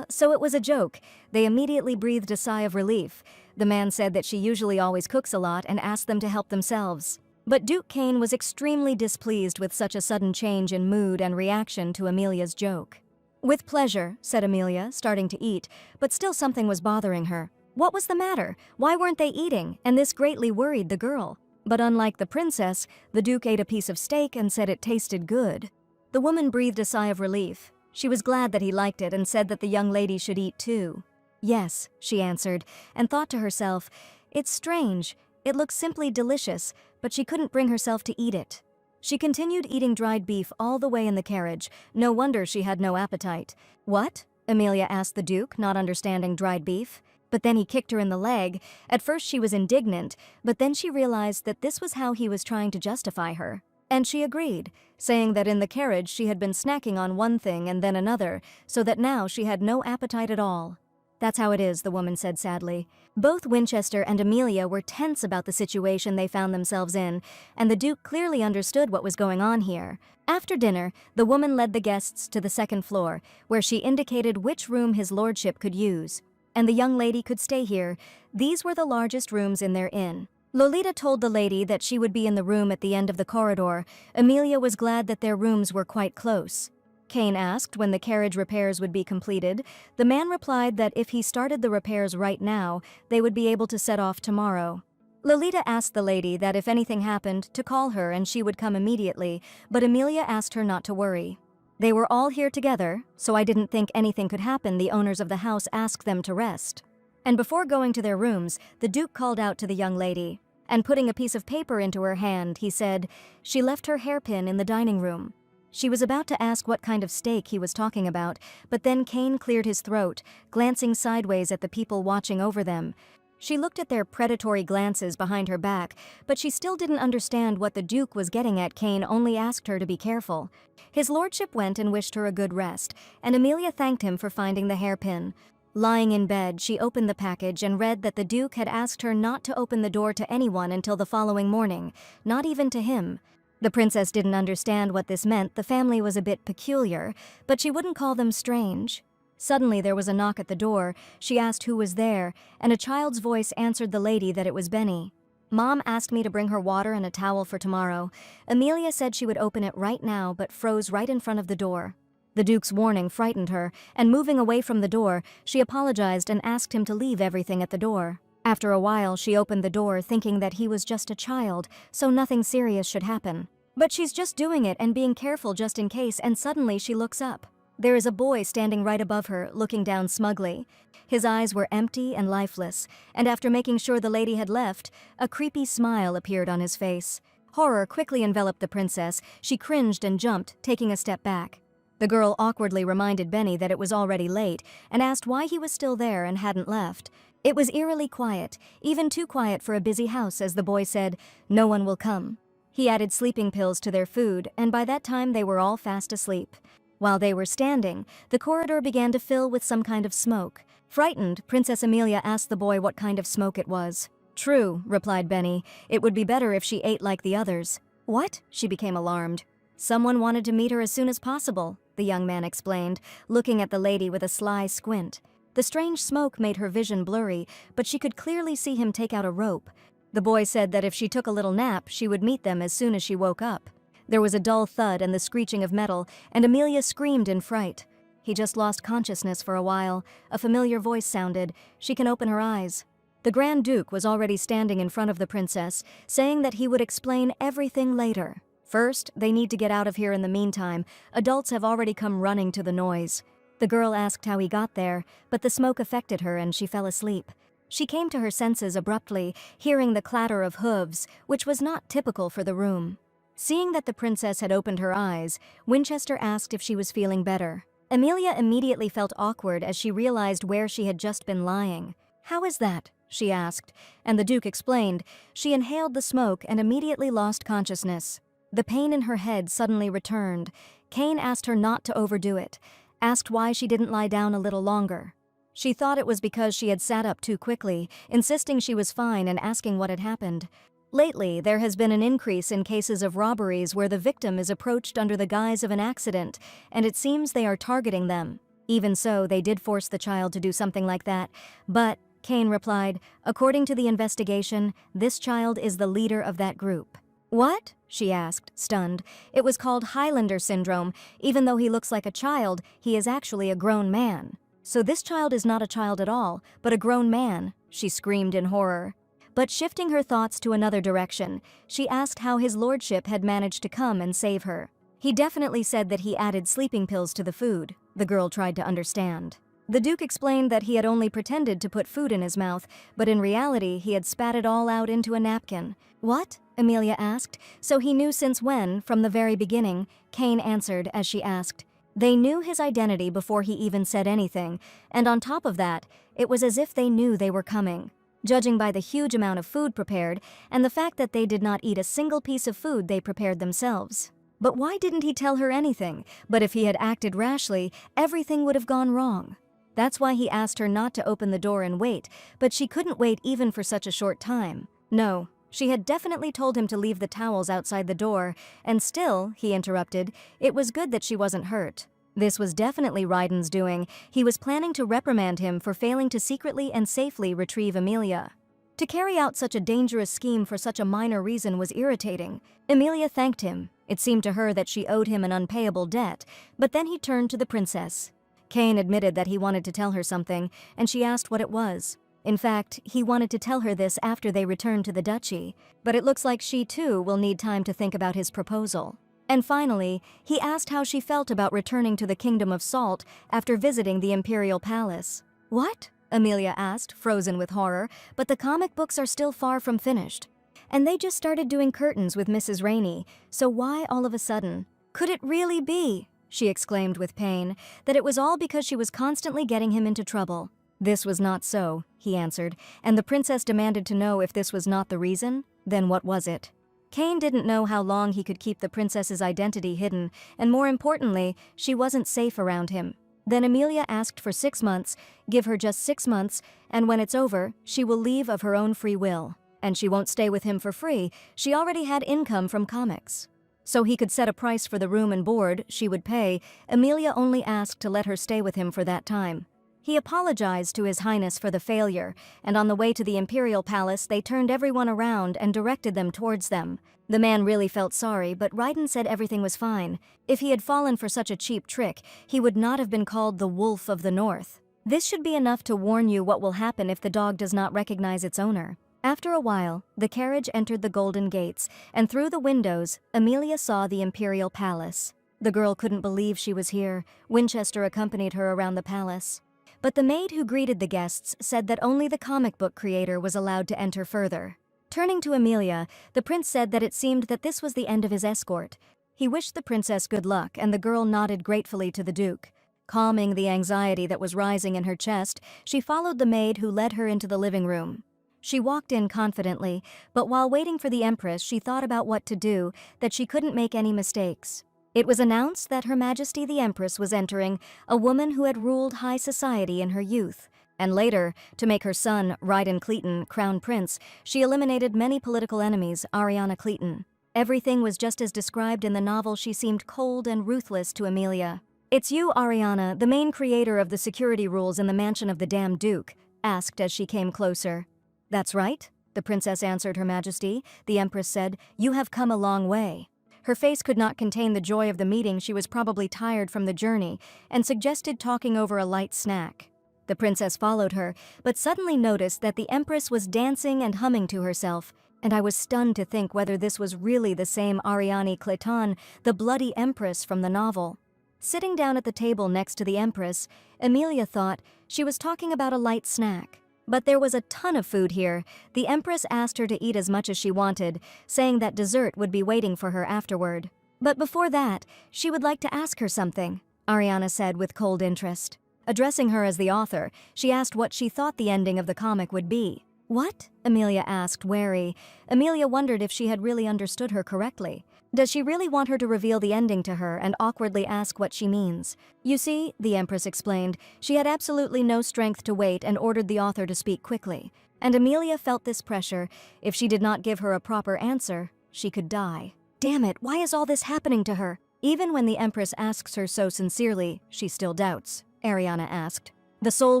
So it was a joke. They immediately breathed a sigh of relief. The man said that she usually always cooks a lot and asked them to help themselves. But Duke Kane was extremely displeased with such a sudden change in mood and reaction to Amelia's joke. With pleasure, said Amelia, starting to eat, but still something was bothering her. What was the matter? Why weren't they eating? And this greatly worried the girl. But unlike the princess, the Duke ate a piece of steak and said it tasted good. The woman breathed a sigh of relief. She was glad that he liked it and said that the young lady should eat too. Yes, she answered, and thought to herself, it's strange. It looks simply delicious, but she couldn't bring herself to eat it. She continued eating dried beef all the way in the carriage. No wonder she had no appetite. What? Amelia asked the Duke, not understanding dried beef. But then he kicked her in the leg. At first she was indignant, but then she realized that this was how he was trying to justify her. And she agreed, saying that in the carriage she had been snacking on one thing and then another, so that now she had no appetite at all. That's how it is, the woman said sadly. Both Winchester and Amelia were tense about the situation they found themselves in, and the Duke clearly understood what was going on here. After dinner, the woman led the guests to the second floor, where she indicated which room his lordship could use. And the young lady could stay here. These were the largest rooms in their inn. Lolita told the lady that she would be in the room at the end of the corridor. Amelia was glad that their rooms were quite close. Kane asked when the carriage repairs would be completed. The man replied that if he started the repairs right now, they would be able to set off tomorrow. Lolita asked the lady that if anything happened, to call her and she would come immediately, but Amelia asked her not to worry. They were all here together, so I didn't think anything could happen. The owners of the house asked them to rest. And before going to their rooms, the Duke called out to the young lady, and putting a piece of paper into her hand, he said, she left her hairpin in the dining room. She was about to ask what kind of steak he was talking about, but then Kane cleared his throat, glancing sideways at the people watching over them. She looked at their predatory glances behind her back, but she still didn't understand what the Duke was getting at. Kane only asked her to be careful. His lordship went and wished her a good rest, and Amelia thanked him for finding the hairpin. Lying in bed, she opened the package and read that the Duke had asked her not to open the door to anyone until the following morning, not even to him. The princess didn't understand what this meant. The family was a bit peculiar, but she wouldn't call them strange. Suddenly there was a knock at the door. She asked who was there, and a child's voice answered the lady that it was Benny. Mom asked me to bring her water and a towel for tomorrow. Amelia said she would open it right now, but froze right in front of the door. The Duke's warning frightened her, and moving away from the door, she apologized and asked him to leave everything at the door. After a while, she opened the door thinking that he was just a child, so nothing serious should happen. But she's just doing it and being careful just in case, and suddenly she looks up. There is a boy standing right above her, looking down smugly. His eyes were empty and lifeless, and after making sure the lady had left, a creepy smile appeared on his face. Horror quickly enveloped the princess. She cringed and jumped, taking a step back. The girl awkwardly reminded Benny that it was already late and asked why he was still there and hadn't left. It was eerily quiet, even too quiet for a busy house, as the boy said, "No one will come." He added sleeping pills to their food, and by that time they were all fast asleep. While they were standing, the corridor began to fill with some kind of smoke. Frightened, Princess Amelia asked the boy what kind of smoke it was. "True," replied Benny. "It would be better if she ate like the others." "What?" She became alarmed. "Someone wanted to meet her as soon as possible," the young man explained, looking at the lady with a sly squint. The strange smoke made her vision blurry, but she could clearly see him take out a rope. The boy said that if she took a little nap, she would meet them as soon as she woke up. There was a dull thud and the screeching of metal, and Amelia screamed in fright. "He just lost consciousness for a while." A familiar voice sounded. "She can open her eyes." The Grand Duke was already standing in front of the princess, saying that he would explain everything later. First, they need to get out of here in the meantime. Adults have already come running to the noise. The girl asked how he got there, but the smoke affected her and she fell asleep. She came to her senses abruptly, hearing the clatter of hooves, which was not typical for the room. Seeing that the princess had opened her eyes, Winchester asked if she was feeling better. Amelia immediately felt awkward as she realized where she had just been lying. "How is that?" she asked, and the Duke explained. She inhaled the smoke and immediately lost consciousness. The pain in her head suddenly returned. Kane asked her not to overdo it, asked why she didn't lie down a little longer. She thought it was because she had sat up too quickly, insisting she was fine and asking what had happened. Lately, there has been an increase in cases of robberies where the victim is approached under the guise of an accident, and it seems they are targeting them. Even so, they did force the child to do something like that. But, Kane replied, according to the investigation, this child is the leader of that group. "What?" she asked, stunned. "It was called Highlander syndrome. Even though he looks like a child, he is actually a grown man." "So this child is not a child at all, but a grown man," she screamed in horror. But shifting her thoughts to another direction, she asked how his lordship had managed to come and save her. "He definitely said that he added sleeping pills to the food," the girl tried to understand. The Duke explained that he had only pretended to put food in his mouth, but in reality he had spat it all out into a napkin. "What?" Amelia asked. "So he knew since when, from the very beginning?" Kane answered as she asked. They knew his identity before he even said anything, and on top of that, it was as if they knew they were coming. Judging by the huge amount of food prepared, and the fact that they did not eat a single piece of food they prepared themselves. But why didn't he tell her anything? But if he had acted rashly, everything would have gone wrong. That's why he asked her not to open the door and wait, but she couldn't wait even for such a short time. No, she had definitely told him to leave the towels outside the door, and still, he interrupted, it was good that she wasn't hurt. This was definitely Ryden's doing. He was planning to reprimand him for failing to secretly and safely retrieve Amelia. To carry out such a dangerous scheme for such a minor reason was irritating. Amelia thanked him. It seemed to her that she owed him an unpayable debt, but then he turned to the princess. Kane admitted that he wanted to tell her something, and she asked what it was. In fact, he wanted to tell her this after they returned to the duchy, but it looks like she too will need time to think about his proposal. And finally, he asked how she felt about returning to the Kingdom of Salt after visiting the Imperial Palace. "What?" Amelia asked, frozen with horror, "but the comic books are still far from finished. And they just started doing curtains with Mrs. Rainey, so why all of a sudden?" Could it really be, she exclaimed with pain, that it was all because she was constantly getting him into trouble? This was not so, he answered, and the princess demanded to know if this was not the reason, then what was it? Cain didn't know how long he could keep the princess's identity hidden, and more importantly, she wasn't safe around him. Then Amelia asked for 6 months, give her just 6 months, and when it's over, she will leave of her own free will. And she won't stay with him for free, she already had income from comics. So he could set a price for the room and board she would pay. Amelia only asked to let her stay with him for that time. He apologized to His Highness for the failure, and on the way to the imperial palace they turned everyone around and directed them towards them. The man really felt sorry, but Raiden said everything was fine. If he had fallen for such a cheap trick, he would not have been called the Wolf of the North. This should be enough to warn you what will happen if the dog does not recognize its owner. After a while, the carriage entered the Golden Gates, and through the windows, Amelia saw the imperial palace. The girl couldn't believe she was here. Winchester accompanied her around the palace. But the maid who greeted the guests said that only the comic book creator was allowed to enter further. Turning to Amelia, the prince said that it seemed that this was the end of his escort. He wished the princess good luck, and the girl nodded gratefully to the duke. Calming the anxiety that was rising in her chest, she followed the maid who led her into the living room. She walked in confidently, but while waiting for the Empress, she thought about what to do, that she couldn't make any mistakes. It was announced that Her Majesty the Empress was entering, a woman who had ruled high society in her youth. And later, to make her son, Raiden Cleaton, crown prince, she eliminated many political enemies, Ariana Cleaton. Everything was just as described in the novel. She seemed cold and ruthless to Amelia. "It's you, Ariana, the main creator of the security rules in the mansion of the damned Duke?" asked as she came closer. "That's right," the princess answered. Her Majesty, the Empress said, "You have come a long way." Her face could not contain the joy of the meeting. She was probably tired from the journey, and suggested talking over a light snack. The princess followed her, but suddenly noticed that the Empress was dancing and humming to herself, and I was stunned to think whether this was really the same Ariane Cleton, the bloody Empress from the novel. Sitting down at the table next to the Empress, Amelia thought she was talking about a light snack. But there was a ton of food here. The Empress asked her to eat as much as she wanted, saying that dessert would be waiting for her afterward. But before that, she would like to ask her something, Ariana said with cold interest. Addressing her as the author, she asked what she thought the ending of the comic would be. "What?" Amelia asked, wary. Amelia wondered if she had really understood her correctly. Does she really want her to reveal the ending to her and awkwardly ask what she means? "You see," the Empress explained, she had absolutely no strength to wait and ordered the author to speak quickly. And Amelia felt this pressure. If she did not give her a proper answer, she could die. Damn it, why is all this happening to her? Even when the Empress asks her so sincerely, she still doubts, Ariana asked. The soul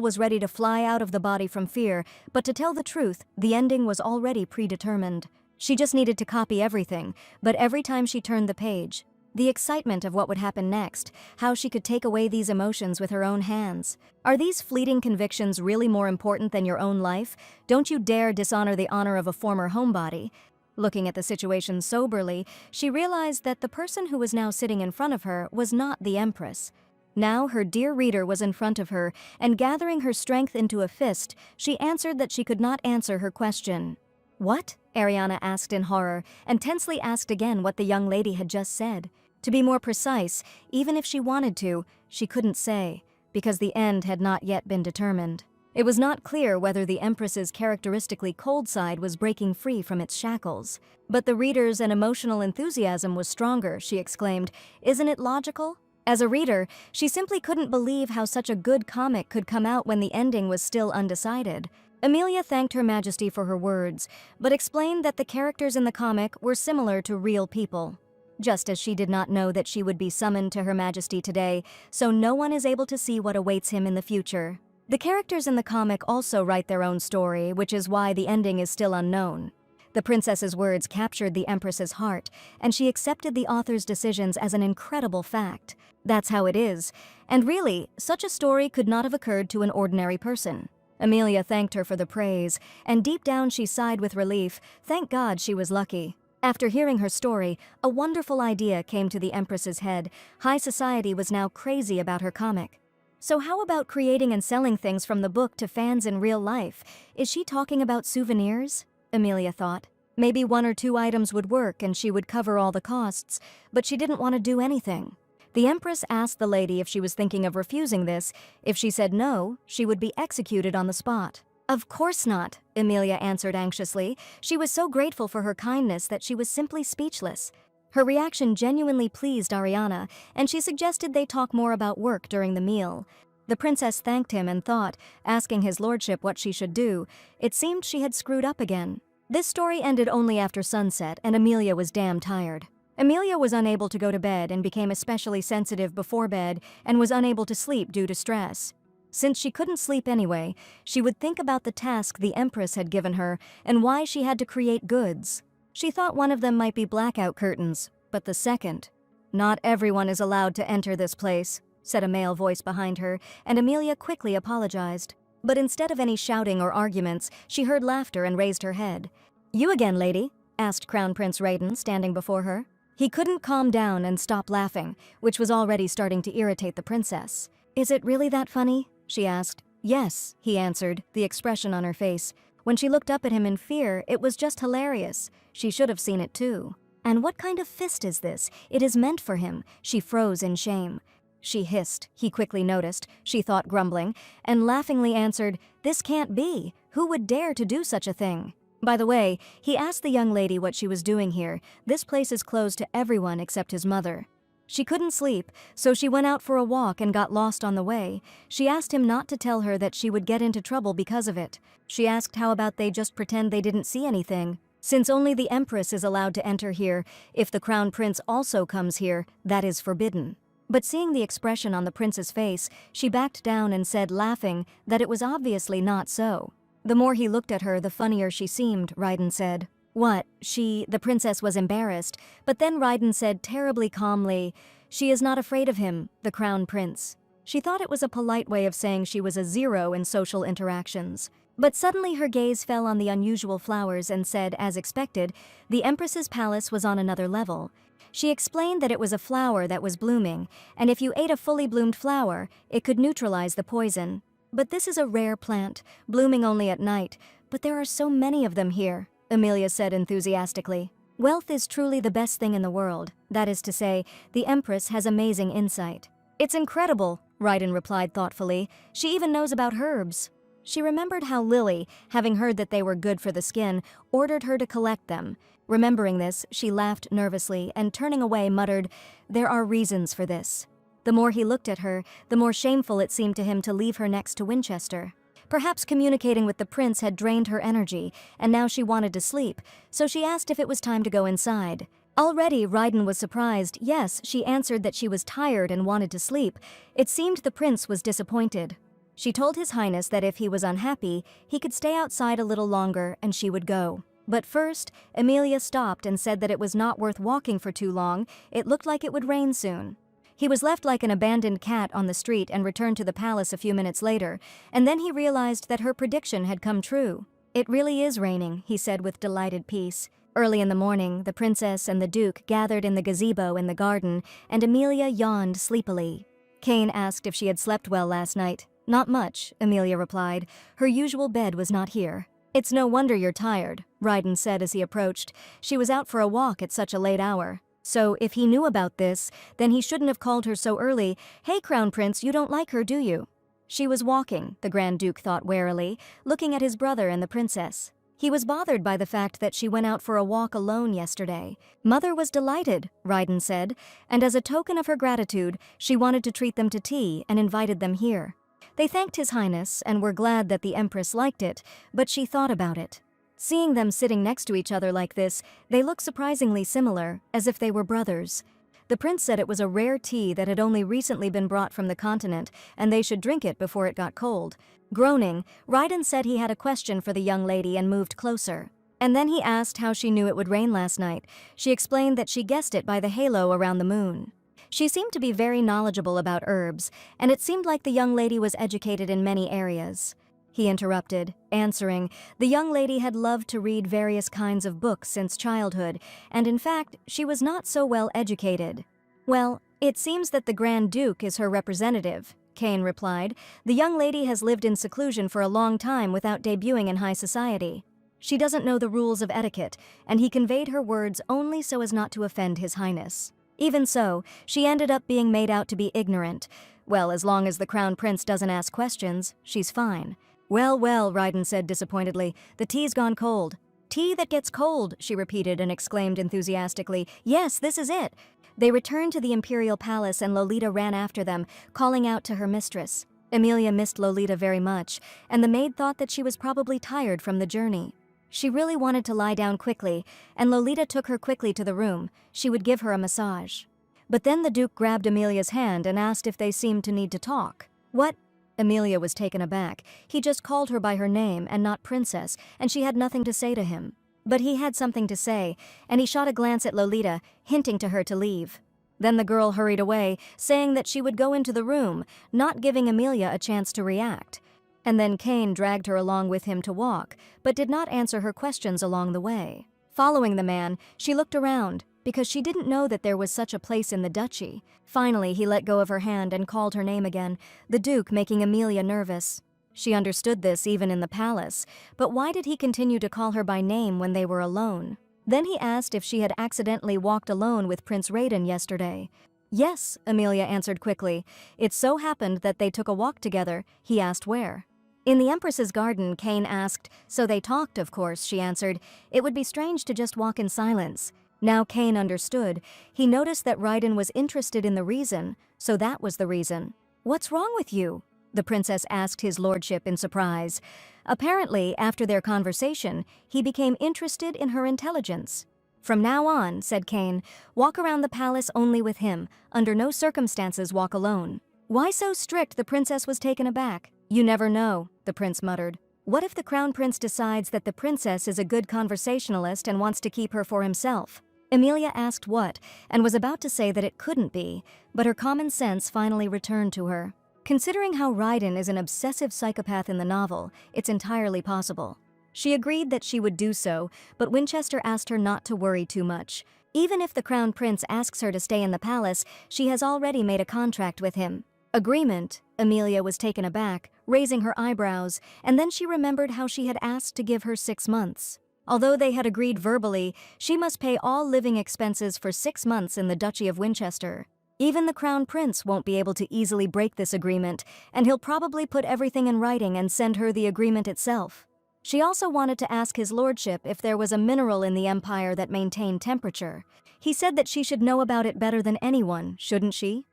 was ready to fly out of the body from fear, but to tell the truth, the ending was already predetermined. She just needed to copy everything, but every time she turned the page, the excitement of what would happen next, how she could take away these emotions with her own hands. Are these fleeting convictions really more important than your own life? Don't you dare dishonor the honor of a former homebody. Looking at the situation soberly, she realized that the person who was now sitting in front of her was not the Empress. Now her dear reader was in front of her, and gathering her strength into a fist, she answered that she could not answer her question. "What?" Ariana asked in horror, and tensely asked again what the young lady had just said. To be more precise, even if she wanted to, she couldn't say, because the end had not yet been determined. It was not clear whether the Empress's characteristically cold side was breaking free from its shackles. But the reader's and emotional enthusiasm was stronger, she exclaimed. "Isn't it logical?" As a reader, she simply couldn't believe how such a good comic could come out when the ending was still undecided. Amelia thanked Her Majesty for her words, but explained that the characters in the comic were similar to real people. Just as she did not know that she would be summoned to Her Majesty today, so no one is able to see what awaits him in the future. The characters in the comic also write their own story, which is why the ending is still unknown. The princess's words captured the Empress's heart, and she accepted the author's decisions as an incredible fact. That's how it is, and really, such a story could not have occurred to an ordinary person. Amelia thanked her for the praise, and deep down she sighed with relief. Thank God she was lucky. After hearing her story, a wonderful idea came to the Empress's head. High society was now crazy about her comic. So how about creating and selling things from the book to fans in real life? Is she talking about souvenirs? Amelia thought. Maybe 1 or 2 items would work and she would cover all the costs, but she didn't want to do anything. The Empress asked the lady if she was thinking of refusing this. If she said no, she would be executed on the spot. Of course not, Emilia answered anxiously. She was so grateful for her kindness that she was simply speechless. Her reaction genuinely pleased Ariana, and she suggested they talk more about work during the meal. The princess thanked him and thought, asking his lordship what she should do. It seemed she had screwed up again. This story ended only after sunset, and Emilia was damn tired. Emilia was unable to go to bed and became especially sensitive before bed and was unable to sleep due to stress. Since she couldn't sleep anyway, she would think about the task the Empress had given her and why she had to create goods. She thought one of them might be blackout curtains, but the second. "Not everyone is allowed to enter this place," said a male voice behind her, and Emilia quickly apologized. But instead of any shouting or arguments, she heard laughter and raised her head. "You again, lady?" asked Crown Prince Raiden, standing before her. He couldn't calm down and stop laughing, which was already starting to irritate the princess. "Is it really that funny?" she asked. "Yes," he answered, the expression on her face. When she looked up at him in fear, it was just hilarious. She should have seen it too. "And what kind of fist is this? It is meant for him." She froze in shame. She hissed, he quickly noticed, she thought grumbling, and laughingly answered, "This can't be. Who would dare to do such a thing?" By the way, he asked the young lady what she was doing here. This place is closed to everyone except his mother. She couldn't sleep, so she went out for a walk and got lost on the way. She asked him not to tell her that she would get into trouble because of it. She asked how about they just pretend they didn't see anything. Since only the Empress is allowed to enter here, if the Crown Prince also comes here, that is forbidden. But seeing the expression on the prince's face, she backed down and said, laughing, that it was obviously not so. The more he looked at her, the funnier she seemed, Raiden said. "What, the princess was embarrassed, but then Raiden said terribly calmly, "She is not afraid of him, the Crown Prince." She thought it was a polite way of saying she was a zero in social interactions. But suddenly her gaze fell on the unusual flowers and said, as expected, the Empress's palace was on another level. She explained that it was a flower that was blooming, and if you ate a fully bloomed flower, it could neutralize the poison. "But this is a rare plant, blooming only at night, but there are so many of them here," Emilia said enthusiastically. "Wealth is truly the best thing in the world. That is to say, the Empress has amazing insight." "It's incredible," Raiden replied thoughtfully. "She even knows about herbs." She remembered how Lily, having heard that they were good for the skin, ordered her to collect them. Remembering this, she laughed nervously and turning away muttered, "There are reasons for this." The more he looked at her, the more shameful it seemed to him to leave her next to Winchester. Perhaps communicating with the prince had drained her energy, and now she wanted to sleep, so she asked if it was time to go inside. Already, Raiden was surprised. Yes, she answered that she was tired and wanted to sleep. It seemed the prince was disappointed. She told His Highness that if he was unhappy, he could stay outside a little longer and she would go. But first, Emilia stopped and said that it was not worth walking for too long. It looked like it would rain soon. He was left like an abandoned cat on the street and returned to the palace a few minutes later, and then he realized that her prediction had come true. "It really is raining," he said with delighted peace. Early in the morning, the princess and the duke gathered in the gazebo in the garden, and Emilia yawned sleepily. Kane asked if she had slept well last night. "Not much," Emilia replied. Her usual bed was not here. "It's no wonder you're tired," Raiden said as he approached. "She was out for a walk at such a late hour. So, if he knew about this, then he shouldn't have called her so early. Hey, Crown Prince, you don't like her, do you?" She was walking, the Grand Duke thought warily, looking at his brother and the princess. He was bothered by the fact that she went out for a walk alone yesterday. "Mother was delighted," Raiden said, and as a token of her gratitude, she wanted to treat them to tea and invited them here. They thanked His Highness and were glad that the Empress liked it, but she thought about it. Seeing them sitting next to each other like this, they looked surprisingly similar, as if they were brothers. The prince said it was a rare tea that had only recently been brought from the continent, and they should drink it before it got cold. Groaning, Raiden said he had a question for the young lady and moved closer. And then he asked how she knew it would rain last night. She explained that she guessed it by the halo around the moon. She seemed to be very knowledgeable about herbs, and it seemed like the young lady was educated in many areas. He interrupted, answering, the young lady had loved to read various kinds of books since childhood, and in fact, she was not so well educated. "Well, it seems that the Grand Duke is her representative," Kane replied. "The young lady has lived in seclusion for a long time without debuting in high society." She doesn't know the rules of etiquette, and he conveyed her words only so as not to offend His Highness. Even so, she ended up being made out to be ignorant. Well, as long as the Crown Prince doesn't ask questions, she's fine. Well, well, Raiden said disappointedly, the tea's gone cold. Tea that gets cold, she repeated and exclaimed enthusiastically. Yes, this is it. They returned to the Imperial Palace and Lolita ran after them, calling out to her mistress. Emilia missed Lolita very much, and the maid thought that she was probably tired from the journey. She really wanted to lie down quickly, and Lolita took her quickly to the room. She would give her a massage. But then the Duke grabbed Emilia's hand and asked if they seemed to need to talk. What? Emilia was taken aback. He just called her by her name and not princess, and she had nothing to say to him. But he had something to say, and he shot a glance at Lolita, hinting to her to leave. Then the girl hurried away, saying that she would go into the room, not giving Emilia a chance to react. And then Kane dragged her along with him to walk, but did not answer her questions along the way. Following the man, she looked around, because she didn't know that there was such a place in the duchy. Finally, he let go of her hand and called her name again, the Duke making Emilia nervous. She understood this even in the palace, but why did he continue to call her by name when they were alone? Then he asked if she had accidentally walked alone with Prince Raiden yesterday. Yes, Emilia answered quickly. It so happened that they took a walk together. He asked where. In the Empress's garden, Kane asked. So they talked, of course, she answered. It would be strange to just walk in silence. Now Kane understood. He noticed that Raiden was interested in the reason, so that was the reason. What's wrong with you? The princess asked his lordship in surprise. Apparently, after their conversation, he became interested in her intelligence. From now on, said Kane, walk around the palace only with him. Under no circumstances walk alone. Why so strict? The princess was taken aback. You never know, the prince muttered. What if the crown prince decides that the princess is a good conversationalist and wants to keep her for himself? Emilia asked what, and was about to say that it couldn't be, but her common sense finally returned to her. Considering how Raiden is an obsessive psychopath in the novel, it's entirely possible. She agreed that she would do so, but Winchester asked her not to worry too much. Even if the crown prince asks her to stay in the palace, she has already made a contract with him. Agreement? Emilia was taken aback, raising her eyebrows, and then she remembered how she had asked to give her 6 months. Although they had agreed verbally, she must pay all living expenses for 6 months in the Duchy of Winchester. Even the crown prince won't be able to easily break this agreement, and he'll probably put everything in writing and send her the agreement itself. She also wanted to ask his lordship if there was a mineral in the empire that maintained temperature. He said that she should know about it better than anyone, shouldn't she?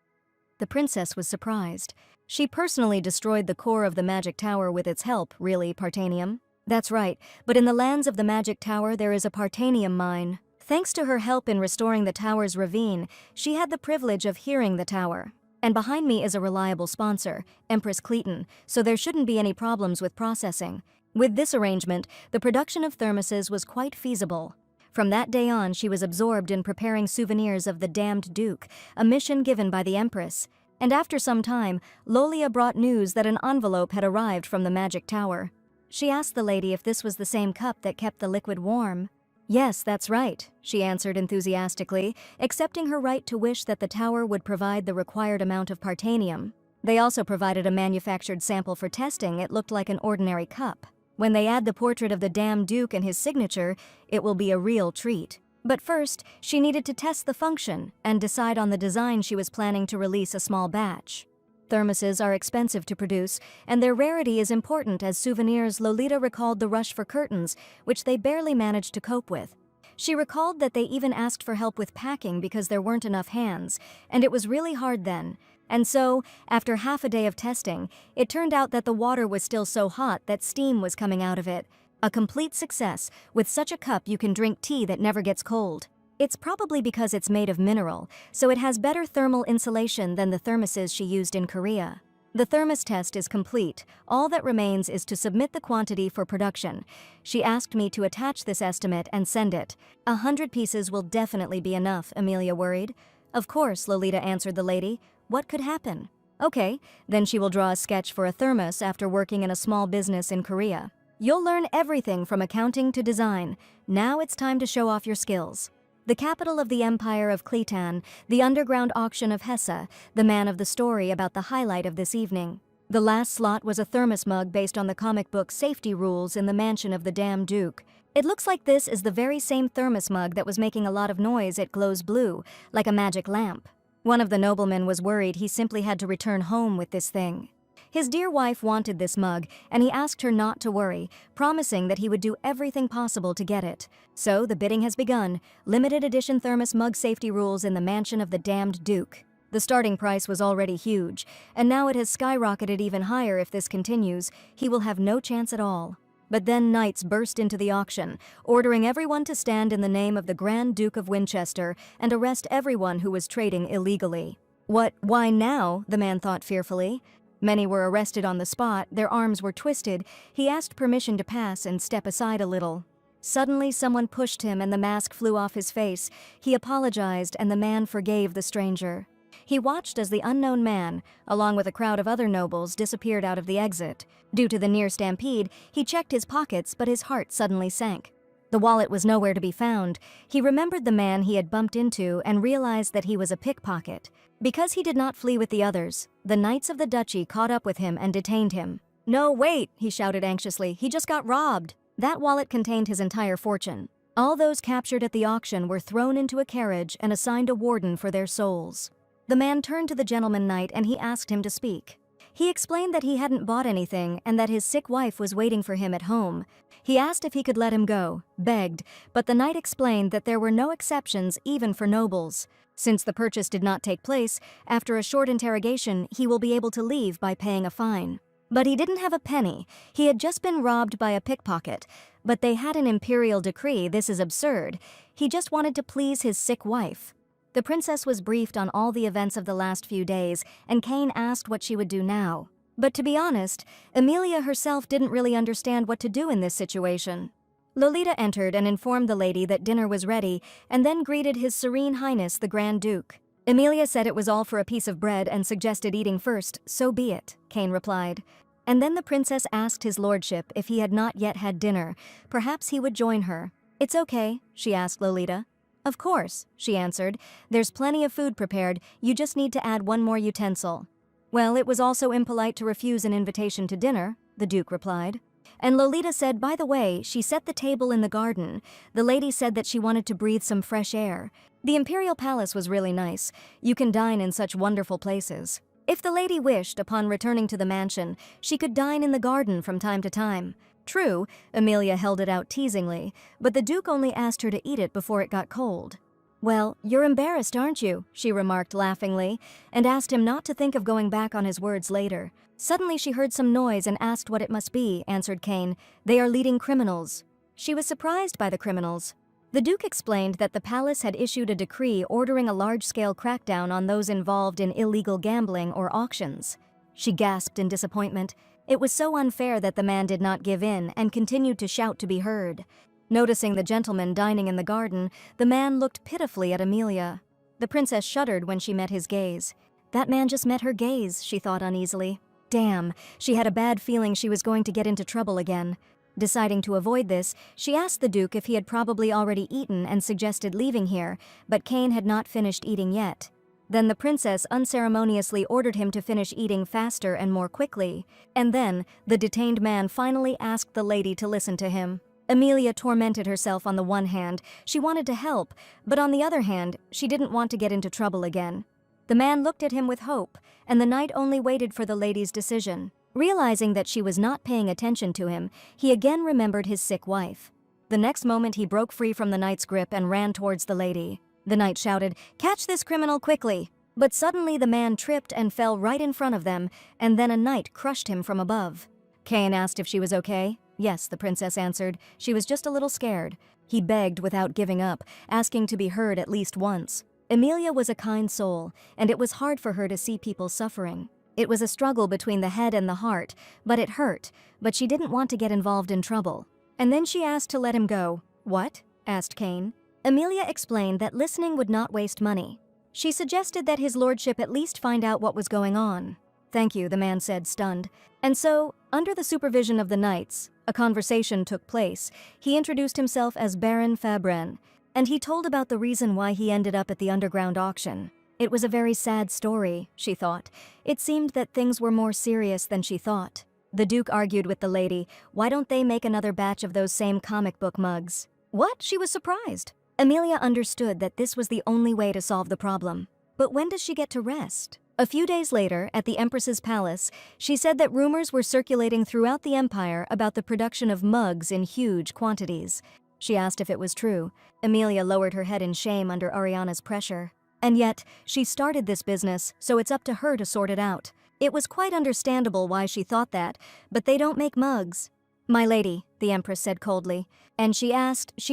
The princess was surprised. She personally destroyed the core of the magic tower with its help, really, Partanium? That's right, but in the lands of the magic tower there is a Partanium mine. Thanks to her help in restoring the tower's ravine, she had the privilege of hearing the tower. And behind me is a reliable sponsor, Empress Cleaton, so there shouldn't be any problems with processing. With this arrangement, the production of thermoses was quite feasible. From that day on, she was absorbed in preparing souvenirs of the damned Duke, a mission given by the Empress. And after some time, Lolia brought news that an envelope had arrived from the magic tower. She asked the lady if this was the same cup that kept the liquid warm. Yes, that's right, she answered enthusiastically, accepting her right to wish that the tower would provide the required amount of Partanium. They also provided a manufactured sample for testing. It looked like an ordinary cup. When they add the portrait of the damned Duke and his signature, it will be a real treat. But first, she needed to test the function and decide on the design. She was planning to release a small batch. Thermoses are expensive to produce, and their rarity is important as souvenirs. Lolita recalled the rush for curtains, which they barely managed to cope with. She recalled that they even asked for help with packing because there weren't enough hands, and it was really hard then. And so, after half a day of testing, it turned out that the water was still so hot that steam was coming out of it. A complete success. With such a cup you can drink tea that never gets cold. It's probably because it's made of mineral, so it has better thermal insulation than the thermoses she used in Korea. The thermos test is complete. All that remains is to submit the quantity for production. She asked me to attach this estimate and send it. 100 pieces will definitely be enough, Emilia worried. Of course, Lolita answered the lady. What could happen? Okay, then she will draw a sketch for a thermos after working in a small business in Korea. You'll learn everything from accounting to design. Now it's time to show off your skills. The capital of the Empire of Cletan, the underground auction of Hessa, the man of the story about the highlight of this evening. The last slot was a thermos mug based on the comic book safety rules in the mansion of the damned Duke. It looks like this is the very same thermos mug that was making a lot of noise. It glows blue, like a magic lamp. One of the noblemen was worried he simply had to return home with this thing. His dear wife wanted this mug, and he asked her not to worry, promising that he would do everything possible to get it. So the bidding has begun. Limited edition thermos mug safety rules in the mansion of the damned Duke. The starting price was already huge, and now it has skyrocketed even higher. If this continues, he will have no chance at all. But then knights burst into the auction, ordering everyone to stand in the name of the Grand Duke of Winchester and arrest everyone who was trading illegally. What? Why now? The man thought fearfully. Many were arrested on the spot, their arms were twisted. He asked permission to pass and step aside a little. Suddenly someone pushed him and the mask flew off his face. He apologized and the man forgave the stranger. He watched as the unknown man, along with a crowd of other nobles, disappeared out of the exit. Due to the near stampede, he checked his pockets, but his heart suddenly sank. The wallet was nowhere to be found. He remembered the man he had bumped into and realized that he was a pickpocket. Because he did not flee with the others, the knights of the duchy caught up with him and detained him. "No, wait," he shouted anxiously. "He just got robbed." That wallet contained his entire fortune. All those captured at the auction were thrown into a carriage and assigned a warden for their souls. The man turned to the gentleman knight and he asked him to speak. He explained that he hadn't bought anything and that his sick wife was waiting for him at home. He asked if he could let him go, begged, but the knight explained that there were no exceptions even for nobles. Since the purchase did not take place, after a short interrogation, he will be able to leave by paying a fine. But he didn't have a penny. He had just been robbed by a pickpocket. But they had an imperial decree. This is absurd. He just wanted to please his sick wife. The princess was briefed on all the events of the last few days, and Kane asked what she would do now. But to be honest, Emilia herself didn't really understand what to do in this situation. Lolita entered and informed the lady that dinner was ready, and then greeted His Serene Highness the Grand Duke. Emilia said it was all for a piece of bread and suggested eating first. "So be it," Kane replied. And then the princess asked his lordship if he had not yet had dinner. Perhaps he would join her. "It's okay," she asked Lolita. "Of course," she answered. "There's plenty of food prepared. You just need to add one more utensil." "Well, it was also impolite to refuse an invitation to dinner," the Duke replied. And Lolita said, "By the way, she set the table in the garden. The lady said that she wanted to breathe some fresh air. The imperial palace was really nice. You can dine in such wonderful places." If the lady wished, upon returning to the mansion, she could dine in the garden from time to time. True, Emilia held it out teasingly, but the Duke only asked her to eat it before it got cold. "Well, you're embarrassed, aren't you?" she remarked laughingly, and asked him not to think of going back on his words later. Suddenly she heard some noise and asked what it must be, answered Kane. "They are leading criminals." She was surprised by the criminals. The Duke explained that the palace had issued a decree ordering a large-scale crackdown on those involved in illegal gambling or auctions. She gasped in disappointment. It was so unfair that the man did not give in and continued to shout to be heard. Noticing the gentleman dining in the garden, the man looked pitifully at Emilia. The princess shuddered when she met his gaze. That man just met her gaze, she thought uneasily. Damn, she had a bad feeling she was going to get into trouble again. Deciding to avoid this, she asked the Duke if he had probably already eaten and suggested leaving here, but Kane had not finished eating yet. Then the princess unceremoniously ordered him to finish eating faster and more quickly, and then the detained man finally asked the lady to listen to him. Emilia tormented herself. On the one hand, she wanted to help, but on the other hand, she didn't want to get into trouble again. The man looked at him with hope, and the knight only waited for the lady's decision. Realizing that she was not paying attention to him, he again remembered his sick wife. The next moment he broke free from the knight's grip and ran towards the lady. The knight shouted, "Catch this criminal quickly!" But suddenly the man tripped and fell right in front of them, and then a knight crushed him from above. Kane asked if she was okay. Yes, the princess answered. She was just a little scared. He begged without giving up, asking to be heard at least once. Emilia was a kind soul, and it was hard for her to see people suffering. It was a struggle between the head and the heart, but it hurt, but she didn't want to get involved in trouble. And then she asked to let him go. "What?" asked Kane. Emilia explained that listening would not waste money. She suggested that his lordship at least find out what was going on. "Thank you," the man said, stunned. And so, under the supervision of the knights, a conversation took place. He introduced himself as Baron Fabren, and he told about the reason why he ended up at the underground auction. It was a very sad story, she thought. It seemed that things were more serious than she thought. The Duke argued with the lady, why don't they make another batch of those same comic book mugs? What? She was surprised. Amelia understood that this was the only way to solve the problem. But when does she get to rest? A few days later, at the Empress's palace, she said that rumors were circulating throughout the empire about the production of mugs in huge quantities. She asked if it was true. Amelia lowered her head in shame under Ariana's pressure. And yet, she started this business, so it's up to her to sort it out. It was quite understandable why she thought that, but they don't make mugs. My lady, the Empress said coldly, and she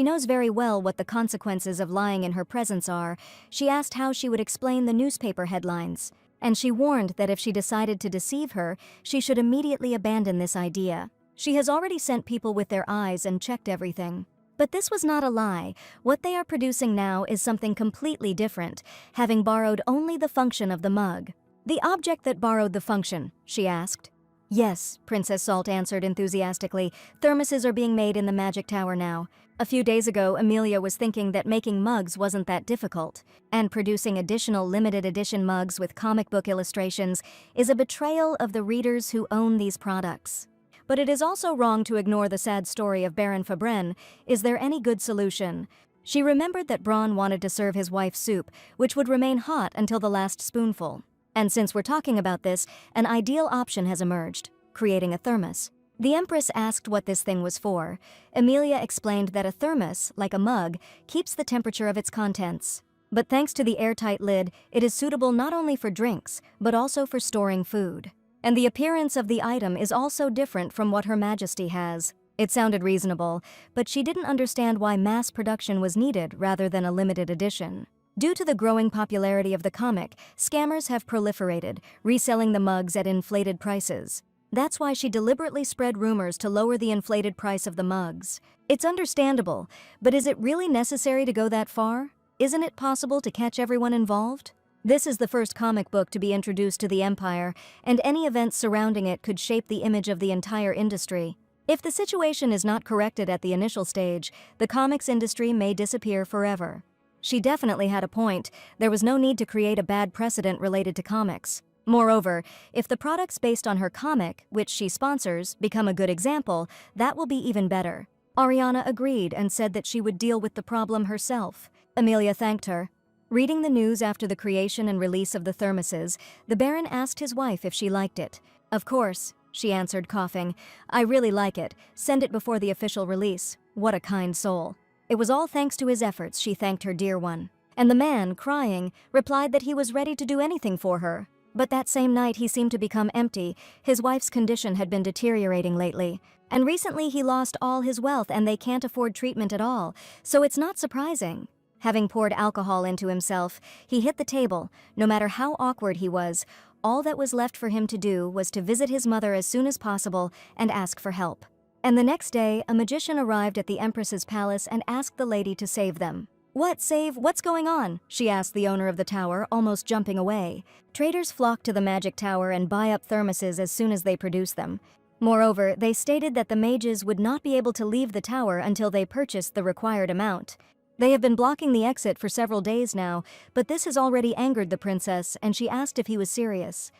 knows very well what the consequences of lying in her presence are. She asked how she would explain the newspaper headlines. And she warned that if she decided to deceive her, she should immediately abandon this idea. She has already sent people with their eyes and checked everything. But this was not a lie. What they are producing now is something completely different, having borrowed only the function of the mug. The object that borrowed the function, she asked. Yes, Princess Salt answered enthusiastically. Thermoses are being made in the Magic Tower now. A few days ago, Amelia was thinking that making mugs wasn't that difficult, and producing additional limited edition mugs with comic book illustrations is a betrayal of the readers who own these products. But it is also wrong to ignore the sad story of Baron Fabrenne. Is there any good solution? She remembered that Braun wanted to serve his wife soup, which would remain hot until the last spoonful. And since we're talking about this, an ideal option has emerged, creating a thermos. The Empress asked what this thing was for. Amelia explained that a thermos, like a mug, keeps the temperature of its contents. But thanks to the airtight lid, it is suitable not only for drinks, but also for storing food. And the appearance of the item is also different from what Her Majesty has. It sounded reasonable, but she didn't understand why mass production was needed rather than a limited edition. Due to the growing popularity of the comic, scammers have proliferated, reselling the mugs at inflated prices. That's why she deliberately spread rumors to lower the inflated price of the mugs. It's understandable, but is it really necessary to go that far? Isn't it possible to catch everyone involved? This is the first comic book to be introduced to the Empire, and any events surrounding it could shape the image of the entire industry. If the situation is not corrected at the initial stage, the comics industry may disappear forever. She definitely had a point. There was no need to create a bad precedent related to comics. Moreover, if the products based on her comic, which she sponsors, become a good example, that will be even better. Ariana agreed and said that she would deal with the problem herself. Amelia thanked her. Reading the news after the creation and release of the thermoses, the Baron asked his wife if she liked it. Of course, she answered, coughing. I really like it. Send it before the official release. What a kind soul. It was all thanks to his efforts, she thanked her dear one. And the man, crying, replied that he was ready to do anything for her. But that same night he seemed to become empty. His wife's condition had been deteriorating lately. And recently he lost all his wealth and they can't afford treatment at all. So it's not surprising. Having poured alcohol into himself, he hit the table. No matter how awkward he was, all that was left for him to do was to visit his mother as soon as possible and ask for help. And the next day, a magician arrived at the Empress's palace and asked the lady to save them. What, save? What's going on? She asked the owner of the tower, almost jumping away. Traders flocked to the magic tower and buy up thermoses as soon as they produce them. Moreover, they stated that the mages would not be able to leave the tower until they purchased the required amount. They have been blocking the exit for several days now, but this has already angered the princess, and she asked if he was serious.